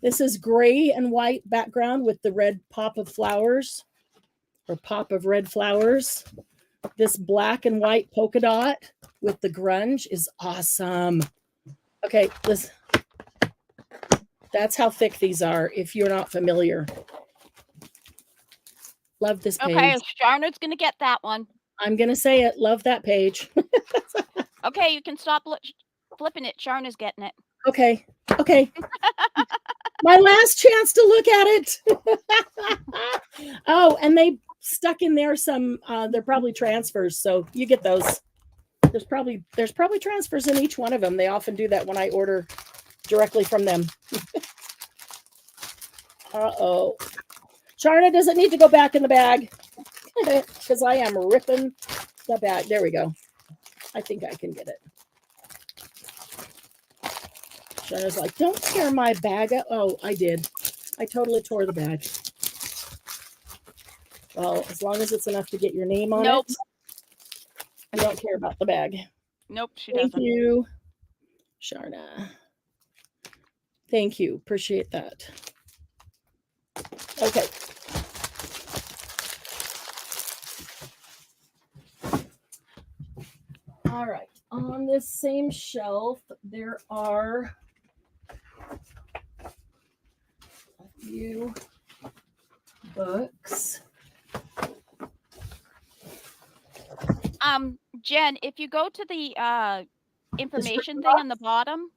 This is gray and white background with the red pop of flowers or pop of red flowers. This black and white polka dot with the grunge is awesome. Okay, That's how thick these are, if you're not familiar. Love this page. Okay, Sharna's gonna get that one. I'm going to say it. Love that page. Okay, you can stop flipping it. Sharna's getting it. Okay. Okay. My last chance to look at it. Oh, and they stuck in there some, they're probably transfers. So you get those. There's probably transfers in each one of them. They often do that when I order directly from them. Uh-oh. Sharna doesn't need to go back in the bag because I am ripping the bag. There we go. I think I can get it. Sharna's like, don't tear my bag up. Oh, I did. I totally tore the bag. Well, as long as it's enough to get your name on it. You don't care about the bag. Nope, she doesn't. Thank you, Sharna. Thank you. Appreciate that. Okay. All right. On this same shelf, there are a few books. Jen, if you go to the information thing on the bottom,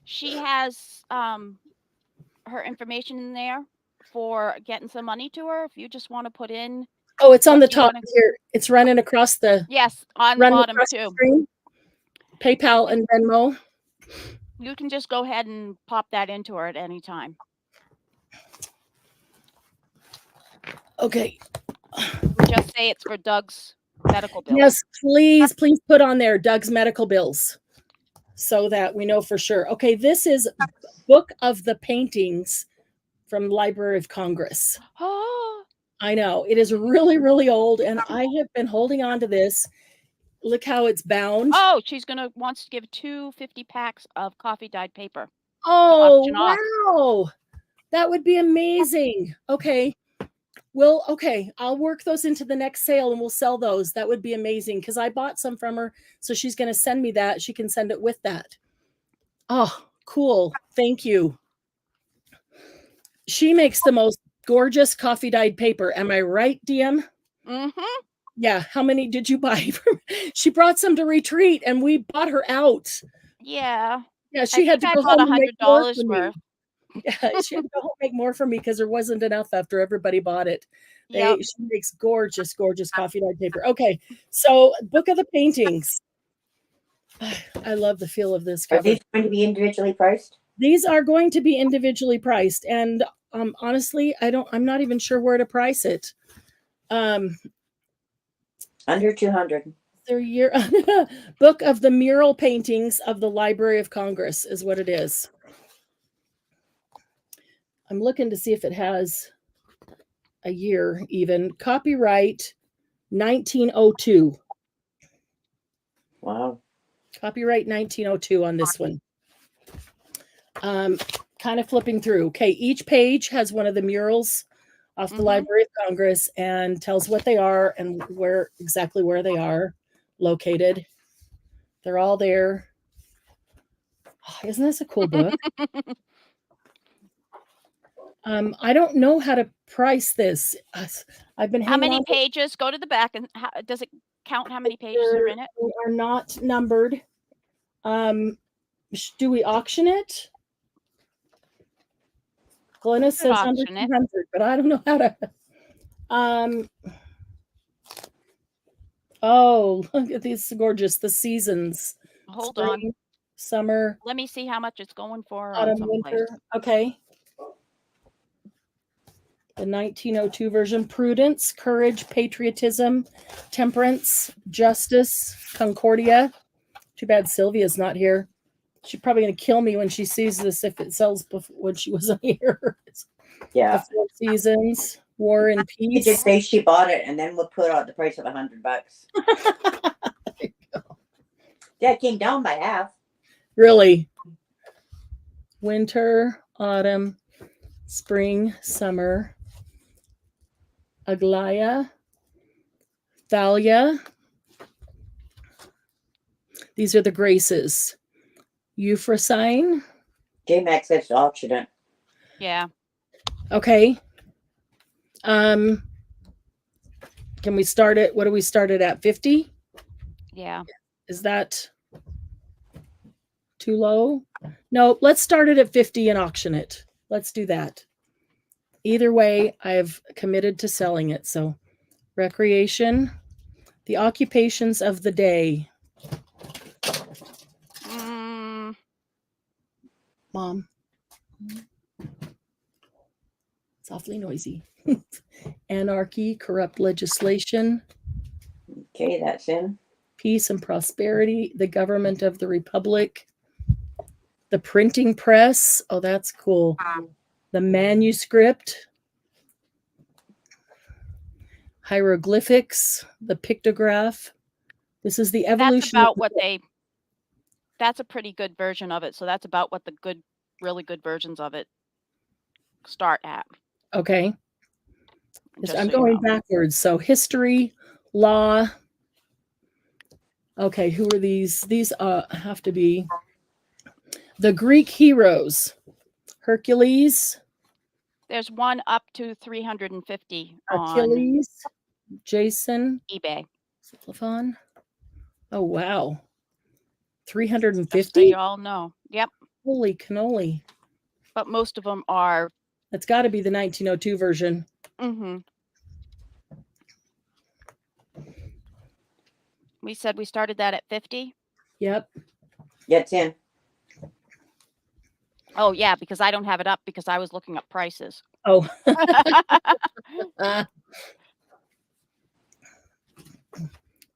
she has her information in there for getting some money to her. If you just want to put in. Oh, it's on the top here. It's running across the. Yes, on the bottom too. Screen. PayPal and Venmo. You can just go ahead and pop that into her at any time. Okay. Just say it's for Doug's medical bills. Yes, please put on there Doug's medical bills so that we know for sure. Okay, this is Book of the Paintings from Library of Congress. Oh, I know. It is really, really old, and I have been holding on to this. Look how it's bound. Oh, she's wants to give 2 50 packs of coffee dyed paper. Oh, wow. That would be amazing. Okay. Well, okay. I'll work those into the next sale and we'll sell those. That would be amazing because I bought some from her. So she's going to send me that. She can send it with that. Oh, cool. Thank you. She makes the most gorgeous coffee dyed paper. Am I right, DM? Mm-hmm. Yeah. How many did you buy? She brought some to retreat and we bought her out. Yeah. Yeah. She had to go home home and make more for $100 me. worth. Yeah, she had to go home and make more for me because there wasn't enough after everybody bought it. Yep. She makes gorgeous, gorgeous coffee dyed paper. Okay. So Book of the Paintings. I love the feel of this cover. Are these going to be individually priced? These are going to be individually priced. And honestly, I'm not even sure where to price it. Under 200. Their Book of the Mural Paintings of the Library of Congress is what it is. I'm looking to see if it has a year even. Copyright 1902. Wow. Copyright 1902 on this one. Kind of flipping through. Okay, each page has one of the murals off the Library of Congress and tells what they are and exactly where they are located. They're all there. Oh, isn't this a cool book? I don't know how to price this. I've been how many pages? Go to the back and does it count how many pages are in it? They are not numbered. Do we auction it? Glenna says under 200, but I don't know how to. Oh, look at these gorgeous. The seasons. Hold Spring, on. Summer. Let me see how much it's going for. Autumn, winter. Okay. The 1902 version. Prudence, courage, patriotism, temperance, justice, concordia. Too bad Sylvia's not here. She's probably going to kill me when she sees this if it sells when she wasn't here. Yeah. The Four Seasons, War and Peace. You just say she bought it and then we'll put out the price of $100. Yeah, it came down by half. Really? Winter, autumn, spring, summer. Aglaya, Thalia. These are the graces. Euphrosyne. J-Max says to auction it. Yeah. Okay. Can we start it? What do we start it at? 50? Yeah. Is that too low? No, let's start it at 50 and auction it. Let's do that. Either way, I've committed to selling it. So, recreation, the occupations of the day. Mm, Mom. It's awfully noisy. Anarchy, corrupt legislation, Okay, that's in. peace and prosperity, the government of the republic, the printing press. Oh, that's cool. The manuscript, hieroglyphics, the pictograph. This is the that's evolution. about what they. That's a pretty good version of it. So that's about what the good, really good versions of it start at. Okay. Just I'm so you going know. backwards. So history, law. Okay, who are these? These have to be the Greek heroes. Hercules, There's one up to 350 on Achilles, Jason, eBay. Cephalon. Oh wow. Just so 350? you all know. Yep. Holy cannoli. But most of them are. That's got to be the 1902 version. Mm-hmm. We said we started that at 50. Yep. Yeah, it's in. Oh yeah, because I don't have it up because I was looking up prices. Oh.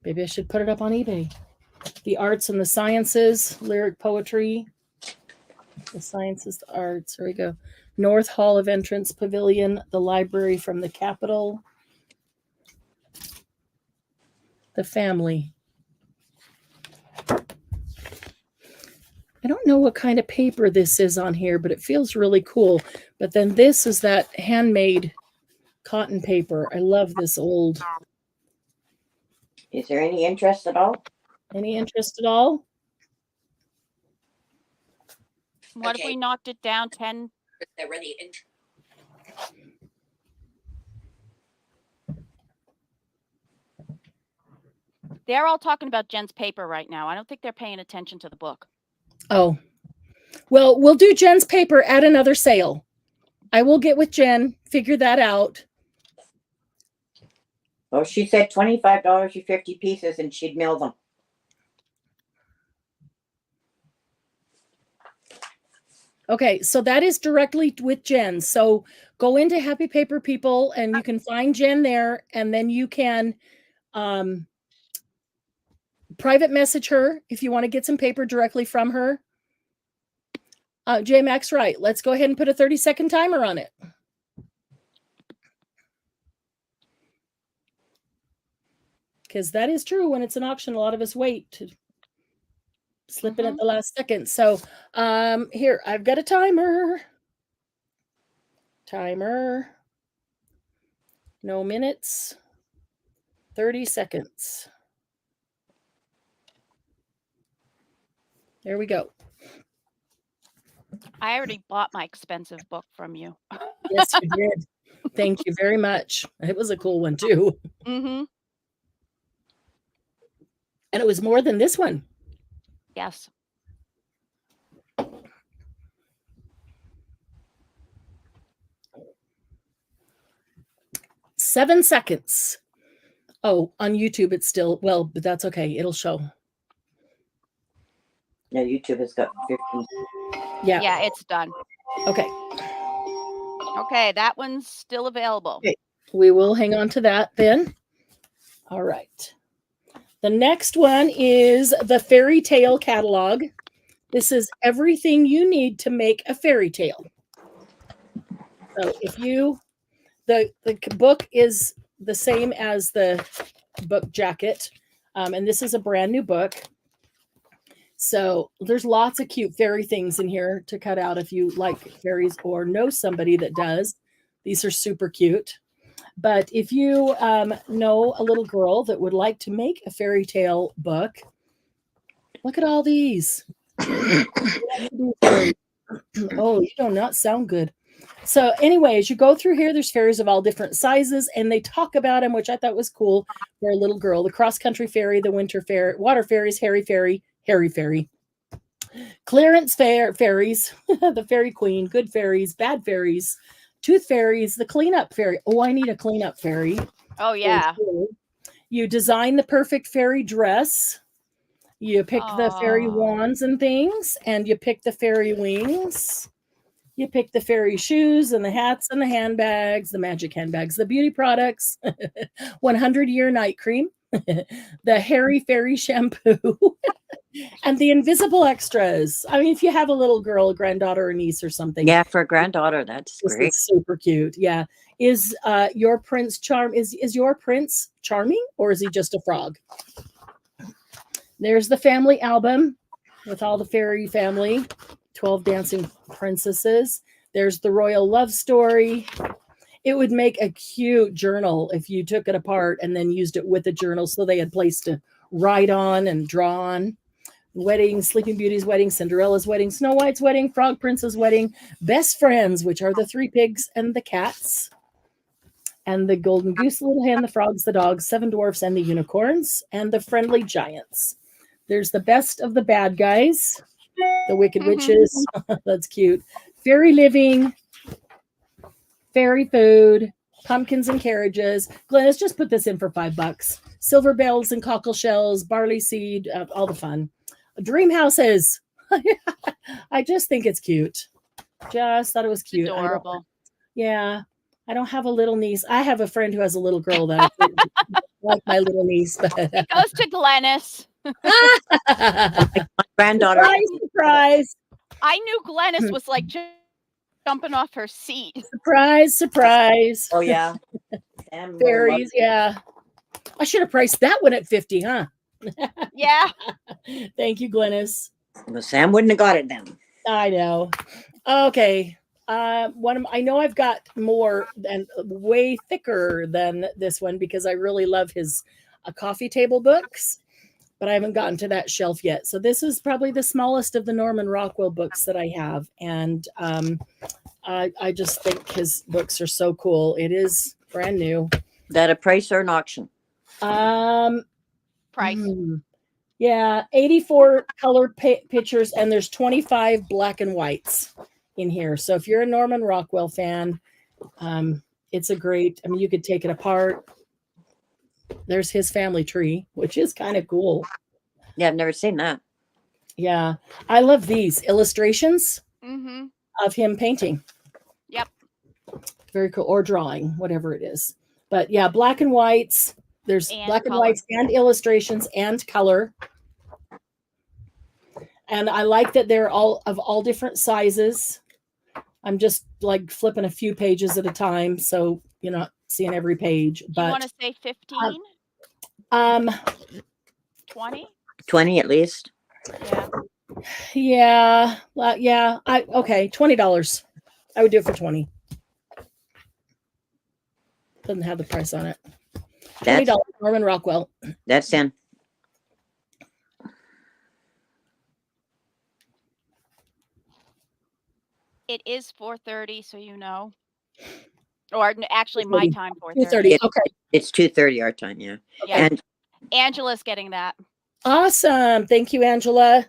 Maybe I should put it up on eBay. The arts and the sciences, lyric poetry, the sciences, the arts. Here we go. North Hall of Entrance Pavilion, the library from the Capitol, the family. I don't know what kind of paper this is on here, but it feels really cool. But then this is that handmade cotton paper. I love this old. Is there any interest at all? Any interest at all? What if we knocked it down 10? They're all talking about Jen's paper right now. I don't think they're paying attention to the book. Oh, well, we'll do Jen's paper at another sale. I will get with Jen, figure that out. Well, she said $25 for 50 pieces and she'd mail them. Okay, so that is directly with Jen. So go into Happy Paper People and you can find Jen there, and then you can private message her if you want to get some paper directly from her. J Max, right. Let's go ahead and put a 30-second timer on it. Because that is true. When it's an auction, a lot of us wait to slip in at the last second. So here, I've got a timer. Timer. No minutes. 30 seconds. There we go. I already bought my expensive book from you. Yes, you did. Thank you very much. It was a cool one too. Mm-hmm. And it was more than this one. Yes. Seven seconds. Oh, on YouTube it's still, well, but that's okay. It'll show. No, YouTube has got 15. Yeah. Yeah, it's done. Okay. Okay, that one's still available. Okay. We will hang on to that then. All right. The next one is the fairy tale catalog. This is everything you need to make a fairy tale. So if you, the book is the same as the book jacket, and this is a brand new book. So there's lots of cute fairy things in here to cut out if you like fairies or know somebody that does. These are super cute. But if you know a little girl that would like to make a fairy tale book, look at all these. Oh, you do not sound good. So anyway, as you go through here, there's fairies of all different sizes, and they talk about them, which I thought was cool for a little girl. The cross-country fairy, the winter fairy, water fairies, Harry fairy, clearance fairies, the fairy queen, good fairies, bad fairies, tooth fairies, the cleanup fairy. Oh, I need a cleanup fairy. Oh yeah. Sure. You design the perfect fairy dress. You pick the fairy Aw. wands and things, and you pick the fairy wings. You pick the fairy shoes and the hats and the handbags, the magic handbags, the beauty products, 100-year night cream, the hairy fairy shampoo, and the invisible extras. I mean, if you have a little girl, a granddaughter or niece or something. Yeah, for a granddaughter, that's This great. is super cute. Yeah. Is your prince is your prince charming, or is he just a frog? There's the family album with all the fairy family, 12 dancing princesses. There's the royal love story. It would make a cute journal if you took it apart and then used it with a journal so they had place to write on and draw on. Wedding, Sleeping Beauty's wedding, Cinderella's wedding, Snow White's wedding, Frog Prince's wedding, Best Friends, which are the 3 pigs and the cats, and the golden goose, the little hen, the frogs, the dogs, 7 dwarfs, and the unicorns, and the friendly giants. There's the best of the bad guys, the wicked witches. That's cute. Fairy living, fairy food, pumpkins and carriages. Glennis, just put this in for $5. Silver bells and cockle shells, barley seed, all the fun. Dream houses. I just think it's cute. Just thought it was cute. Adorable. Yeah. I don't have a little niece. I have a friend who has a little girl that I think like my little niece. But It goes to Glennis. My granddaughter. Surprise, surprise. I knew Glennis was like jumping off her seat. Surprise, surprise. Oh yeah. Sam will love Fairies, yeah. I should have priced that one at 50, huh? Yeah. Thank you, Glennis. Well, Sam wouldn't have got it then. I know. Okay. I know I've got more and way thicker than this one because I really love his coffee table books, but I haven't gotten to that shelf yet. So this is probably the smallest of the Norman Rockwell books that I have, and I just think his books are so cool. It is brand new. That a price or an auction? Price. Yeah, 84 color pictures, and there's 25 black and whites in here. So if you're a Norman Rockwell fan, it's a great, I mean, you could take it apart. There's his family tree, which is kind of cool. Yeah, I've never seen that. Yeah, I love these illustrations of him painting. Yep. Very cool. Or drawing, whatever it is. But yeah, black and whites. There's And black and color. whites and illustrations and color. And I like that they're all of all different sizes. I'm just like flipping a few pages at a time, so you're not seeing every page. Do you want But to say 15? 20? 20 at least. Yeah. yeah. Okay, $20. I would do it for 20. Doesn't have the price on it. $20, That's Norman Rockwell. that's in. It is 4:30, so you know. Or actually my time 4:30. 2:30. Okay. It's 2:30 our time, yeah. Yeah. And Angela's getting that. Awesome. Thank you, Angela.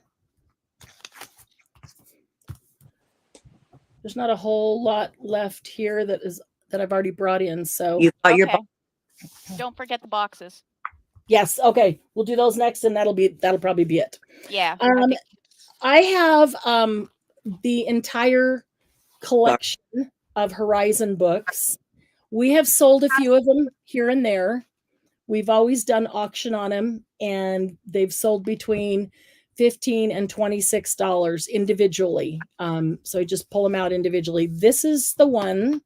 There's not a whole lot left here that I've already brought in. So you got your Okay. Don't forget the boxes. yes, okay. We'll do those next, and that'll probably be it. Yeah. I have the entire collection of Horizon books. We have sold a few of them here and there. We've always done auction on them, and they've sold between $15 and $26 individually. So I just pull them out individually. This is the one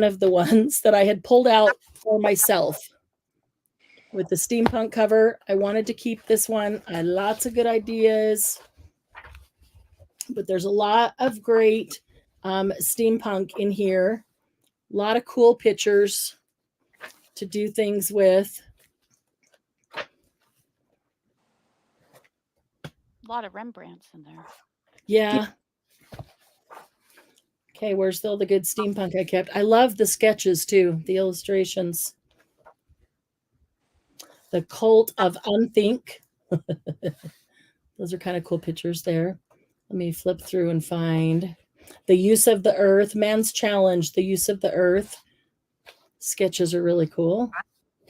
of the ones that I had pulled out for myself with the steampunk cover. I wanted to keep this one. I had lots of good ideas, but there's a lot of great steampunk in here. A lot of cool pictures to do things with. A lot of Rembrandts in there. Yeah. Okay, where's all the good steampunk I kept? I love the sketches too, the illustrations. The Cult of Unthink. Those are kind of cool pictures there. Let me flip through and find the use of the earth, man's challenge, the use of the earth. Sketches are really cool.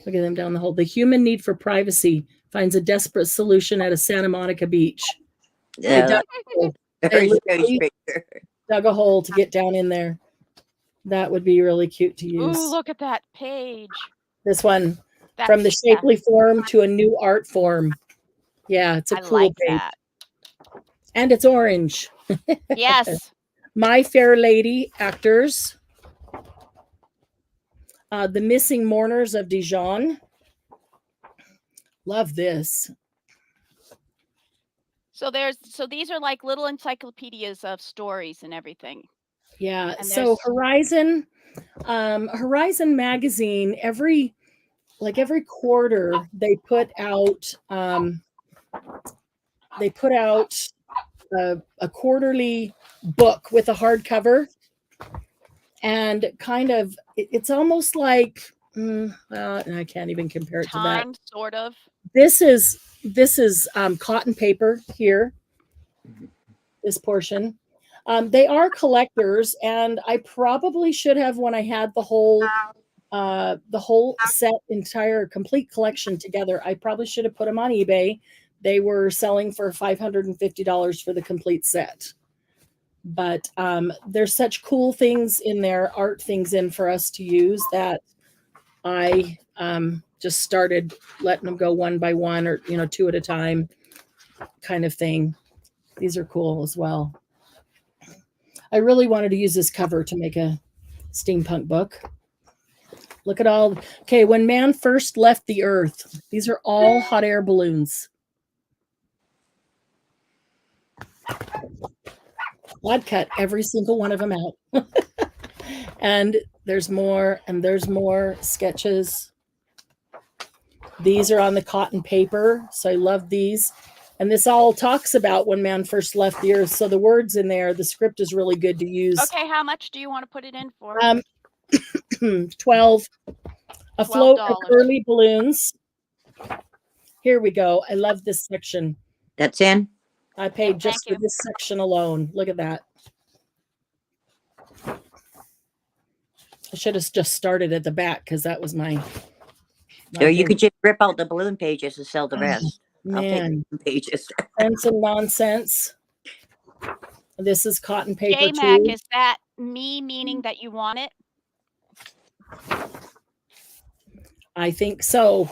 Look at them down the hole. The human need for privacy finds a desperate solution at a Santa Monica beach. They dug a hole. They literally dug a hole to get down in there. That would be really cute to use. Ooh, look at that page. This one, That's, from the shapely form to a new art form. Yeah, it's a I cool like page. that. And it's orange. Yes. My Fair Lady actors. The Missing Mourners of Dijon. Love this. So these are like little encyclopedias of stories and everything. Yeah. And So Horizon magazine, every quarter they put out a quarterly book with a hardcover, and kind of it's almost like I can't even compare it to that. Time, sort of. This is cotton paper here. This portion. They are collectors, and I probably should have, when I had the whole set, entire complete collection together, I probably should have put them on eBay. They were selling for $550 for the complete set. But there's such cool things in there, art things in for us to use, that I just started letting them go one by one, or two at a time kind of thing. These are cool as well. I really wanted to use this cover to make a steampunk book. Look at all. Okay, when man first left the earth. These are all hot air balloons. I'd cut every single one of them out. And there's more, and there's more sketches. These are on the cotton paper, so I love these. And this all talks about when man first left the earth. So the words in there, the script is really good to use. Okay, how much do you want to put it in for? 12. A float of $12. curly balloons. Here we go. I love this section. That's in. I paid Yeah, just for this section alone. Look at that. I should have just started at the back, because that was my Or you could just rip out the balloon pages and sell the rest. I'll take man. the pages. Sense and nonsense. This is cotton paper J-Mac, too. is that me meaning that you want it? I think so.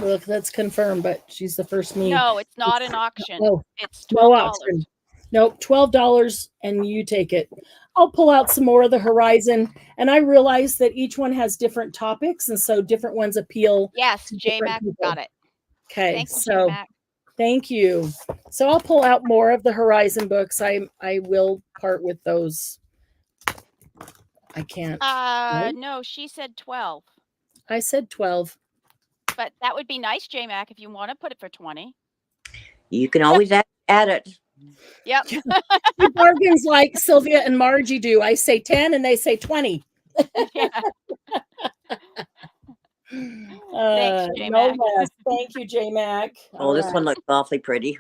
Well, let's confirm, but she's the first me. No, it's not an auction. Oh, It's no $12. auction. Nope, $12, and you take it. I'll pull out some more of the Horizon, and I realize that each one has different topics, and so different ones appeal. Yes, J-Mac got it. Okay, Thank you, so J-Mac. thank you. So I'll pull out more of the Horizon books. I will part with those. I can't. Right? No, she said 12. I said 12. But that would be nice, J-Mac, if you want to put it for 20. You can always add it. Yep. The bargains like Sylvia and Margie do. I say 10 and they say 20. Yeah. Thanks, J-Mac. No less. Thank you, J-Mac. Oh, this one looks awfully pretty.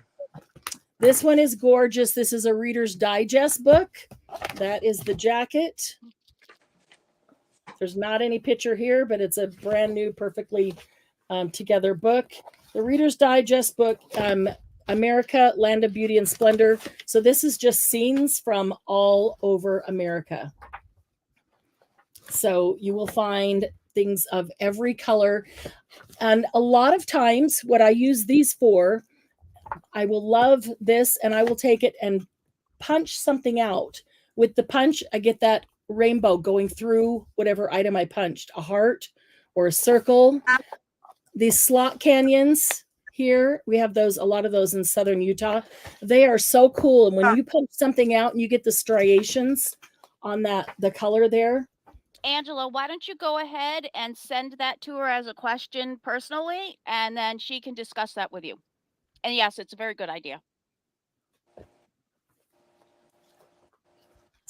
This one is gorgeous. This is a Reader's Digest book. That is the jacket. There's not any picture here, but it's a brand new, perfectly together book. The Reader's Digest book, America, Land of Beauty and Splendor. So this is just scenes from all over America. So you will find things of every color. And a lot of times what I use these for, I will love this and I will take it and punch something out. With the punch, I get that rainbow going through whatever item I punched, a heart or a circle. These slot canyons here, we have those, a lot of those in southern Utah. They are so cool. And when you punch something out and you get the striations on that, the color there. Angela, why don't you go ahead and send that to her as a question personally, and then she can discuss that with you. And yes, it's a very good idea.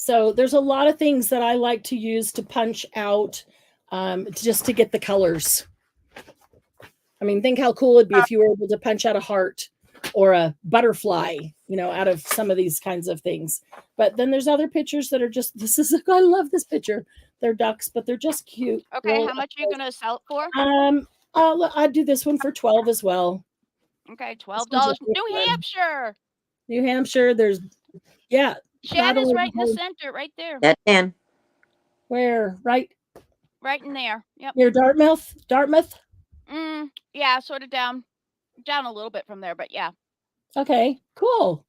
So there's a lot of things that I like to use to punch out just to get the colors. I mean, think how cool it'd be if you were able to punch out a heart or a butterfly, out of some of these kinds of things. But then there's other pictures that are just, I love this picture. They're ducks, but they're just cute. Okay, really how much are you going to sell it for? I'd do this one for 12 as well. Okay, one's $12. a New good one. Hampshire. New Hampshire, there's, yeah. Shanna's right in the center, right there. That's in. Where? Right Right in there. Yep. near Dartmouth? Yeah, sort of down a little bit from there, but yeah. Okay, cool.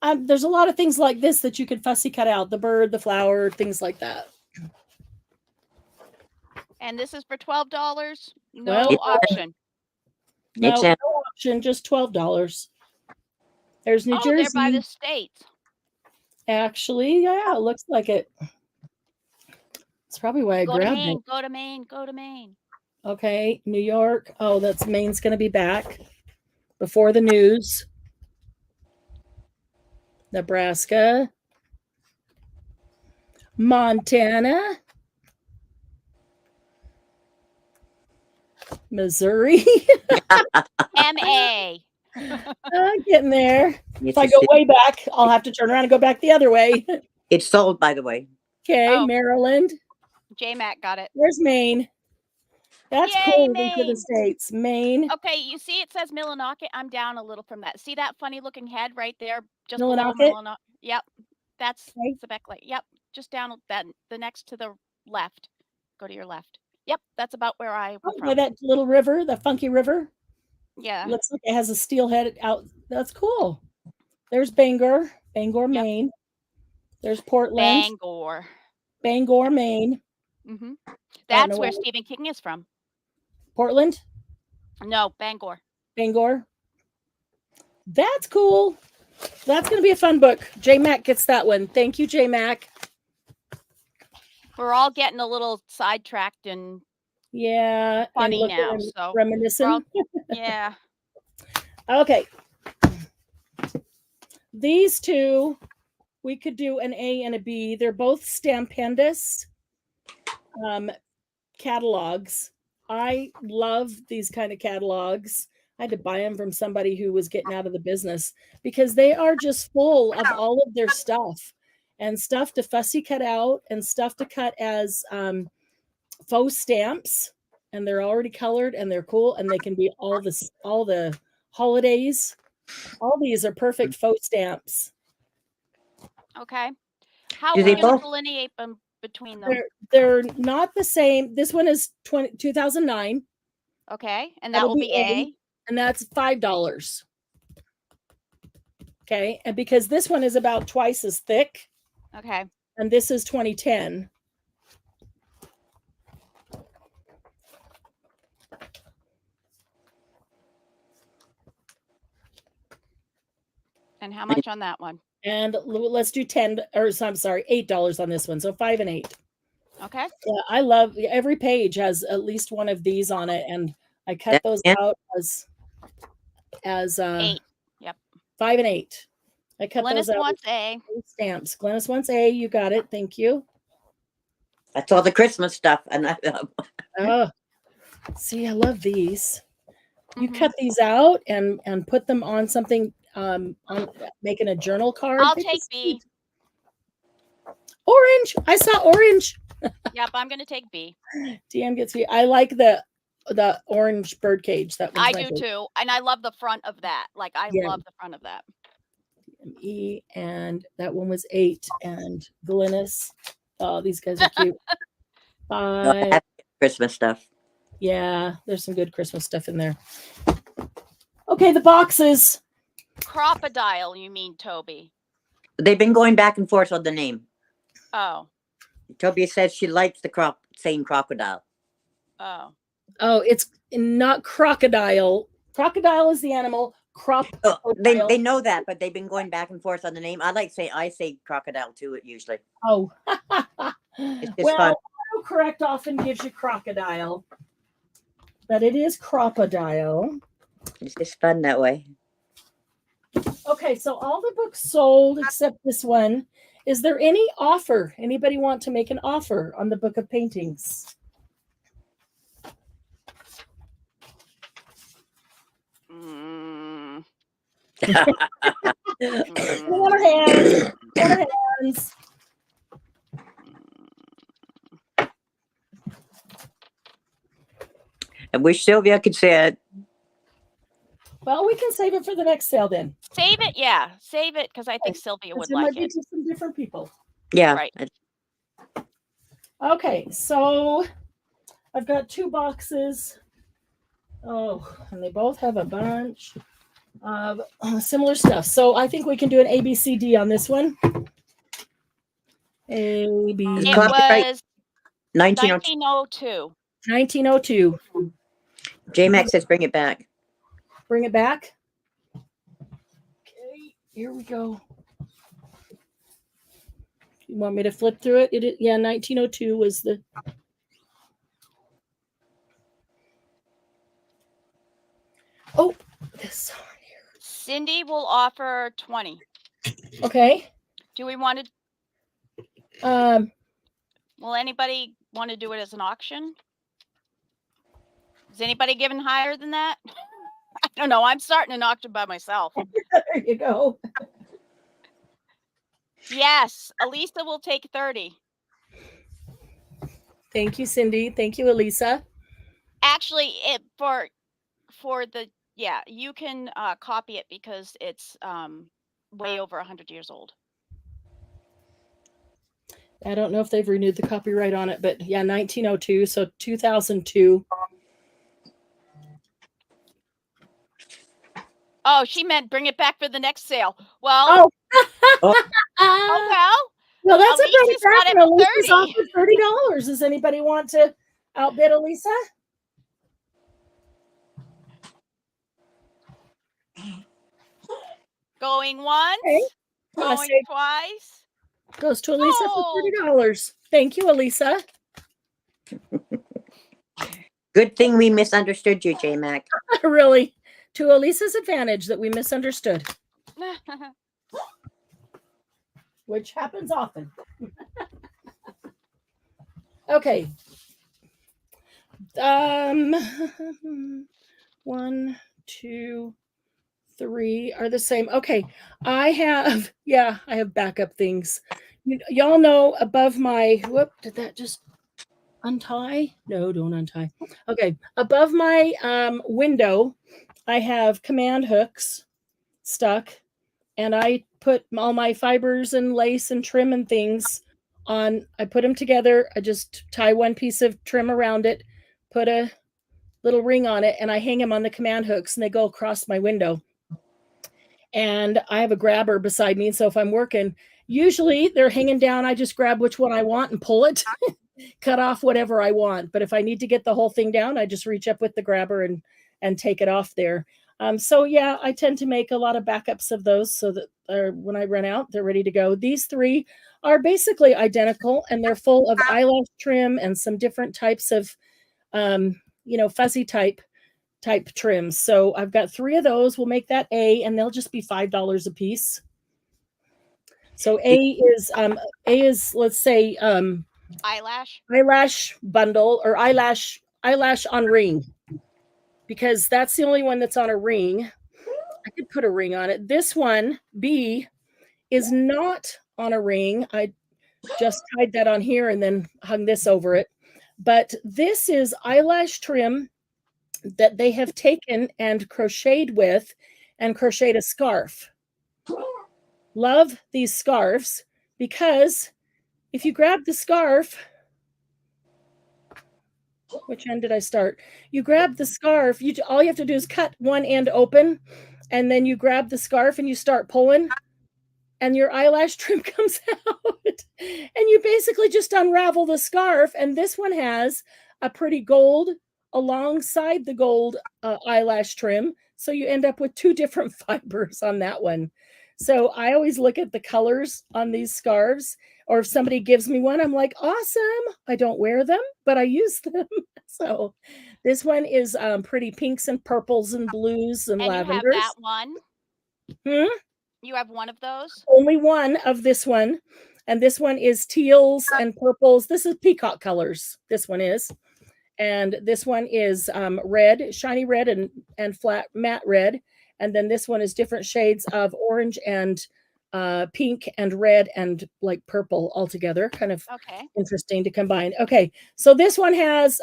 There's a lot of things like this that you could fussy cut out. The bird, the flower, things like that. And this is for $12? No Well, option. No, It's no in. option, just $12. There's New Jersey. They're by the states. Actually, yeah, it looks like it. That's probably why I Go to grabbed Maine, it. go to Maine, go to Maine. Okay, New York. Oh, that's Maine's going to be back before the news. Nebraska. Montana. Missouri. MA. Getting there. If I It's, go way back, I'll have to turn around and go back the other way. it's sold, by the way. Okay, Oh. Maryland. J-Mac got it. Where's Maine? That's Yay, cool. Maine. Into the States. Maine. Okay, you see it says Millinocket. I'm down a little from that. See that funny looking head right there? Just Millinocket? below Millinocket. Yep. That's Okay. the backlight. Yep. Just down that the next to the left. Go to your left. Yep, that's about where I was By from. that little river, the funky river. Yeah. Looks like it has a steelhead out. That's cool. There's Bangor, Maine. There's Portland, Bangor, Maine. Mm-hmm. know That's where why. Stephen King is from. Portland, No, Bangor. Bangor. That's cool. That's going to be a fun book. J Mac gets that one. Thank you, J Mac. We're all getting a little sidetracked and Yeah. funny looking now. and So reminiscing. yeah. Okay. These two, we could do an A and a B. They're both Stampendous catalogs. I love these kind of catalogs. I had to buy them from somebody who was getting out of the business because they are just full of all of their stuff and stuff to fussy cut out and stuff to cut as faux stamps. And they're already colored and they're cool and they can be all the holidays. All these are perfect faux stamps. Okay. How Do are they we going both- to delineate them between them? They're not the same. This one is 2009. Okay. And That'll that will be be A. and that's $5. Okay, and because this one is about twice as thick, Okay. and this is 2010. And how much on that one? And let's do $8 on this one. So 5 and 8. Okay. Yeah, I love every page has at least one of these on it, and I cut those Yeah. out as 8. Yep. 5 and 8. I cut Glennis those out wants with A. stamps. Glennis wants A. You got it. Thank you. That's all the Christmas stuff. And Oh, see, I love these. You Mhm. cut these out and put them on something on making a journal card. I'll They're take just B. cute. Orange. I saw orange. Yep, I'm going to take B. DM gets me. I like the orange bird cage. That one's I my do favorite. too. And I love the front of that. Like, I Yeah. love the front of that. E, and that one was 8. And Glennis. Oh, these guys are cute. 5. that's Christmas stuff. Yeah, there's some good Christmas stuff in there. Okay, the boxes. Crocodile, you mean, Toby? They've been going back and forth on the name. Oh. Toby says she likes the saying crocodile. Oh. Oh, it's not crocodile. Crocodile is the animal. Oh, they know that, but they've been going back and forth on the name. I say crocodile too. Usually, Oh, it's just well, fun. autocorrect often gives you crocodile, but it is crocodile. It's just fun that way. Okay, so all the books sold except this one, Is there any offer? Anybody want to make an offer on the book of paintings? Mm, More hands. More hands. I wish Sylvia could say it. Well, we can save it for the next sale then. Save it, yeah. Save it because I think Sylvia would It like might be it. to some different people. Yeah. Right. Okay, so I've got 2 boxes. Oh, and they both have a bunch of similar stuff. So I think we can do an ABCD on this one. A, B, It Copyright was 1902. 1902. 1902. JMax says bring it back. Bring it back. Okay, here we go. You want me to flip through it? Yeah, 1902 was the. Oh, this one here. Cindy will offer 20. Okay. Do we want to? Will anybody want to do it as an auction? Is anybody giving higher than that? I don't know. I'm starting an auction by myself. There you go. Yes, Elisa will take 30. Thank you, Cindy. Thank you, Elisa. Actually, for the you can copy it because it's way over 100 years old. I don't know if they've renewed the copyright on it, but yeah, 1902, so 2002. Oh, she meant bring it back for the next sale. Well, Oh, oh well, that's Elisa's a got better it back. for Elisa's 30. offered $30. Does anybody want to outbid Elisa? Going once, Okay. going twice. Goes to Elisa Sold. for $30. Thank you, Elisa. Good thing we misunderstood you, JMac. Really, to Elisa's advantage that we misunderstood, which happens often. Okay. 1, 2, 3 are the same. Okay. I have backup things. Y'all know above my, did that just untie? No, don't untie. Okay. Above my window, I have command hooks stuck, and I put all my fibers and lace and trim and things on. I put them together. I just tie one piece of trim around it, put a little ring on it, and I hang them on the command hooks, and they go across my window. And I have a grabber beside me, so if I'm working, usually they're hanging down. I just grab which one I want and pull it, cut off whatever I want. But if I need to get the whole thing down, I just reach up with the grabber and take it off there. So yeah, I tend to make a lot of backups of those so that when I run out, they're ready to go. These 3 are basically identical, and they're full of eyelash trim and some different types of, fuzzy type trims. So I've got 3 of those. We'll make that A, and they'll just be $5 a piece. So A is let's say eyelash bundle, or eyelash on ring, because that's the only one that's on a ring. I could put a ring on it. This one, B, is not on a ring. I just tied that on here and then hung this over it. But this is eyelash trim that they have taken and crocheted with, and crocheted a scarf. Love these scarves, because if you grab the scarf, which end did I start? You grab the scarf, all you have to do is cut one end open, and then you grab the scarf and you start pulling, and your eyelash trim comes out. And you basically just unravel the scarf. And this one has a pretty gold alongside the gold eyelash trim. So you end up with 2 different fibers on that one. So I always look at the colors on these scarves, or if somebody gives me one, I'm like, awesome. I don't wear them, but I use them. So this one is pretty pinks and purples and blues and lavenders. You have that one? You have one of those? Only one of this one. And this one is teals and purples. This is peacock colors. This one is. And this one is red, shiny red and flat matte red. And then this one is different shades of orange and pink and red and like purple all together. Kind of Okay. interesting to combine. Okay, so this one has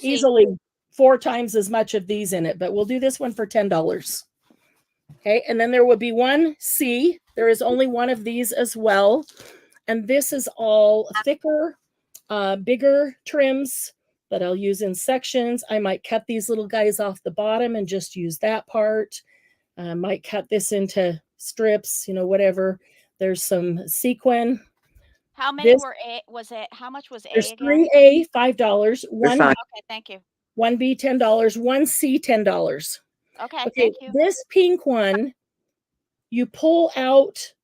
easily 4 times as much of these in it, but we'll do this one for $10. Okay, and then there will be one C. There is only one of these as well. And this is all thicker, bigger trims that I'll use in sections. I might cut these little guys off the bottom and just use that part. I might cut this into strips, whatever. There's some sequin. How many were A? Was it? How much was A There's again? 3A, $5. One fine. Okay, thank you. 1B, $10. 1C, $10. Okay, Okay, thank you. this pink one, you pull out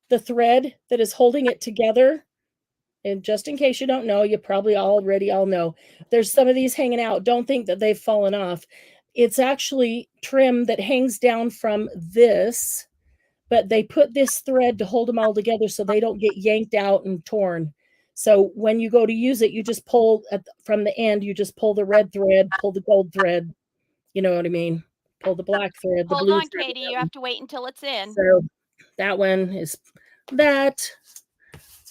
the thread that is holding it together. And just in case you don't know, you probably already all know. There's some of these hanging out. Don't think that they've fallen off. It's actually trim that hangs down from this, but they put this thread to hold them all together so they don't get yanked out and torn. So when you go to use it, you just pull from the end, you just pull the red thread, pull the gold thread. You know what I mean? Pull the black thread, the Hold blue on, thread. Katie. You have to wait until it's in. So that one is that.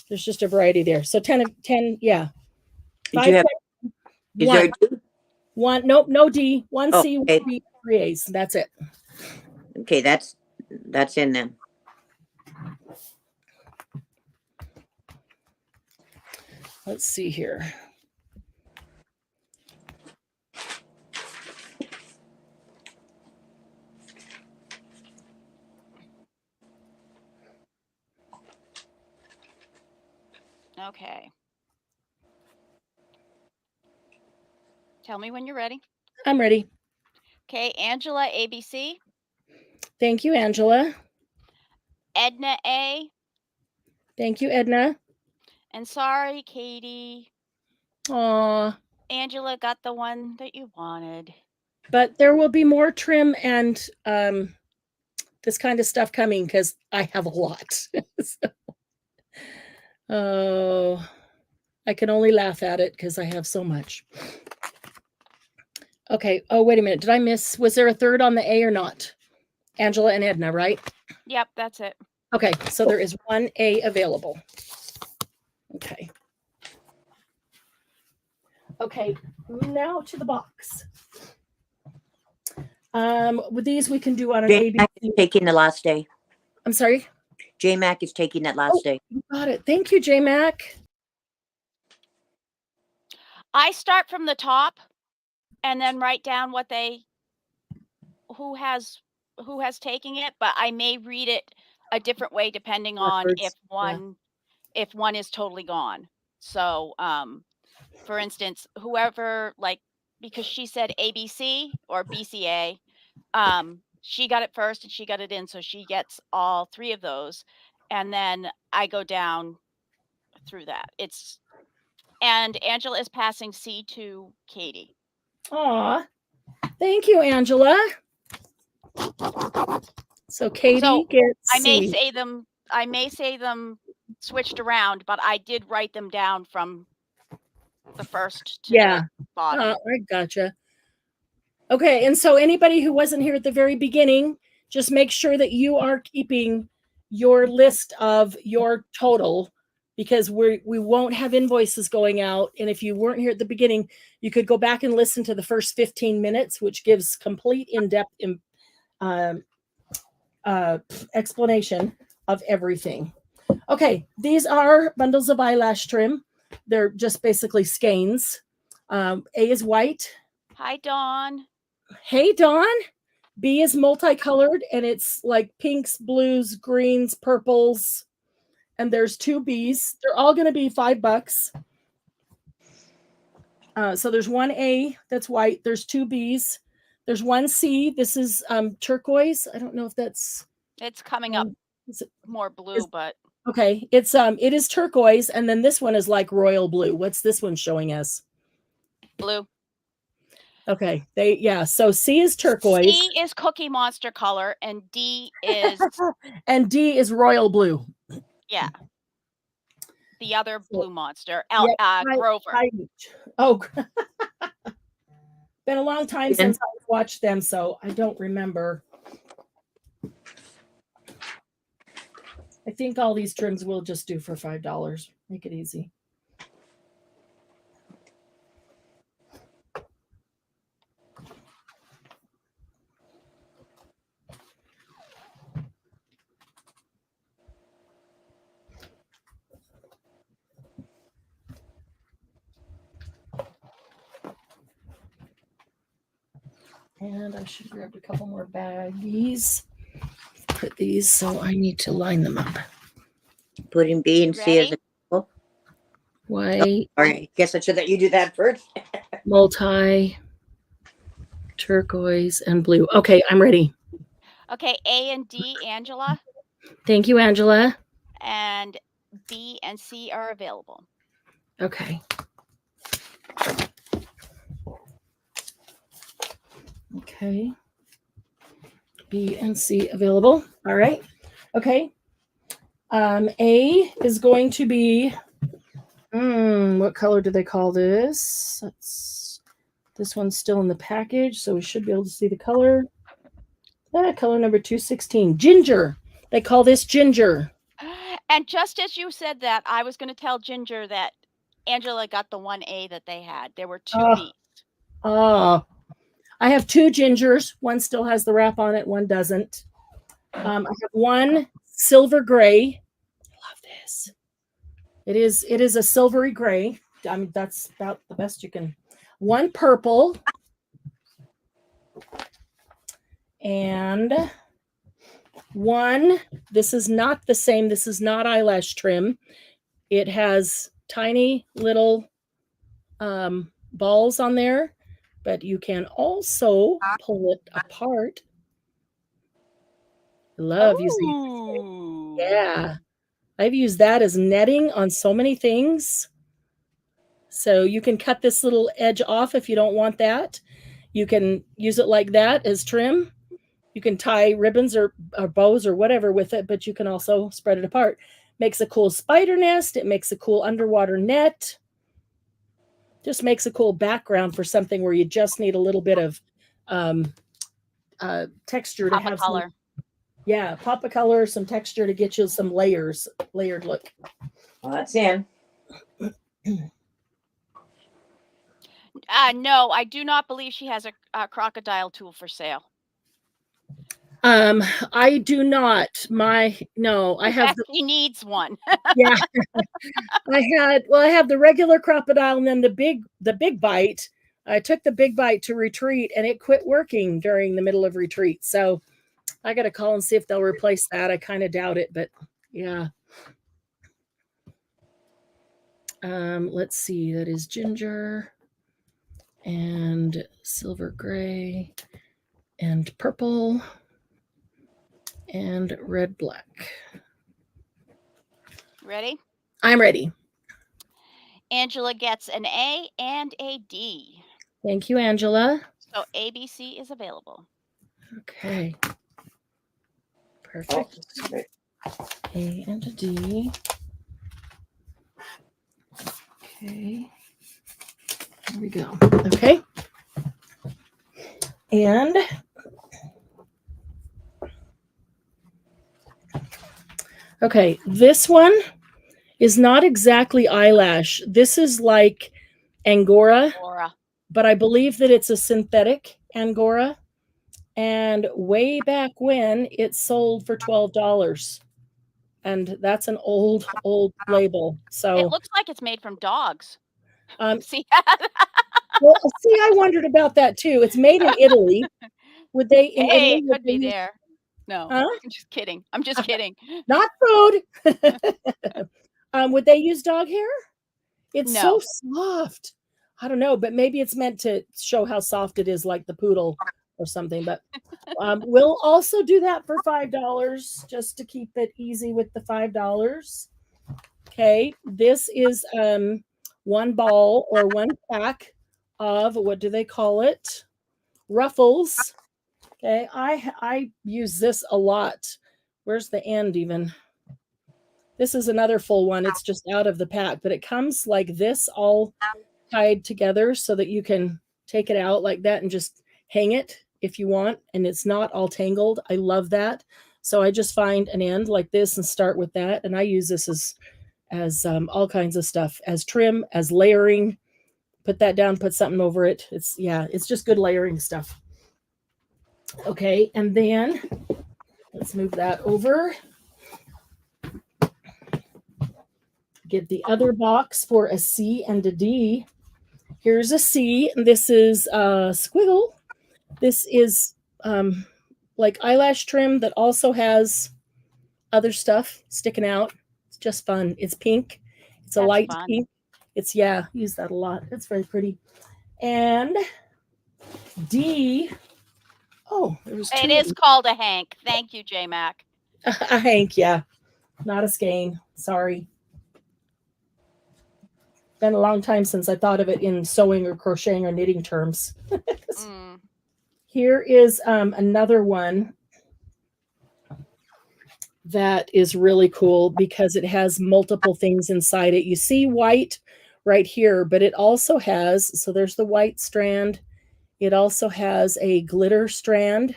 There's just a variety there. So 10, yeah. Did you have, is there a D? One, nope, no D. One Oh, C, okay. 1 B, 3 A's. That's it. Okay, that's in then. Let's see here. Okay. Tell me when you're ready. I'm ready. Okay, Angela, ABC. Thank you, Angela. Edna, A. Thank you, Edna. And sorry, Katie. Aw. Angela got the one that you wanted. But there will be more trim and this kind of stuff coming because I have a lot. Oh, I can only laugh at it because I have so much. Okay. Oh, wait a minute. Did I miss? Was there a third on the A or not? Angela and Edna, right? Yep, that's it. Okay. So there is one A available. Okay. Okay. Now to the box. With these, we can do on an A, B, J-Mac C. is taking the last day. I'm sorry? J-Mac is taking that last day. You got it. Thank you, J-Mac. I start from the top and then write down what who has taken it, but I may read it a different way depending on Backwards, if one is totally gone. So, for instance, whoever because she said ABC or BCA, she got it first and she got it in, so she gets all 3 of those, and then I go down through that. And Angela is passing C to Katie. Aw. Thank you, Angela. So Katie gets I may C. say them switched around, but I did write them down from the first to the bottom. I gotcha. Okay, and so anybody who wasn't here at the very beginning, just make sure that you are keeping your list of your total because we won't have invoices going out. And if you weren't here at the beginning, you could go back and listen to the first 15 minutes, which gives complete in-depth explanation of everything. Okay, these are bundles of eyelash trim. They're just basically skeins. A is white. Hi, Dawn. Hey, Dawn. B is multicolored, and it's like pinks, blues, greens, purples. And there's 2 B's. They're all going to be $5. So there's one A that's white. There's 2 B's. There's one C. This is turquoise. I don't know if that's. It's coming up more blue, but. Okay. It is turquoise. And then this one is like royal blue. What's this one showing us? Blue. Okay. So C is turquoise. C is Cookie Monster color, and D is and D is royal blue. yeah. The other blue monster, Yep, Grover. Oh, been a long time Yeah. since I've watched them, so I don't remember. I think all these trims we'll just do for $5. Make it easy. And I should grab a couple more baggies. Put these, so I need to line them up. Putting B and C as a White, all right. Guess I should let you do that first. multi, turquoise, and blue. Okay, I'm ready. Okay, A and D, Angela, Thank you, Angela. and B and C are available. Okay. Okay. B and C available. All right. Okay. A is going to be, what color do they call this? This one's still in the package, so we should be able to see the color. Color number 216, ginger. They call this ginger. And just as you said that, I was going to tell Ginger that Angela got the 1A that they had. There were 2 Bs. I have 2 gingers. One still has the wrap on it, one doesn't. I have one silver gray. I love this. It is a silvery gray. I mean, that's about the best you can. One purple. And one, this is not the same. This is not eyelash trim. It has tiny little balls on there, but you can also pull it apart. I love using it. Yeah. I've used that as netting on so many things. So you can cut this little edge off if you don't want that. You can use it like that as trim. You can tie ribbons or bows or whatever with it, but you can also spread it apart. Makes a cool spider nest. It makes a cool underwater net. Just makes a cool background for something where you just need a little bit of texture to have color. Pop a color, some texture to get you some layered look. Well, that's in. No, I do not believe she has a crocodile tool for sale. I do not. I have. He needs one. Yeah, I have the regular crocodile and then the big bite. I took the big bite to retreat and it quit working during the middle of retreat. So I got to call and see if they'll replace that. I kind of doubt it, but yeah. Let's see. That is ginger and silver gray and purple and red black. Ready? I'm ready. Angela gets an A and a D. Thank you, Angela. So ABC is available. Okay. Perfect. A and a D. Okay. There we go. Okay. And okay, this one is not exactly eyelash. This is like Angora, but I believe that it's a synthetic Angora. And way back when it sold for $12. And that's an old label. So it looks like it's made from dogs. See? Well, see, I wondered about that too. It's made in Italy. Would they in Hey, Italy? it could be there. No, Huh? I'm just kidding. I'm just kidding. Not food. Would they use dog hair? It's so soft. I don't know, but maybe it's meant to show how soft it is, like the poodle or something. But we'll also do that for $5 just to keep it easy with the $5. Okay, this is one ball or one pack of, what do they call it? Ruffles. Okay, I use this a lot. Where's the end even? This is another full one. It's just out of the pack, but it comes like this, all tied together so that you can take it out like that and just hang it if you want, and it's not all tangled. I love that. So I just find an end like this and start with that, and I use this as all kinds of stuff, as trim, as layering. Put that down, put something over it. It's just good layering stuff. Okay, and then let's move that over. Get the other box for a C and a D. Here's a C, and this is a squiggle. This is like eyelash trim that also has other stuff sticking out. It's just fun. It's pink. It's a light pink. It's, use that a lot. It's very pretty. And D, there was two. It is called a Hank. Thank you, J Mac. A Hank, yeah. Not a skein. Sorry. Been a long time since I thought of it in sewing or crocheting or knitting terms. Here is another one that is really cool because it has multiple things inside it. You see white right here, but it also has, so there's the white strand. It also has a glitter strand,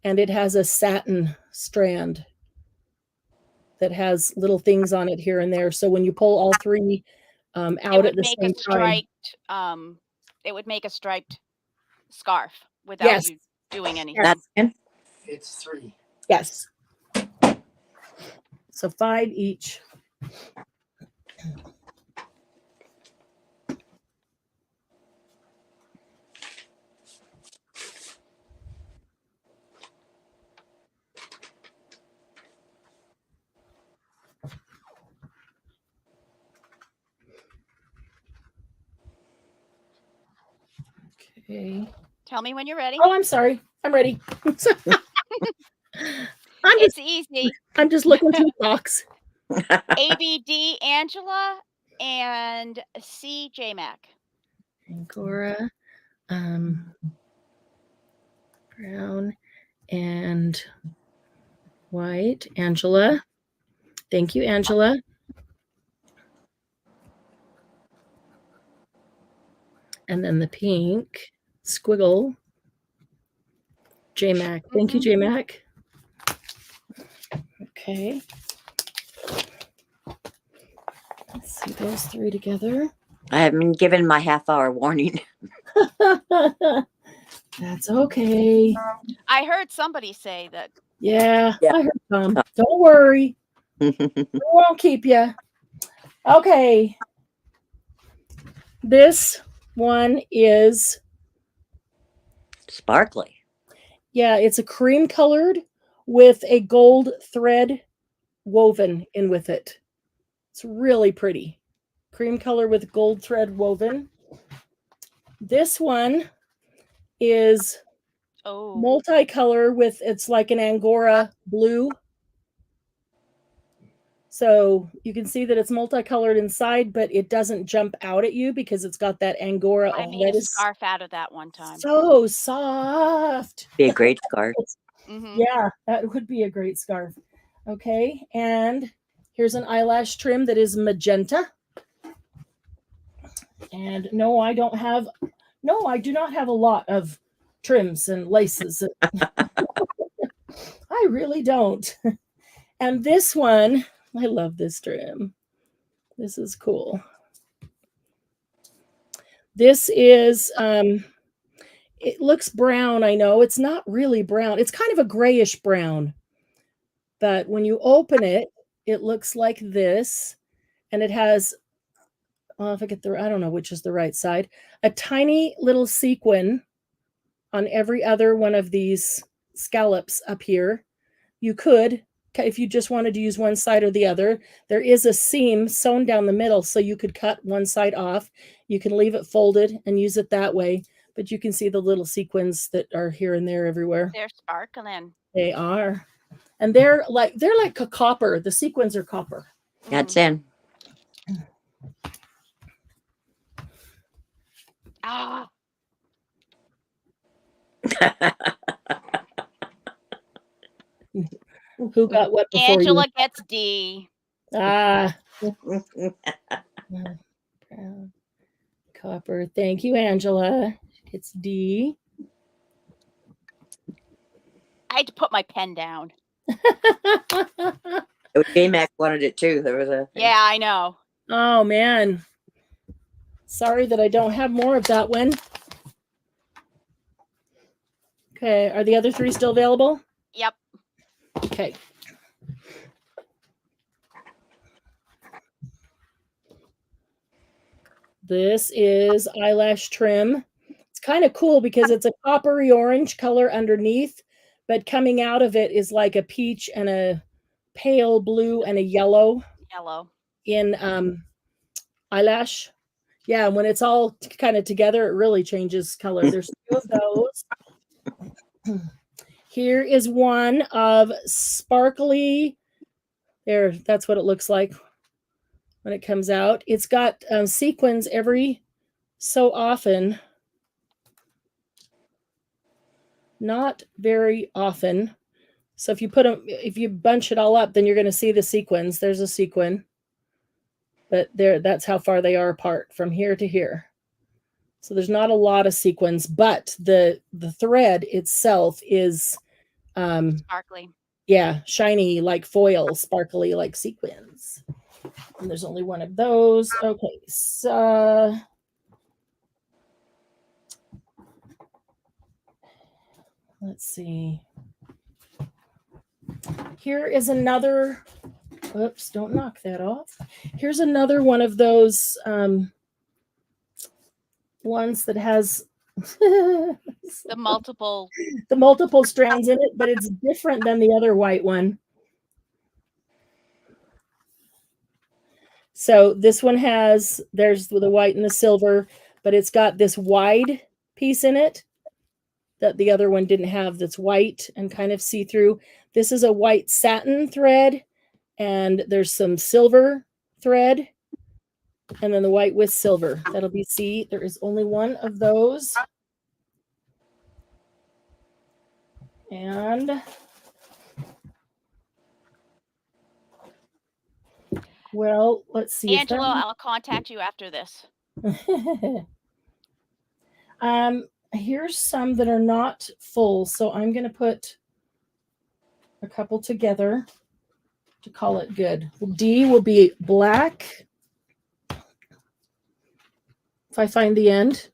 and it has a satin strand that has little things on it here and there. So when you pull all three out at the same time, it would make a striped scarf without you doing anything. That's in. It's 3. Yes. So 5 each. Okay. Tell me when you're ready. Oh, I'm sorry. I'm ready. It's easy. I'm just looking through the box. ABD Angela and C J Mac. Angora, brown and white. Angela. Thank you, Angela. And then the pink squiggle. J Mac. Thank you, J Mac. Okay. Let's see those 3 together. I haven't been given my half-hour warning. That's okay. I heard somebody say that. Yeah. I heard some. Don't worry. We won't keep you. Okay. This one is sparkly. Yeah, it's a cream colored with a gold thread woven in with it. It's really pretty. Cream color with gold thread woven. This one is multicolor with, it's like an Angora blue. So you can see that it's multicolored inside, but it doesn't jump out at you because it's got that Angora. I made a scarf out of that one time. So soft. Be a great scarf. Yeah, that would be a great scarf. Okay, and here's an eyelash trim that is magenta. And no, I do not have a lot of trims and laces. I really don't. And this one, I love this trim. This is cool. This is, it looks brown, I know. It's not really brown. It's kind of a grayish brown. But when you open it, it looks like this. And it has, well, if I get I don't know which is the right side, a tiny little sequin on every other one of these scallops up here. You could, if you just wanted to use one side or the other, there is a seam sewn down the middle, so you could cut one side off. You can leave it folded and use it that way, but you can see the little sequins that are here and there everywhere. They're sparkling. They are. And they're like a copper. The sequins are copper. That's in. Ah, Who got what before Angela gets D. you? Ah. Brown, copper. Thank you, Angela. It's D. I had to put my pen down. J-Mac wanted it too. There was a Yeah, I know. Oh, man. Sorry that I don't have more of that one. Okay. Are the other three still available? Yep. Okay. This is eyelash trim. It's kind of cool because it's a coppery orange color underneath, but coming out of it is like a peach and a pale blue and a yellow Yellow. in eyelash. Yeah, and when it's all kind of together, it really changes color. There's two of those. Here is one of sparkly. There, that's what it looks like when it comes out. It's got sequins every so often. Not very often. So if you put them, if you bunch it all up, then you're going to see the sequins. There's a sequin. But there, that's how far they are apart from here to here. So there's not a lot of sequins, but the thread itself is Sparkly. yeah, shiny like foil, sparkly like sequins. And there's only one of those. Okay, so let's see. Here is another. Oops, don't knock that off. Here's another one of those ones that has The multiple. the multiple strands in it, but it's different than the other white one. So this one has, there's the white and the silver, but it's got this wide piece in it that the other one didn't have, that's white and kind of see-through. This is a white satin thread, and there's some silver thread, and then the white with silver. That'll be C. There is only one of those. And well, let's see. Angela, I'll contact you after this. Here's some that are not full, so I'm going to put a couple together to call it good. D will be black. If I find the end,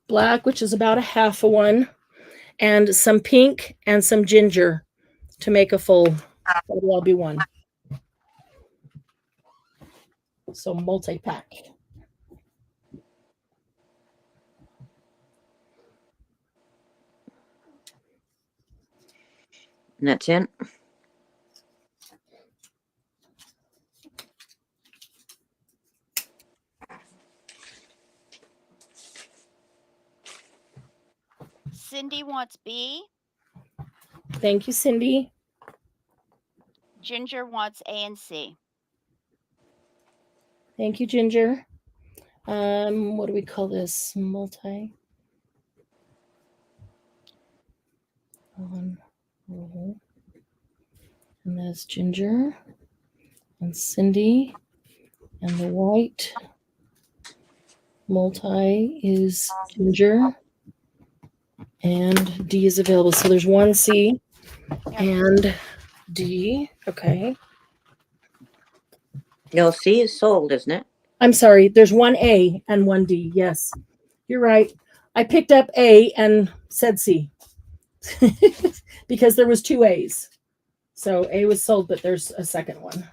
black, which is about a half a one, and some pink and some ginger to make a full. That'll all be one. So multi-pack. and that's it. Cindy wants B. Thank you, Cindy. Ginger wants A and C. Thank you, Ginger. What do we call this? Multi. On roll. And that's Ginger and Cindy. And the white multi is Ginger. And D is available. So there's one C and D. Okay. No, C is sold, isn't it? I'm sorry. There's one A and one D. Yes, you're right. I picked up A and said C because there was two A's. So A was sold, but there's a second one.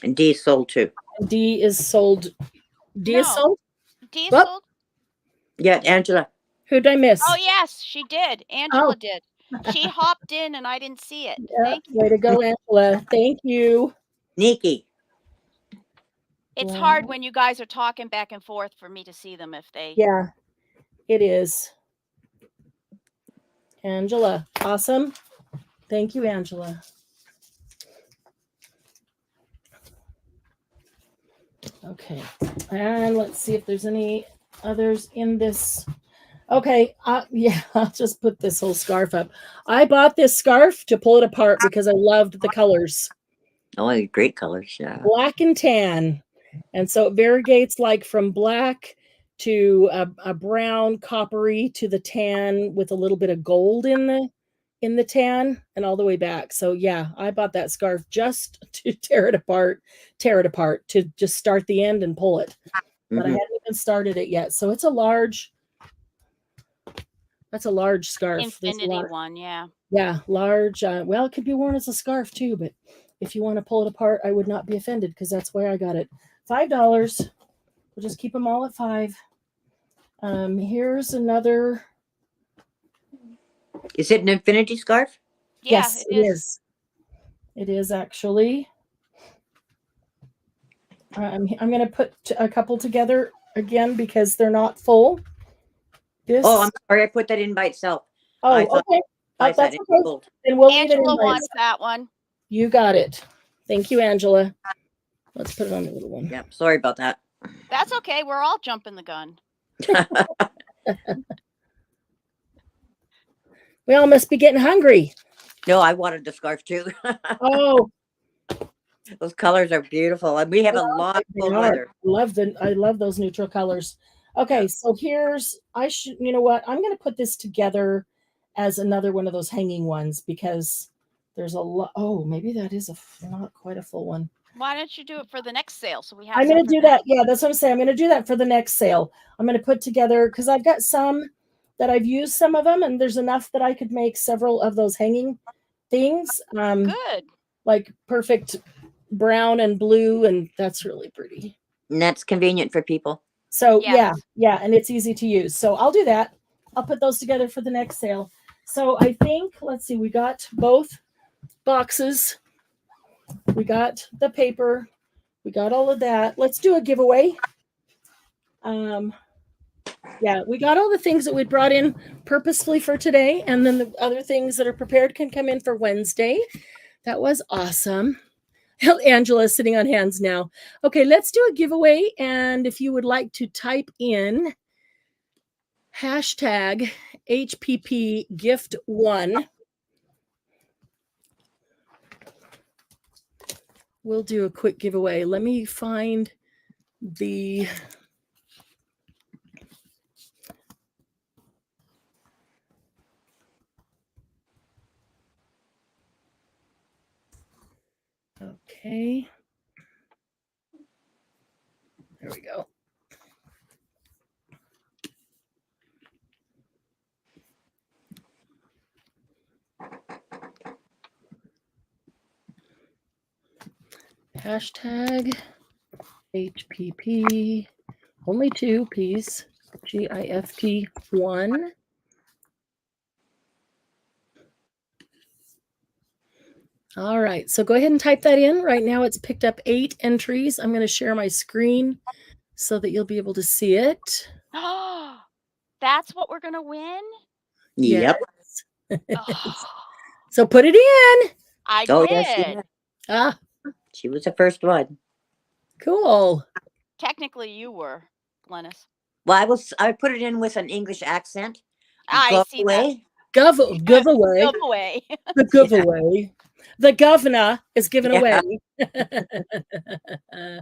And D is sold too. D is sold. D is No. sold? D is Well- sold? Yeah, Angela. Who'd I miss? Oh, yes, she did. Angela Oh. did. She hopped in and I didn't see it. Yeah, Thank you. way to go, Angela. Thank you. Nikki. It's Wow. hard when you guys are talking back and forth for me to see them if they. Yeah, it is. Angela, awesome. Thank you, Angela. Okay, and let's see if there's any others in this. Okay, yeah, I'll just put this whole scarf up. I bought this scarf to pull it apart because I loved the colors. Oh, great colors. Yeah. Black and tan. And so it variegates like from black to a brown coppery to the tan with a little bit of gold in the tan and all the way back. So yeah, I bought that scarf just to tear it apart to just start the end and pull it. But I Mhm. haven't even started it yet. So it's a large, that's a large scarf. There's a Infinity lot. one, yeah. Yeah, large. Well, it could be worn as a scarf too, but if you want to pull it apart, I would not be offended because that's where I got it. $5. We'll just keep them all at $5. Here's another. Is it an infinity scarf? Yeah, Yes, it is. It is actually. I'm going to put a couple together again because they're not full. This. Oh, I'm sorry. I put that in by itself. Oh, I thought okay. I That's thought it okay. gold. Then we'll leave it in Angela by wants itself. that one. You got it. Thank you, Angela. Let's put it on the little one. Yeah, sorry about that. That's okay. We're all jumping the gun. We all must be getting hungry. No, I wanted the scarf too. Oh, Those colors are beautiful, and we have a lot of they cold are. weather. I love those neutral colors. Okay, so here's you know what? I'm going to put this together as another one of those hanging ones because there's a lot. Oh, maybe that is not quite a full one. Why don't you do it for the next sale so we have I'm going to some do that. Yeah, that's what I'm saying. I'm going to do that for the next sale. I'm going to put together because I've got some that I've used some of them, and there's enough that I could make several of those hanging things. Good. Like perfect brown and blue, and that's really pretty. And that's convenient for people. So Yes. yeah, and it's easy to use. So I'll do that. I'll put those together for the next sale. So I think, let's see, we got both boxes. We got the paper. We got all of that. Let's do a giveaway. Yeah, we got all the things that we brought in purposefully for today, and then the other things that are prepared can come in for Wednesday. That was awesome. Angela is sitting on hands now. Okay, let's do a giveaway. And if you would like to type in hashtag HPP gift 1, we'll do a quick giveaway. Let me find the. Okay. There we go. Hashtag HPP, only 2 P's, GIFT 1. All right, so go ahead and type that in. Right now it's picked up 8 entries. I'm going to share my screen so that you'll be able to see it. That's what we're going to win? Yep. Oh, So put it in. I Oh, did. yes, she did. Ah, She was the first one. cool. Technically, you were, Glennis. Well, I put it in with an English accent. I see that. Giveaway. Giveaway. The giveaway. The governor is giving Yeah. away.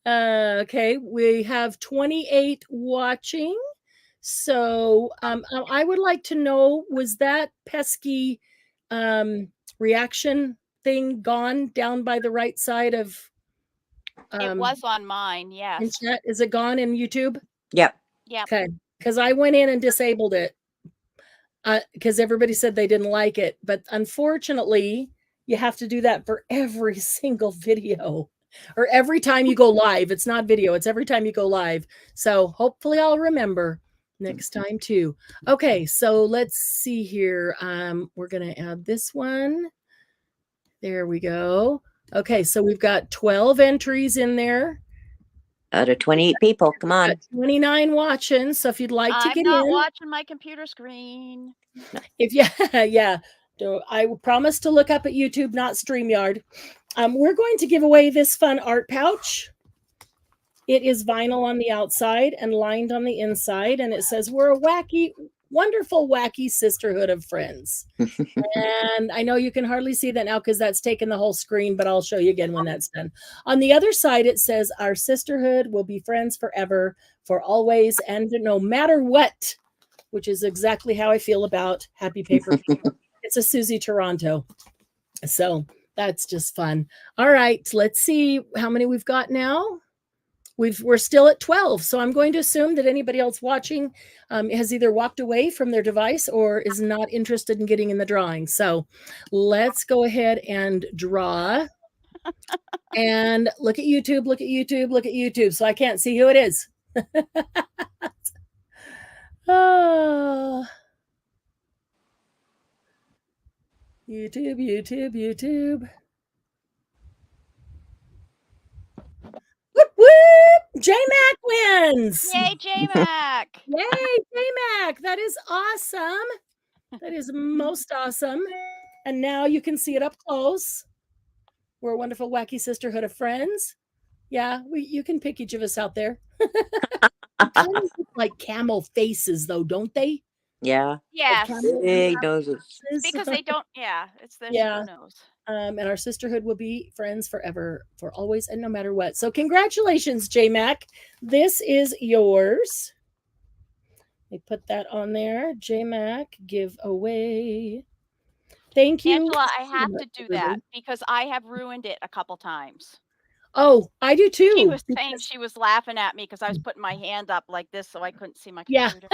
Okay, we have 28 watching. So I would like to know, was that pesky reaction thing gone down by the right side of It was on mine, yes. in chat? Is it gone in YouTube? Yep. Yep. Okay, because I went in and disabled it because everybody said they didn't like it. But unfortunately, you have to do that for every single video or every time you go live. It's not video, it's every time you go live. So hopefully I'll remember next time too. Okay, so let's see here. We're going to add this one. There we go. Okay, so we've got 12 entries in there. Out of 28 people. Come on. Got 29 watching. So if you'd like to I'm get not in, watching my computer screen. if yeah. I promise to look up at YouTube, not StreamYard. We're going to give away this fun art pouch. It is vinyl on the outside and lined on the inside, and it says, "We're a wacky, wonderful, wacky sisterhood of friends." And I know you can hardly see that now because that's taken the whole screen, but I'll show you again when that's done. On the other side, it says, "Our sisterhood will be friends forever, for always, and no matter what," which is exactly how I feel about Happy Paper. It's a Susie Toronto. So that's just fun. All right, let's see how many we've got now. We're still at 12, so I'm going to assume that anybody else watching has either walked away from their device or is not interested in getting in the drawing. So let's go ahead and draw. And look at YouTube, look at YouTube, look at YouTube. So I can't see who it is. Oh. YouTube, YouTube, YouTube. Whoop, whoop! J-Mac wins! Yay, J-Mac! Yay, J-Mac! That is awesome. That is most awesome. And now you can see it up close. We're a wonderful, wacky sisterhood of friends. Yeah, you can pick each of us out there. Kind of look like camel faces, though, don't they? Yeah. Yes. Big noses. Because they don't, yeah, it's their Yeah. nose. And our sisterhood will be friends forever, for always, and no matter what. So congratulations, J-Mac. This is yours. They put that on there. J-Mac giveaway. Thank you. Angela, I have to do that because I have ruined it a couple times. Oh, I do too. She was saying, she was laughing at me because I was putting my hand up like this so I couldn't see my computer.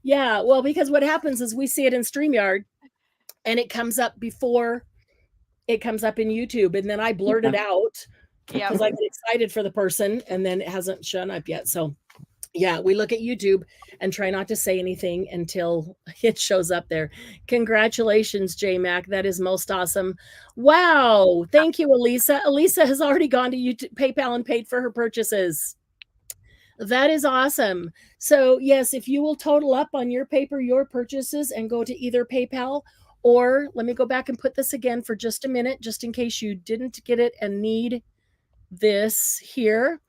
Yeah, well, because what happens is we see it in StreamYard and it comes up before it comes up in YouTube, and then I blurt it out because I get excited for the person, and then it hasn't shown up yet. So yeah, we look at YouTube and try not to say anything until it shows up there. Congratulations, J-Mac. That is most awesome. Wow. Thank you, Elisa. Elisa has already gone to YouTube, PayPal and paid for her purchases. That is awesome. So yes, if you will total up on your paper, your purchases, and go to either PayPal or let me go back and put this again for just a minute, just in case you didn't get it and need this here.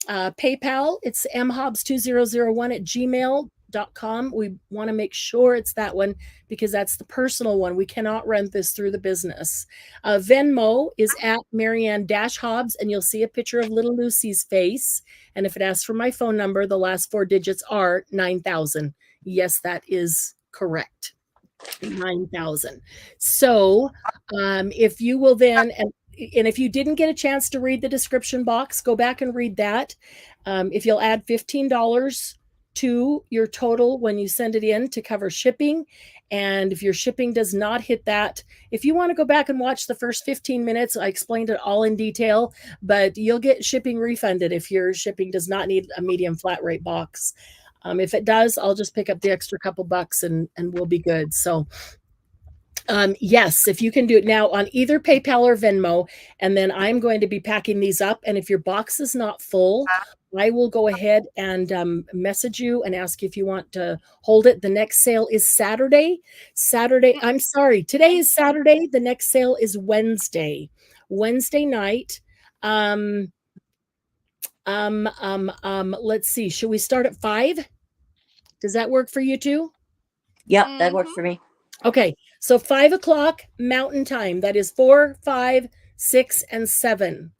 PayPal, it's mhobbs2001@gmail.com. We want to make sure it's that one because that's the personal one. We cannot run this through the business. Venmo is at Marianne-Hobbs, and you'll see a picture of little Lucy's face. And if it asks for my phone number, the last 4 digits are 9,000. Yes, that is correct. 9,000. So if you will then, and if you didn't get a chance to read the description box, go back and read that. If you'll add $15 to your total when you send it in to cover shipping, and if your shipping does not hit that, if you want to go back and watch the first 15 minutes, I explained it all in detail, but you'll get shipping refunded if your shipping does not need a medium flat rate box. If it does, I'll just pick up the extra couple bucks and we'll be good. So yes, if you can do it now on either PayPal or Venmo, and then I'm going to be packing these up. And if your box is not full, I will go ahead and message you and ask if you want to hold it. The next sale is Saturday. I'm sorry. Today is Saturday. The next sale is Wednesday. Wednesday night. Let's see. Should we start at 5? Does that work for you too? Yep, that works for me. Okay, so 5 o'clock Mountain Time. That is 4, 5, 6, and 7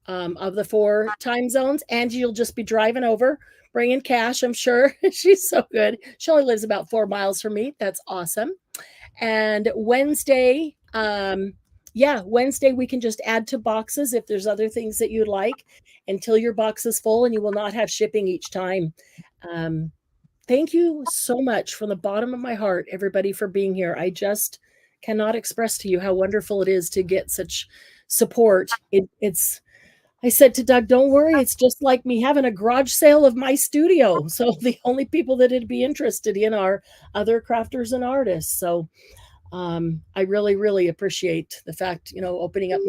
of the 4 time zones. Angie, you'll just be driving over, bringing cash, I'm sure. She's so good. She only lives about 4 miles from me. That's awesome. And Wednesday, Wednesday we can just add to boxes if there's other things that you'd like until your box is full, and you will not have shipping each time. Thank you so much from the bottom of my heart, everybody, for being here. I just cannot express to you how wonderful it is to get such support. I said to Doug, don't worry, it's just like me having a garage sale of my studio. So the only people that it'd be interested in are other crafters and artists. So I really, really appreciate the fact, opening up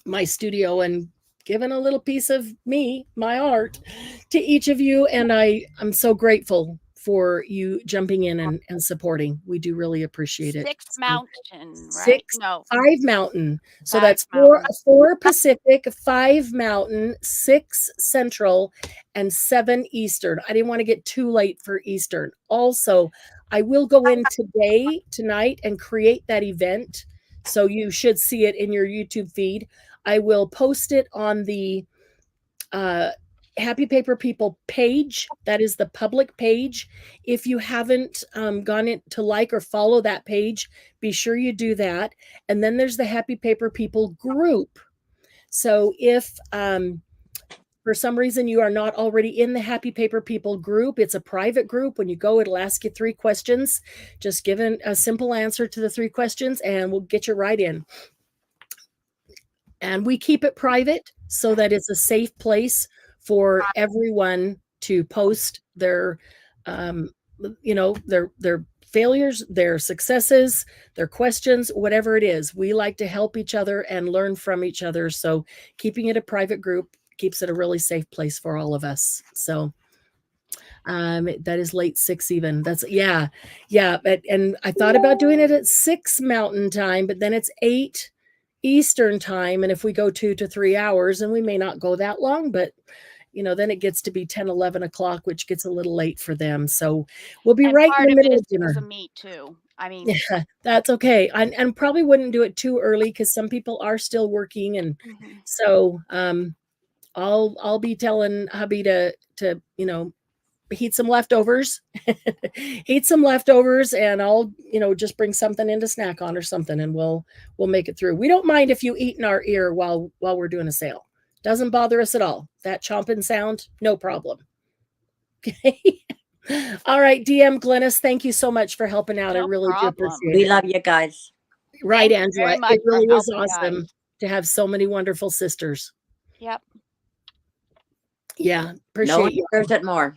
my studio and giving a little piece of me, my art, to each of you. And I'm so grateful for you jumping in and supporting. We do really appreciate it. 6 So, Mountain, right? No, 5 Mountain. So 5 that's Mountain. 4 Pacific, 5 Mountain, 6 Central, and 7 Eastern. I didn't want to get too late for Eastern. Also, I will go in tonight, and create that event. So you should see it in your YouTube feed. I will post it on the Happy Paper People page. That is the public page. If you haven't gone in to like or follow that page, be sure you do that. And then there's the Happy Paper People group. So if for some reason you are not already in the Happy Paper People group, it's a private group. When you go, it'll ask you 3 questions. Just give a simple answer to the 3 questions and we'll get you right in. And we keep it private so that it's a safe place for everyone to post their their failures, their successes, their questions, whatever it is. We like to help each other and learn from each other. So keeping it a private group keeps it a really safe place for all of us. So that is late 6 even. That's yeah. And I thought about doing it at 6 Mountain Time, but then it's 8 Eastern Time. And if we go 2 to 3 hours, and we may not go that long, but then it gets to be 10, 11 o'clock, which gets a little late for them. So we'll be right in the middle of dinner. For me too. I mean, yeah, that's okay. And probably wouldn't do it too early because some people are still working. And so I'll be telling hubby to heat some leftovers, and I'll, just bring something in to snack on or something, and we'll make it through. We don't mind if you eat in our ear while we're doing a sale. Doesn't bother us at all. That chomping sound, no problem. Okay. All right, DM Glennis, thank you so much for helping out. I really do appreciate it. We love you guys. Right, Thank you Angela. very much It really for was helping, awesome guys. to have so many wonderful sisters. Yep. Yeah, No appreciate one you. deserves it more.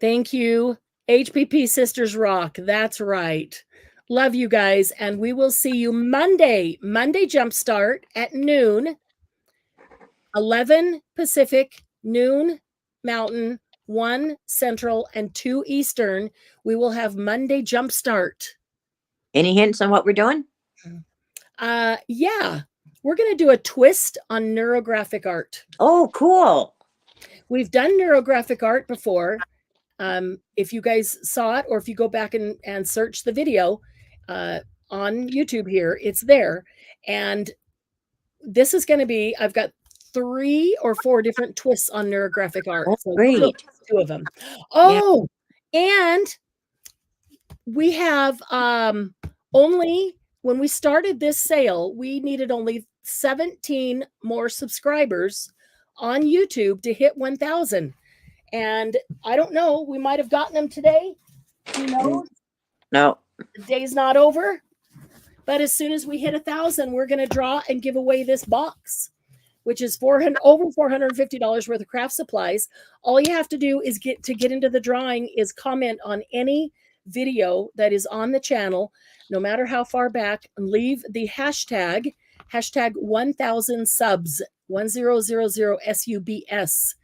Thank you. HPP Sisters Rock. That's right. Love you guys. And we will see you Monday Jumpstart at noon, 11 Pacific, noon Mountain, 1 Central, and 2 Eastern. We will have Monday Jumpstart. Any hints on what we're doing? Yeah. We're going to do a twist on neurographic art. Oh, cool. We've done neurographic art before. If you guys saw it, or if you go back and search the video on YouTube here, it's there. And this is going to be, I've got 3 or 4 different twists on neurographic art. Oh, So great. 2 of them. Oh, yeah. And we have only, when we started this sale, we needed only 17 more subscribers on YouTube to hit 1,000. And I don't know, we might have gotten them today. Who knows? No. The day's not over. But as soon as we hit 1,000, we're going to draw and give away this box, which is over $450 worth of craft supplies. All you have to do is get into the drawing is comment on any video that is on the channel, no matter how far back, and leave the hashtag 1000 subs, 1000 SUBS.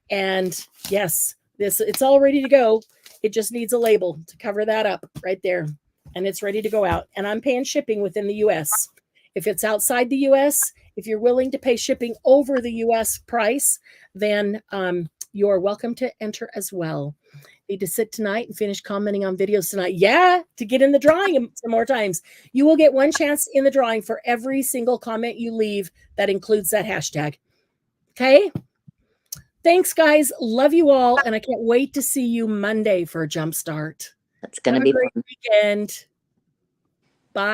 And yes, it's all ready to go. It just needs a label to cover that up right there. And it's ready to go out. And I'm paying shipping within the US. If it's outside the US, if you're willing to pay shipping over the US price, then you're welcome to enter as well. Need to sit tonight and finish commenting on videos tonight. Yeah, to get in the drawing some more times. You will get 1 chance in the drawing for every single comment you leave that includes that hashtag. Okay? Thanks, guys. Love you all. And I can't wait to see you Monday for a jump start. That's going to Have be a great fun. weekend.